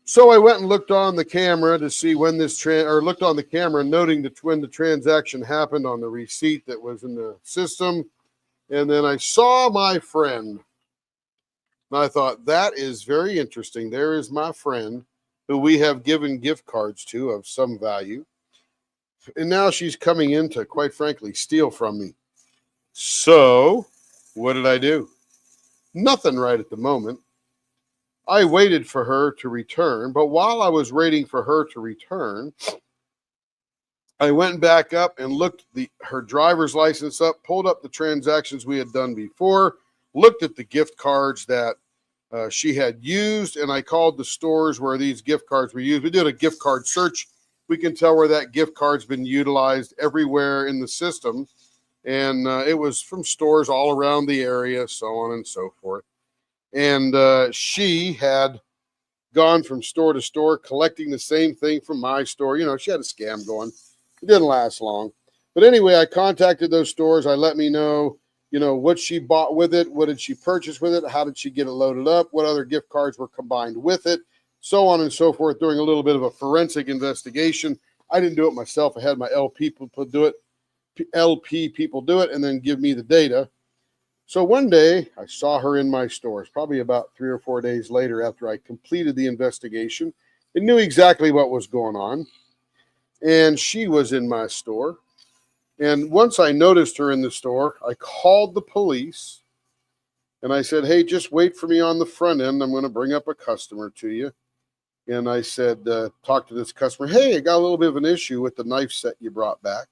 So I went and looked on the camera to see when this looked on the camera, noting that when the transaction happened on the receipt that was in the system. And then I saw my friend. And I thought, that is very interesting. There is my friend who we have given gift cards to of some value. And now she's coming in to, quite frankly, steal from me. So what did I do? Nothing right at the moment. I waited for her to return, but while I was waiting for her to return, I went back up and looked her driver's license up, pulled up the transactions we had done before, looked at the gift cards that she had used, and I called the stores where these gift cards were used. We did a gift card search. We can tell where that gift card's been utilized everywhere in the system, and it was from stores all around the area, so on and so forth. And she had gone from store to store collecting the same thing from my store. You know, she had a scam going. It didn't last long. But anyway, I contacted those stores. I let me know, you know, what she bought with it. What did she purchase with it? How did she get it loaded up? What other gift cards were combined with it? So on and so forth, doing a little bit of a forensic investigation. I didn't do it myself. I had my LP people do it, and then give me the data. So one day I saw her in my stores, probably about 3 or 4 days later after I completed the investigation and knew exactly what was going on. And she was in my store. And once I noticed her in the store, I called the police and I said, hey, just wait for me on the front end. I'm going to bring up a customer to you. And I said, talk to this customer. Hey, I got a little bit of an issue with the knife set you brought back.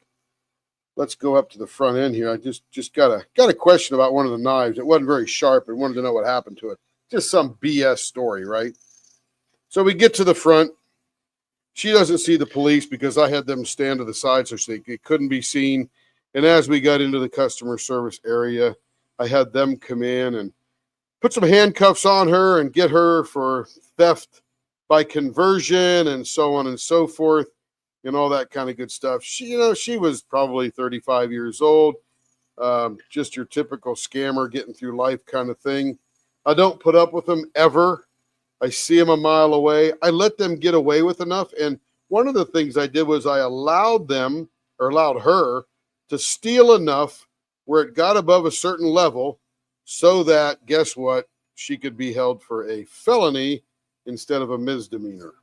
Let's go up to the front end here. I just got a question about one of the knives. It wasn't very sharp and wanted to know what happened to it. Just some BS story, right? So we get to the front. She doesn't see the police because I had them stand to the side so it couldn't be seen. And as we got into the customer service area, I had them come in and put some handcuffs on her and get her for theft by conversion and so on and so forth. And all that kind of good stuff. She was probably 35 years old, just your typical scammer getting through life kind of thing. I don't put up with them ever. I see them a mile away. I let them get away with enough. And one of the things I did was I allowed her to steal enough where it got above a certain level so that, guess what, she could be held for a felony instead of a misdemeanor.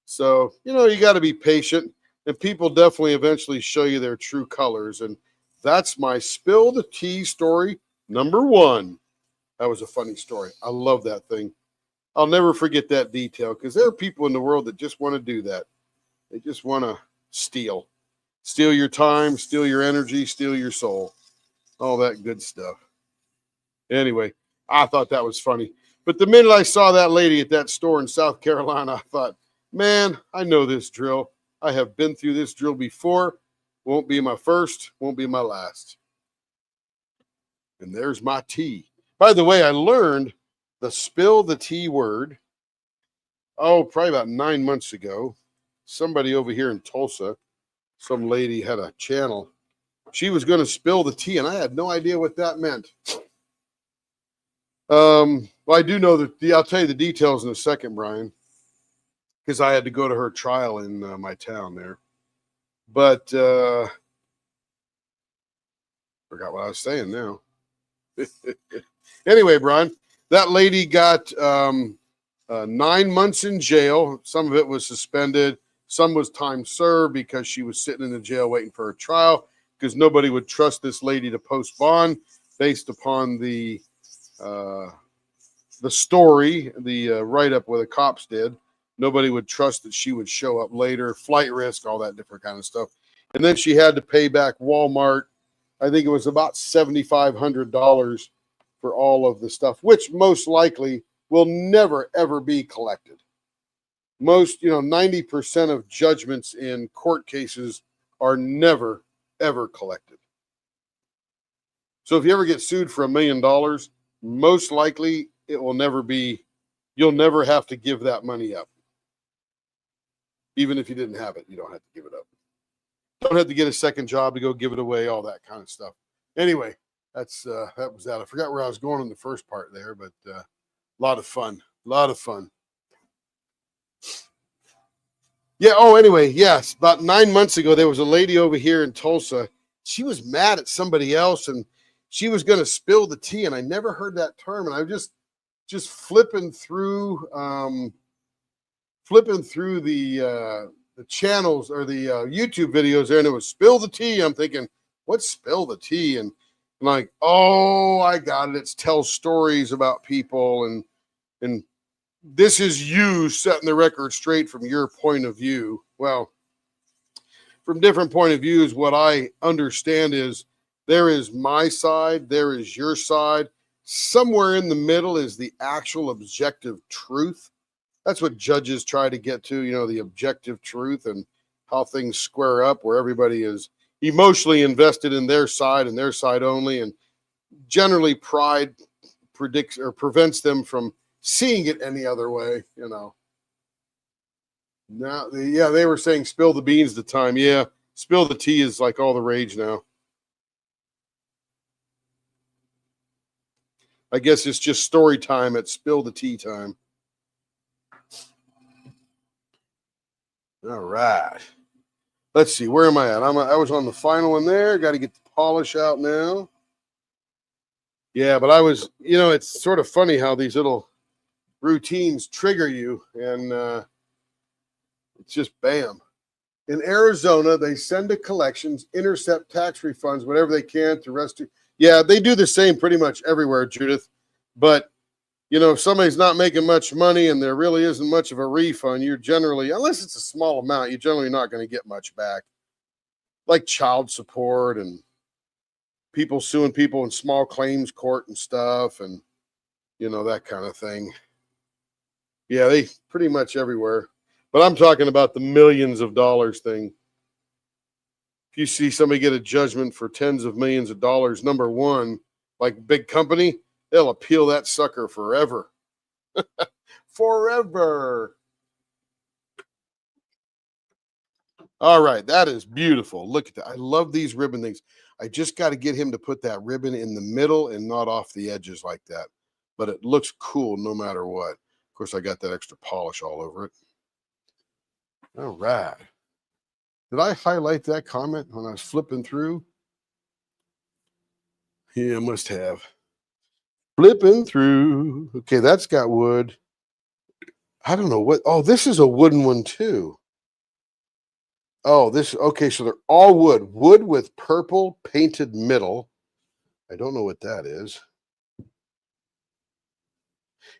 So, you know, you got to be patient, and people definitely eventually show you their true colors. And that's my spill the tea story number 1. That was a funny story. I love that thing. I'll never forget that detail because there are people in the world that just want to do that. They just want to steal your time, steal your energy, steal your soul, all that good stuff. Anyway, I thought that was funny. But the minute I saw that lady at that store in South Carolina, I thought, man, I know this drill. I have been through this drill before. Won't be my first, won't be my last. And there's my tea. By the way, I learned the spill the tea word, probably about 9 months ago. Somebody over here in Tulsa, some lady had a channel. She was going to spill the tea, and I had no idea what that meant. Well, I do know that I'll tell you the details in a second, Brian, because I had to go to her trial in my town there. But forgot what I was saying now. Anyway, Brian, that lady got 9 months in jail. Some of it was suspended. Some was time served because she was sitting in the jail waiting for her trial because nobody would trust this lady to post bond based upon the story, the write-up where the cops did. Nobody would trust that she would show up later, flight risk, all that different kind of stuff. And then she had to pay back Walmart. I think it was about $7,500 for all of the stuff, which most likely will never, ever be collected. Most, 90% of judgments in court cases are never, ever collected. So if you ever get sued for $1 million, most likely it will never be, you'll never have to give that money up. Even if you didn't have it, you don't have to give it up. Don't have to get a second job to go give it away, all that kind of stuff. Anyway, that was that. I forgot where I was going in the first part there, but a lot of fun. Yeah. Oh, anyway, yes. About 9 months ago, there was a lady over here in Tulsa. She was mad at somebody else, and she was going to spill the tea. And I never heard that term. And I was just flipping through the channels or the YouTube videos there, and it was spill the tea. I'm thinking, what's spill the tea? And I'm like, oh, I got it. It's tell stories about people, and this is you setting the record straight from your point of view. Well, from different point of views, what I understand is there is my side, there is your side. Somewhere in the middle is the actual objective truth. That's what judges try to get to, the objective truth and how things square up, where everybody is emotionally invested in their side and their side only. And generally pride predicts or prevents them from seeing it any other way, you know. Now, yeah, they were saying spill the beans the time. Yeah, spill the tea is like all the rage now. I guess it's just story time at spill the tea time. All right. Let's see. Where am I at? I was on the final one there. Got to get the polish out now. Yeah, but I was, you know, it's sort of funny how these little routines trigger you, and it's just bam. In Arizona, they send to collections, intercept tax refunds, whatever they can to rescue. Yeah, they do the same pretty much everywhere, Judith. But you know, if somebody's not making much money and there really isn't much of a refund, you're generally, unless it's a small amount, you're generally not going to get much back. Like child support and people suing people in small claims court and stuff, and you know, that kind of thing. Yeah, they pretty much everywhere. But I'm talking about the millions of dollars thing. If you see somebody get a judgment for tens of millions of dollars, number one, like big company, they'll appeal that sucker forever. Forever. All right, that is beautiful. Look at that. I love these ribbon things. I just got to get him to put that ribbon in the middle and not off the edges like that. But it looks cool no matter what. Of course, I got that extra polish all over it. All right. Did I highlight that comment when I was flipping through? Yeah, I must have. Flipping through. Okay, that's got wood. I don't know what. Oh, this is a wooden one too. Oh, this. Okay, so they're all wood. Wood with purple painted middle. I don't know what that is.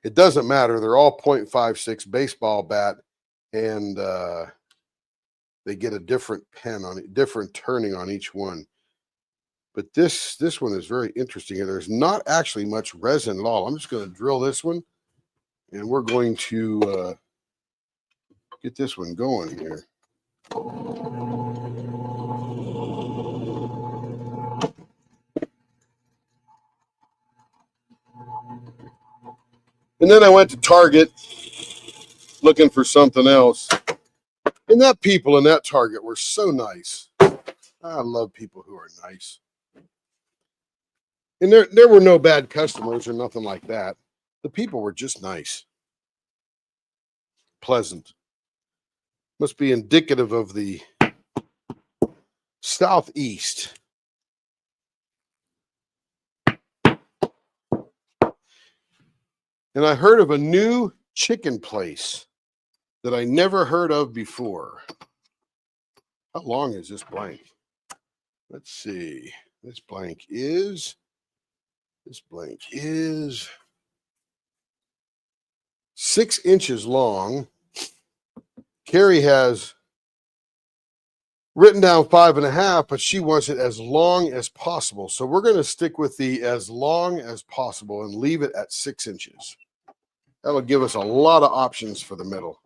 It doesn't matter. They're all .56 baseball bat, and they get a different pen on it, different turning on each one. But this one is very interesting, and there's not actually much resin at all. I'm just going to drill this one, and we're going to get this one going here. And then I went to Target looking for something else. And that people in that Target were so nice. I love people who are nice. And there were no bad customers or nothing like that. The people were just nice. Pleasant. Must be indicative of the Southeast. And I heard of a new chicken place that I never heard of before. How long is this blank? Let's see. This blank is 6 inches long. Carrie has written down 5.5, but she wants it as long as possible. So we're going to stick with the as long as possible and leave it at 6 inches. That'll give us a lot of options for the middle.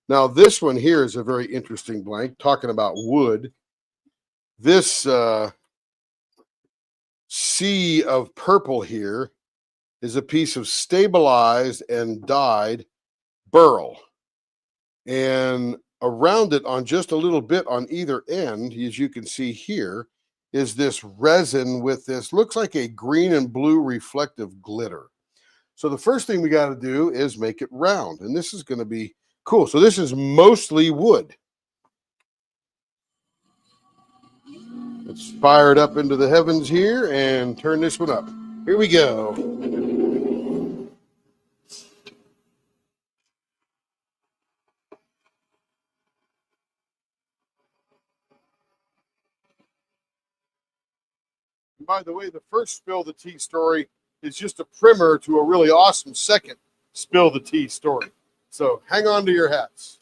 Now, this one here is a very interesting blank, talking about wood. This sea of purple here is a piece of stabilized and dyed burl. And around it on just a little bit on either end, as you can see here, is this resin with this, looks like a green and blue reflective glitter. So the first thing we got to do is make it round. And this is going to be cool. So this is mostly wood. Let's fire it up into the heavens here and turn this one up. Here we go. And by the way, the first Spill the Tea story is just a primer to a really awesome second Spill the Tea story. So hang on to your hats.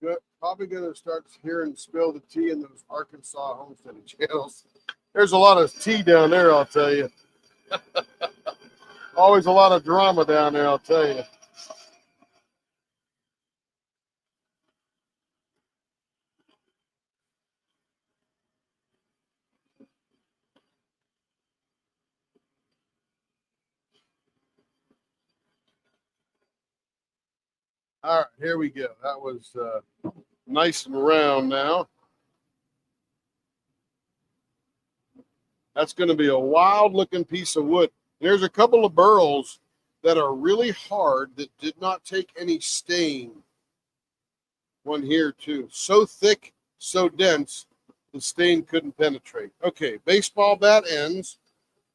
Good. Probably going to start hearing spill the tea in those Arkansas homesteading channels. There's a lot of tea down there, I'll tell you. Always a lot of drama down there, I'll tell you. All right, here we go. That was nice and round now. That's going to be a wild looking piece of wood. There's a couple of burls that are really hard that did not take any stain. One here too. So thick, so dense, the stain couldn't penetrate. Okay, baseball bat ends,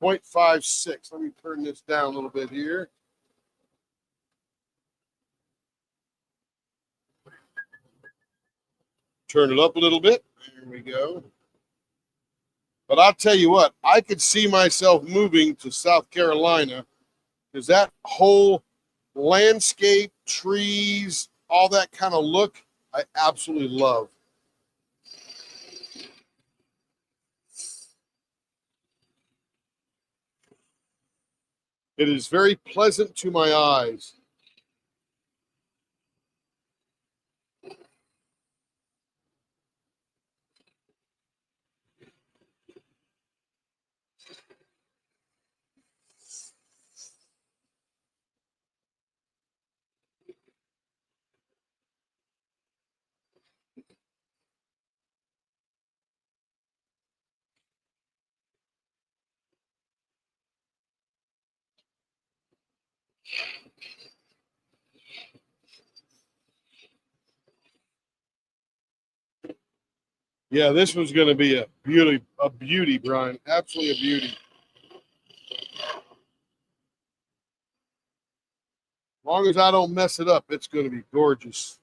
0.56. Let me turn this down a little bit here. Turn it up a little bit. There we go. But I'll tell you what, I could see myself moving to South Carolina because that whole landscape, trees, all that kind of look, I absolutely love. It is very pleasant to my eyes. Yeah, this was going to be a beauty, Brian. Absolutely a beauty. As long as I don't mess it up, it's going to be gorgeous.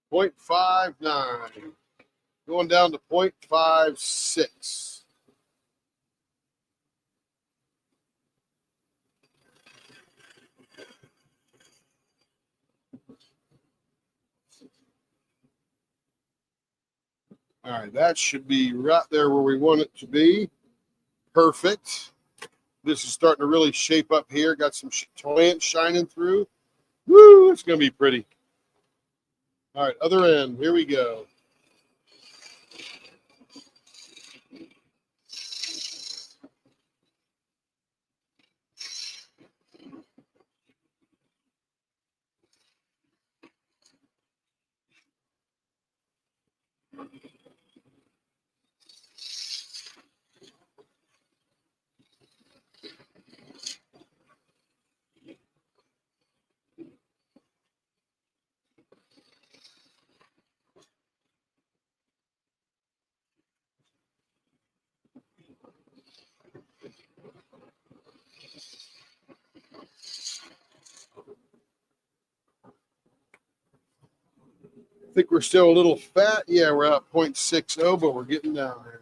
Point 0.59. Going down to 0.56. All right, that should be right there where we want it to be. Perfect. This is starting to really shape up here. Got some plant shining through. Woo, it's going to be pretty. All right, other end. Here we go. think we're still a little fat. Yeah, we're at 0.60, but we're getting down there.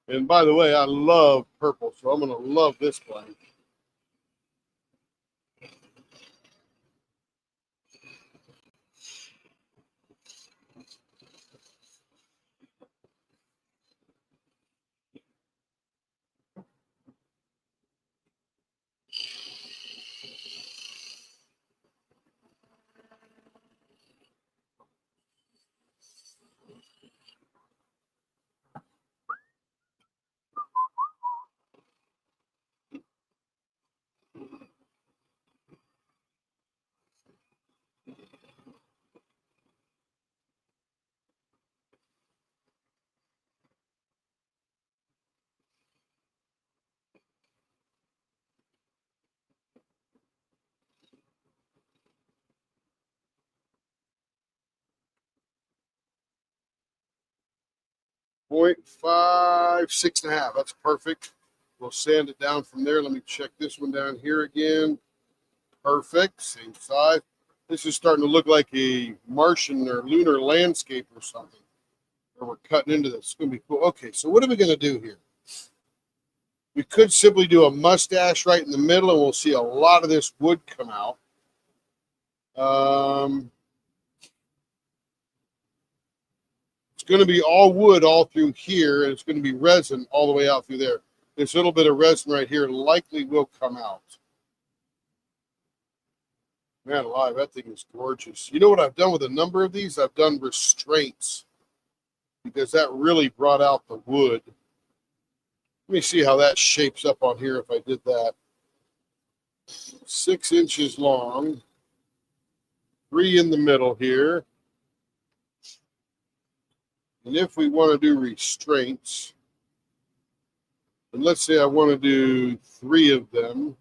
And by the way, I love purple, so I'm going to love this blank. Point 5, 6.5. That's perfect. We'll sand it down from there. Let me check this one down here again. Perfect. Same size. This is starting to look like a Martian or lunar landscape or something. Where we're cutting into this. It's going to be cool. Okay, so what are we going to do here? We could simply do a mustache right in the middle, and we'll see a lot of this wood come out. It's going to be all wood all through here, and it's going to be resin all the way out through there. This little bit of resin right here likely will come out. Man alive, that thing is gorgeous. You know what I've done with a number of these? I've done restraints because that really brought out the wood. Let me see how that shapes up on here if I did that. 6 inches long, 3 in the middle here. And if we want to do restraints, and let's say I want to do 3 of them.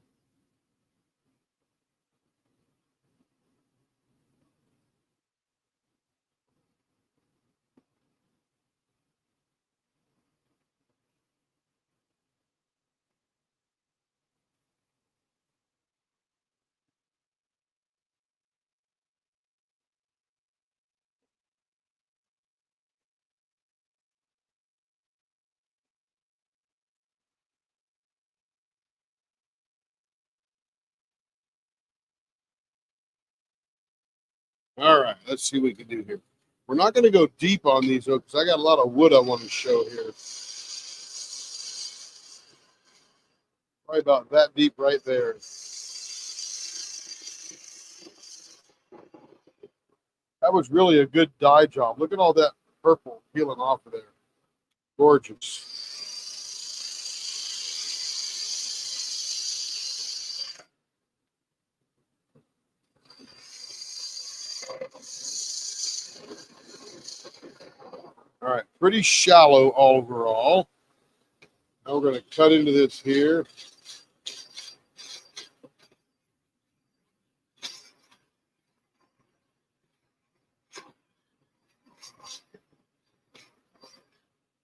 All right, let's see what we can do here. We're not going to go deep on these though, because I got a lot of wood I want to show here. Probably about that deep right there. That was really a good dye job. Look at all that purple peeling off of there. Gorgeous. All right, pretty shallow overall. Now we're going to cut into this here.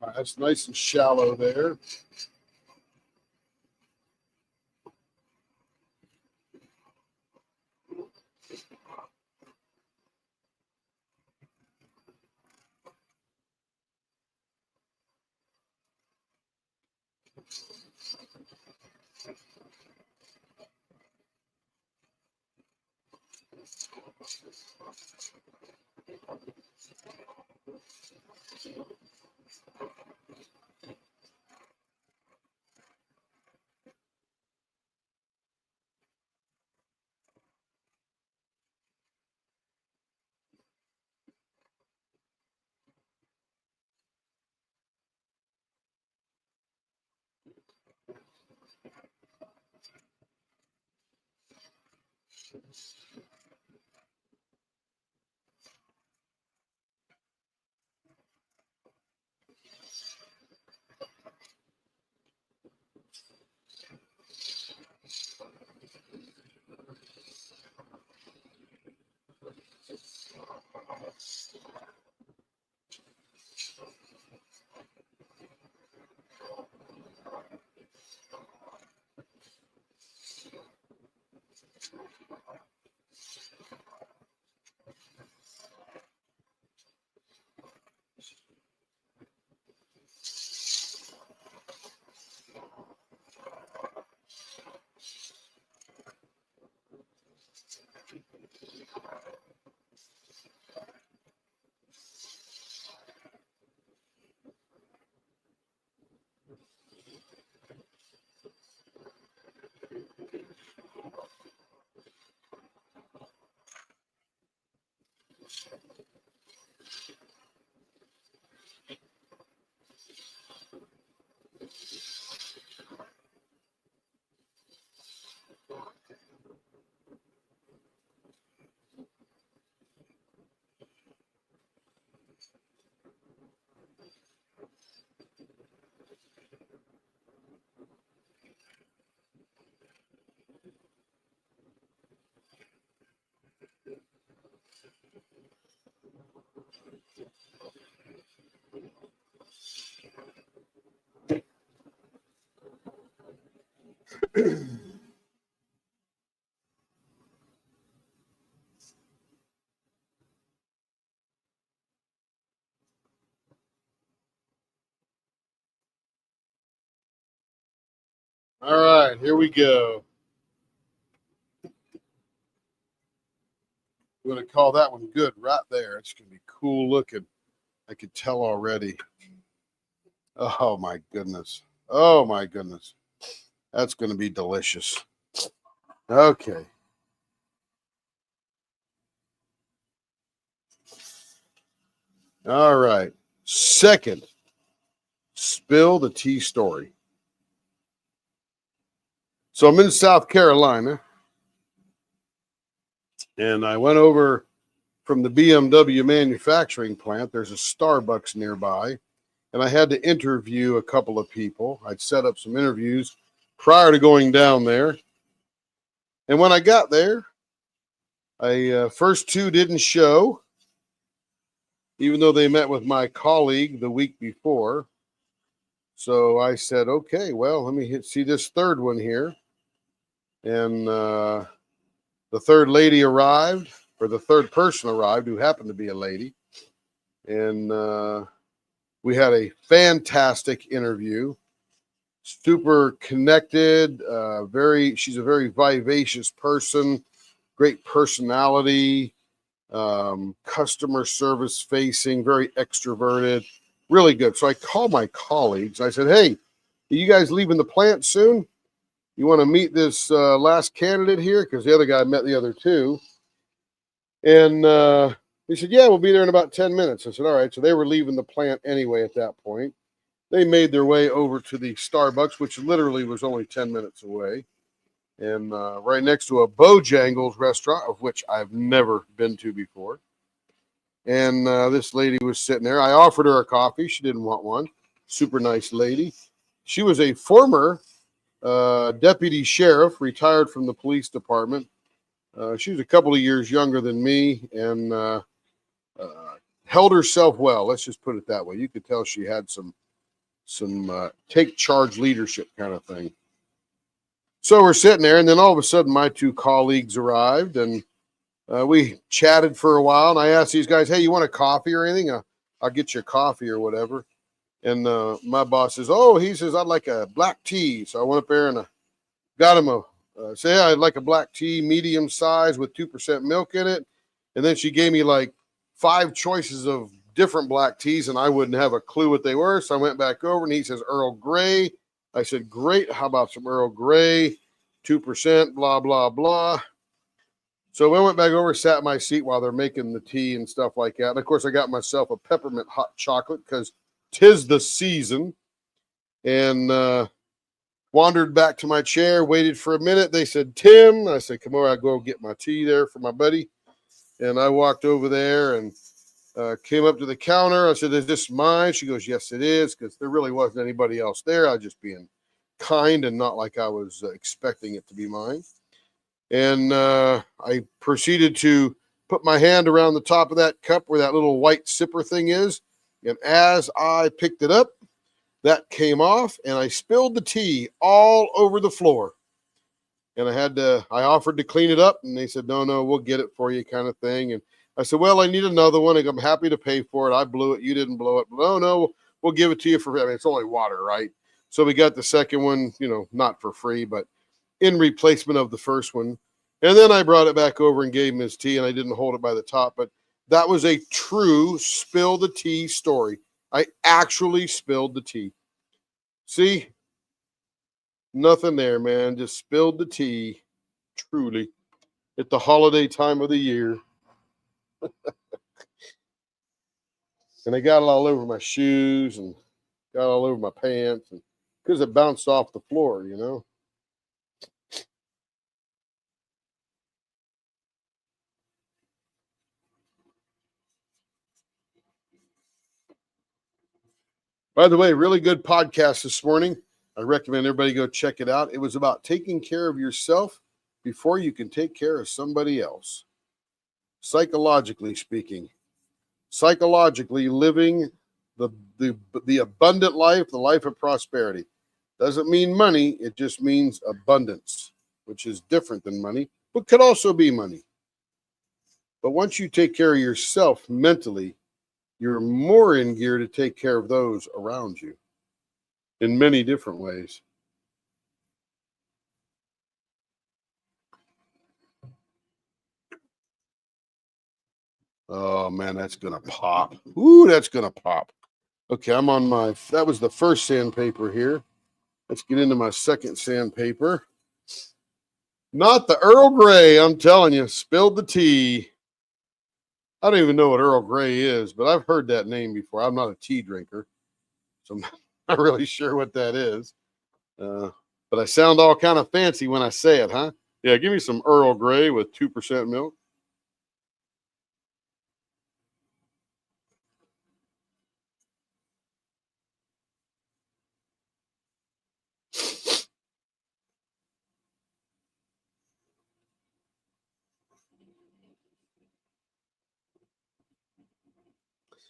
All right, that's nice and shallow there. All right, here we go. I'm going to call that one good right there. It's going to be cool looking. I could tell already. Oh, my goodness. Oh, my goodness. That's going to be delicious. Okay. All right. Second, spill the tea story. So I'm in South Carolina, and I went over from the BMW manufacturing plant. There's a Starbucks nearby, and I had to interview a couple of people. I'd set up some interviews prior to going down there. And when I got there, first two didn't show, even though they met with my colleague the week before. So I said, okay, well, let me see this third one here. And the third lady arrived, or the third person arrived, who happened to be a lady. And we had a fantastic interview. Super connected, she's a very vivacious person, great personality, customer service facing, very extroverted, really good. So I called my colleagues. I said, hey, are you guys leaving the plant soon? You want to meet this last candidate here? Because the other guy met the other two. And he said, yeah, we'll be there in about 10 minutes. I said, all right. So they were leaving the plant anyway at that point. They made their way over to the Starbucks, which literally was only 10 minutes away. And right next to a Bojangles restaurant, of which I've never been to before. And this lady was sitting there. I offered her a coffee. She didn't want one. Super nice lady. She was a former deputy sheriff, retired from the police department. She was a couple of years younger than me and held herself well. Let's just put it that way. You could tell she had some take charge leadership kind of thing. So we're sitting there, and then all of a sudden my two colleagues arrived, and we chatted for a while. And I asked these guys, hey, you want a coffee or anything? I'll get you a coffee or whatever. And my boss says, he says, I'd like a black tea. So I went up there and got him I'd like a black tea, medium size with 2% milk in it. And then she gave me like 5 choices of different black teas, and I wouldn't have a clue what they were. So I went back over, and he says, Earl Grey. I said, great. How about some Earl Grey, 2%, blah, blah, blah. So I went back over, sat in my seat while they're making the tea and stuff like that. And of course, I got myself a peppermint hot chocolate because 'tis the season. And wandered back to my chair, waited for a minute. They said, Tim. I said, come over. I go get my tea there for my buddy. And I walked over there and came up to the counter. I said, is this mine? She goes, yes, it is, because there really wasn't anybody else there. I was just being kind and not like I was expecting it to be mine. And I proceeded to put my hand around the top of that cup where that little white sipper thing is. And as I picked it up, that came off, and I spilled the tea all over the floor. And I offered to clean it up, and they said, no, we'll get it for you, kind of thing. And I said, well, I need another one. I'm happy to pay for it. I blew it. You didn't blow it. No, we'll give it to you for free. I mean, it's only water, right? So we got the second one, not for free, but in replacement of the first one. And then I brought it back over and gave him his tea, and I didn't hold it by the top. But that was a true spill the tea story. I actually spilled the tea. See? Nothing there, man. Just spilled the tea, truly, at the holiday time of the year. And I got it all over my shoes and got all over my pants, and because it bounced off the floor. By the way, really good podcast this morning. I recommend everybody go check it out. It was about taking care of yourself before you can take care of somebody else. Psychologically speaking, living the abundant life, the life of prosperity. Doesn't mean money. It just means abundance, which is different than money, but could also be money. But once you take care of yourself mentally, you're more in gear to take care of those around you in many different ways. Oh man, that's gonna pop. Ooh, that's gonna pop. Okay, I'm on my, that was the first sandpaper here. Let's get into my second sandpaper. Not the Earl Grey, I'm telling you, spilled the tea. I don't even know what Earl Grey is, but I've heard that name before. I'm not a tea drinker, so I'm not really sure what that is. But I sound all kind of fancy when I say it, huh? Yeah, give me some Earl Grey with 2% milk.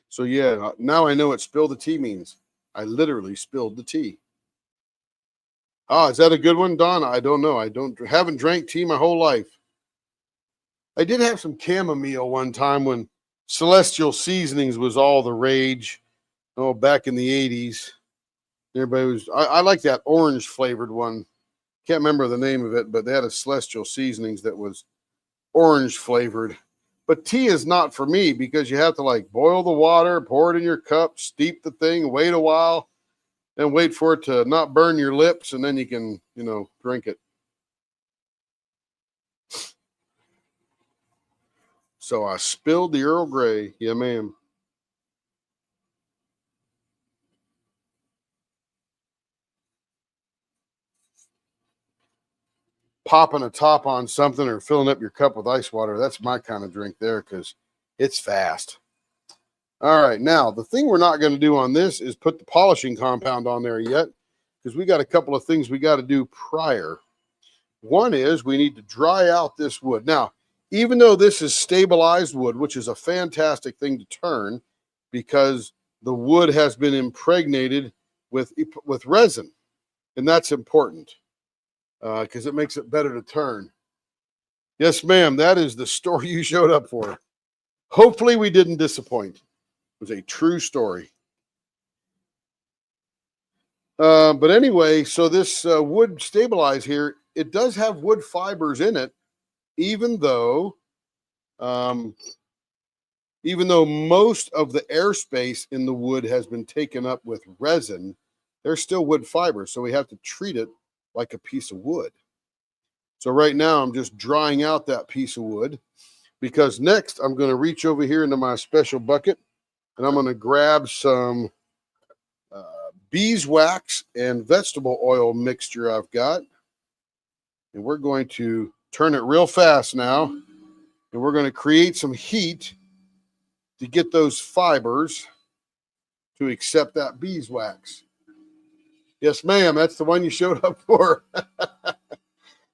So yeah, now I know what spill the tea means. I literally spilled the tea. Oh, is that a good one, Don? I don't know. I haven't drank tea my whole life. I did have some chamomile one time when Celestial Seasonings was all the rage. Oh, back in the 80s. Everybody was, I like that orange flavored one. Can't remember the name of it, but they had a Celestial Seasonings that was orange flavored. But tea is not for me because you have to like boil the water, pour it in your cup, steep the thing, wait a while, and wait for it to not burn your lips, and then you can, drink it. So I spilled the Earl Grey. Yeah, ma'am. Popping a top on something or filling up your cup with ice water. That's my kind of drink there because it's fast. All right. Now, the thing we're not going to do on this is put the polishing compound on there yet because we got a couple of things we got to do prior. One is we need to dry out this wood. Now, even though this is stabilized wood, which is a fantastic thing to turn because the wood has been impregnated with resin, and that's important because it makes it better to turn. Yes, ma'am, that is the story you showed up for. Hopefully we didn't disappoint. It was a true story. But anyway, so this wood stabilized here, it does have wood fibers in it, even though um, most of the airspace in the wood has been taken up with resin, there's still wood fibers. So we have to treat it like a piece of wood. So right now I'm just drying out that piece of wood because next I'm going to reach over here into my special bucket and I'm going to grab some beeswax and vegetable oil mixture I've got. And we're going to turn it real fast now. And we're going to create some heat to get those fibers to accept that beeswax. Yes, ma'am. That's the one you showed up for.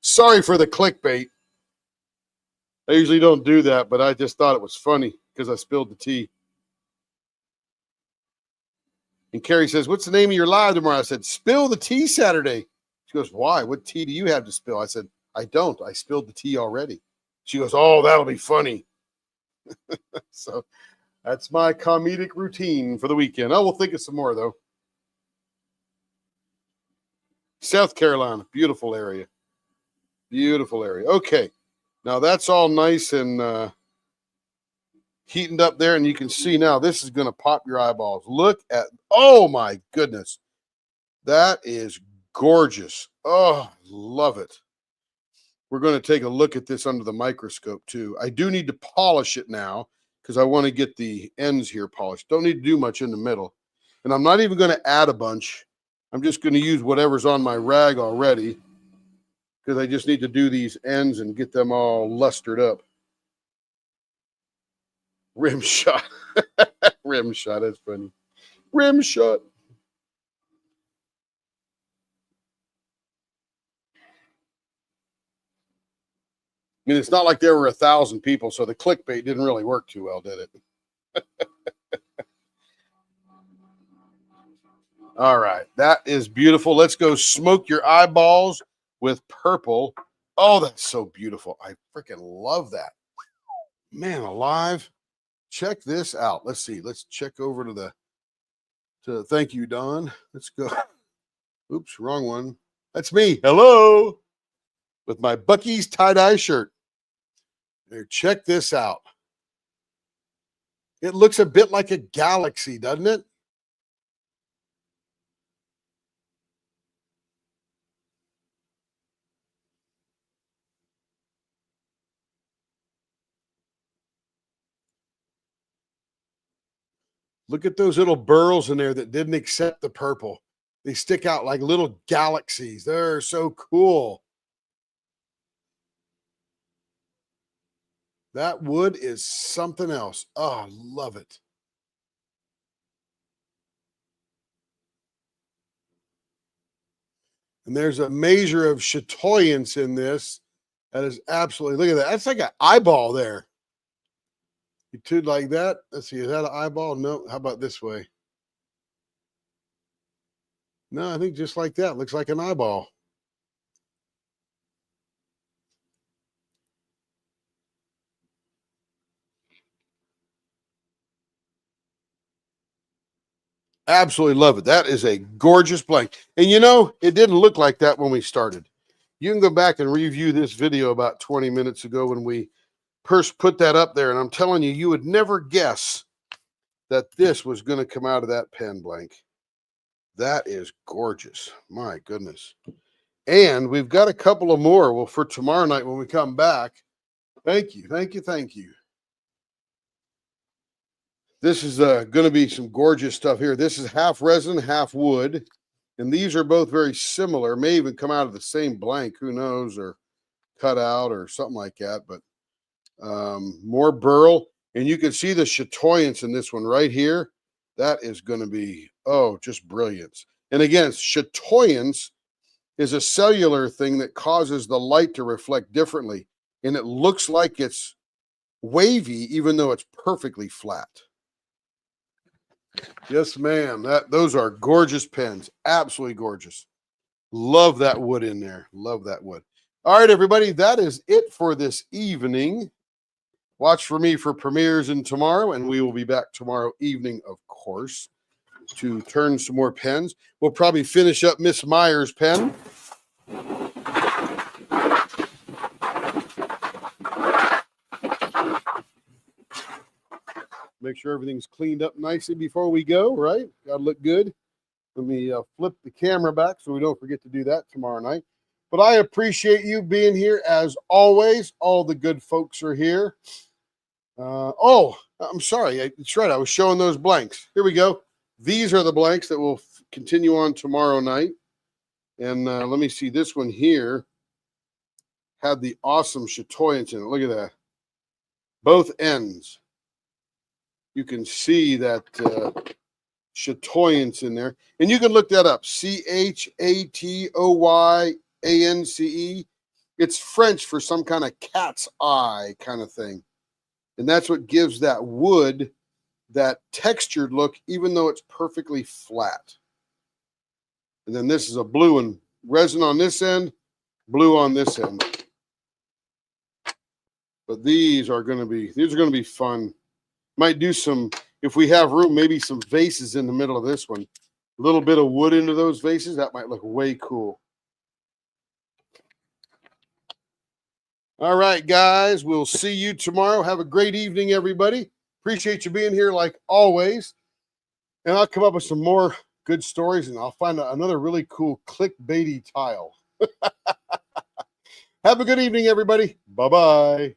Sorry for the clickbait. I usually don't do that, but I just thought it was funny because I spilled the tea. And Carrie says, "What's the name of your live tomorrow?" I said, "Spill the tea Saturday." She goes, "Why? What tea do you have to spill?" I said, "I don't. I spilled the tea already." She goes, "Oh, that'll be funny." So that's my comedic routine for the weekend. Oh, we'll think of some more, though. South Carolina, beautiful area. Beautiful area. Okay. Now that's all nice and heating up there, and you can see now this is going to pop your eyeballs. Look at, oh my goodness. That is gorgeous. Oh, love it. We're going to take a look at this under the microscope too. I do need to polish it now because I want to get the ends here polished. Don't need to do much in the middle. And I'm not even going to add a bunch. I'm just going to use whatever's on my rag already because I just need to do these ends and get them all lustered up. Rim shot. Rim shot. That's funny. Rim shot. I mean, it's not like there were 1,000 people, so the clickbait didn't really work too well, did it? All right, that is beautiful. Let's go smoke your eyeballs with purple. Oh, that's so beautiful. I freaking love that. Man alive. Check this out. Let's see. Let's check over to thank you, Don. Let's go. Oops, wrong one. That's me. Hello. With my Bucky's tie-dye shirt. There, check this out. It looks a bit like a galaxy, doesn't it? Look at those little burls in there that didn't accept the purple. They stick out like little galaxies. They're so cool. That wood is something else. Oh, love it. And there's a measure of chatoyance in this. That is absolutely, look at that. That's like an eyeball there. You could like that. Let's see, is that an eyeball? No. How about this way? No, I think just like that. Looks like an eyeball. Absolutely love it. That is a gorgeous blank. And you know, it didn't look like that when we started. You can go back and review this video about 20 minutes ago when we first put that up there. And I'm telling you, you would never guess that this was going to come out of that pen blank. That is gorgeous. My goodness. And we've got a couple of more. Well, for tomorrow night when we come back. Thank you. Thank you. Thank you. This is going to be some gorgeous stuff here. This is half resin, half wood. And these are both very similar. May even come out of the same blank. Who knows? Or cut out or something like that. But more burl. And you can see the chatoyance in this one right here. That is going to be, oh, just brilliance. And again, chatoyance is a cellular thing that causes the light to reflect differently. And it looks like it's wavy, even though it's perfectly flat. Yes, ma'am. Those are gorgeous pens. Absolutely gorgeous. Love that wood in there. Love that wood. All right, everybody. That is it for this evening. Watch for me for premieres in tomorrow, and we will be back tomorrow evening, of course, to turn some more pens. We'll probably finish up Miss Meyer's pen. Make sure everything's cleaned up nicely before we go, right? Got to look good. Let me flip the camera back so we don't forget to do that tomorrow night. But I appreciate you being here as always. All the good folks are here. Oh, I'm sorry. That's right. I was showing those blanks. Here we go. These are the blanks that will continue on tomorrow night. And let me see. This one here had the awesome chatoyance in it. Look at that. Both ends. You can see that chatoyance in there. And you can look that up. Chatoyance. It's French for some kind of cat's eye kind of thing. And that's what gives that wood that textured look, even though it's perfectly flat. And then this is a blue and resin on this end, blue on this end. But these are going to be fun. Might do some, if we have room, maybe some vases in the middle of this one. A little bit of wood into those vases. That might look way cool. All right, guys. We'll see you tomorrow. Have a great evening, everybody. Appreciate you being here like always. And I'll come up with some more good stories, and I'll find another really cool clickbaity tile. Have a good evening, everybody. Bye-bye.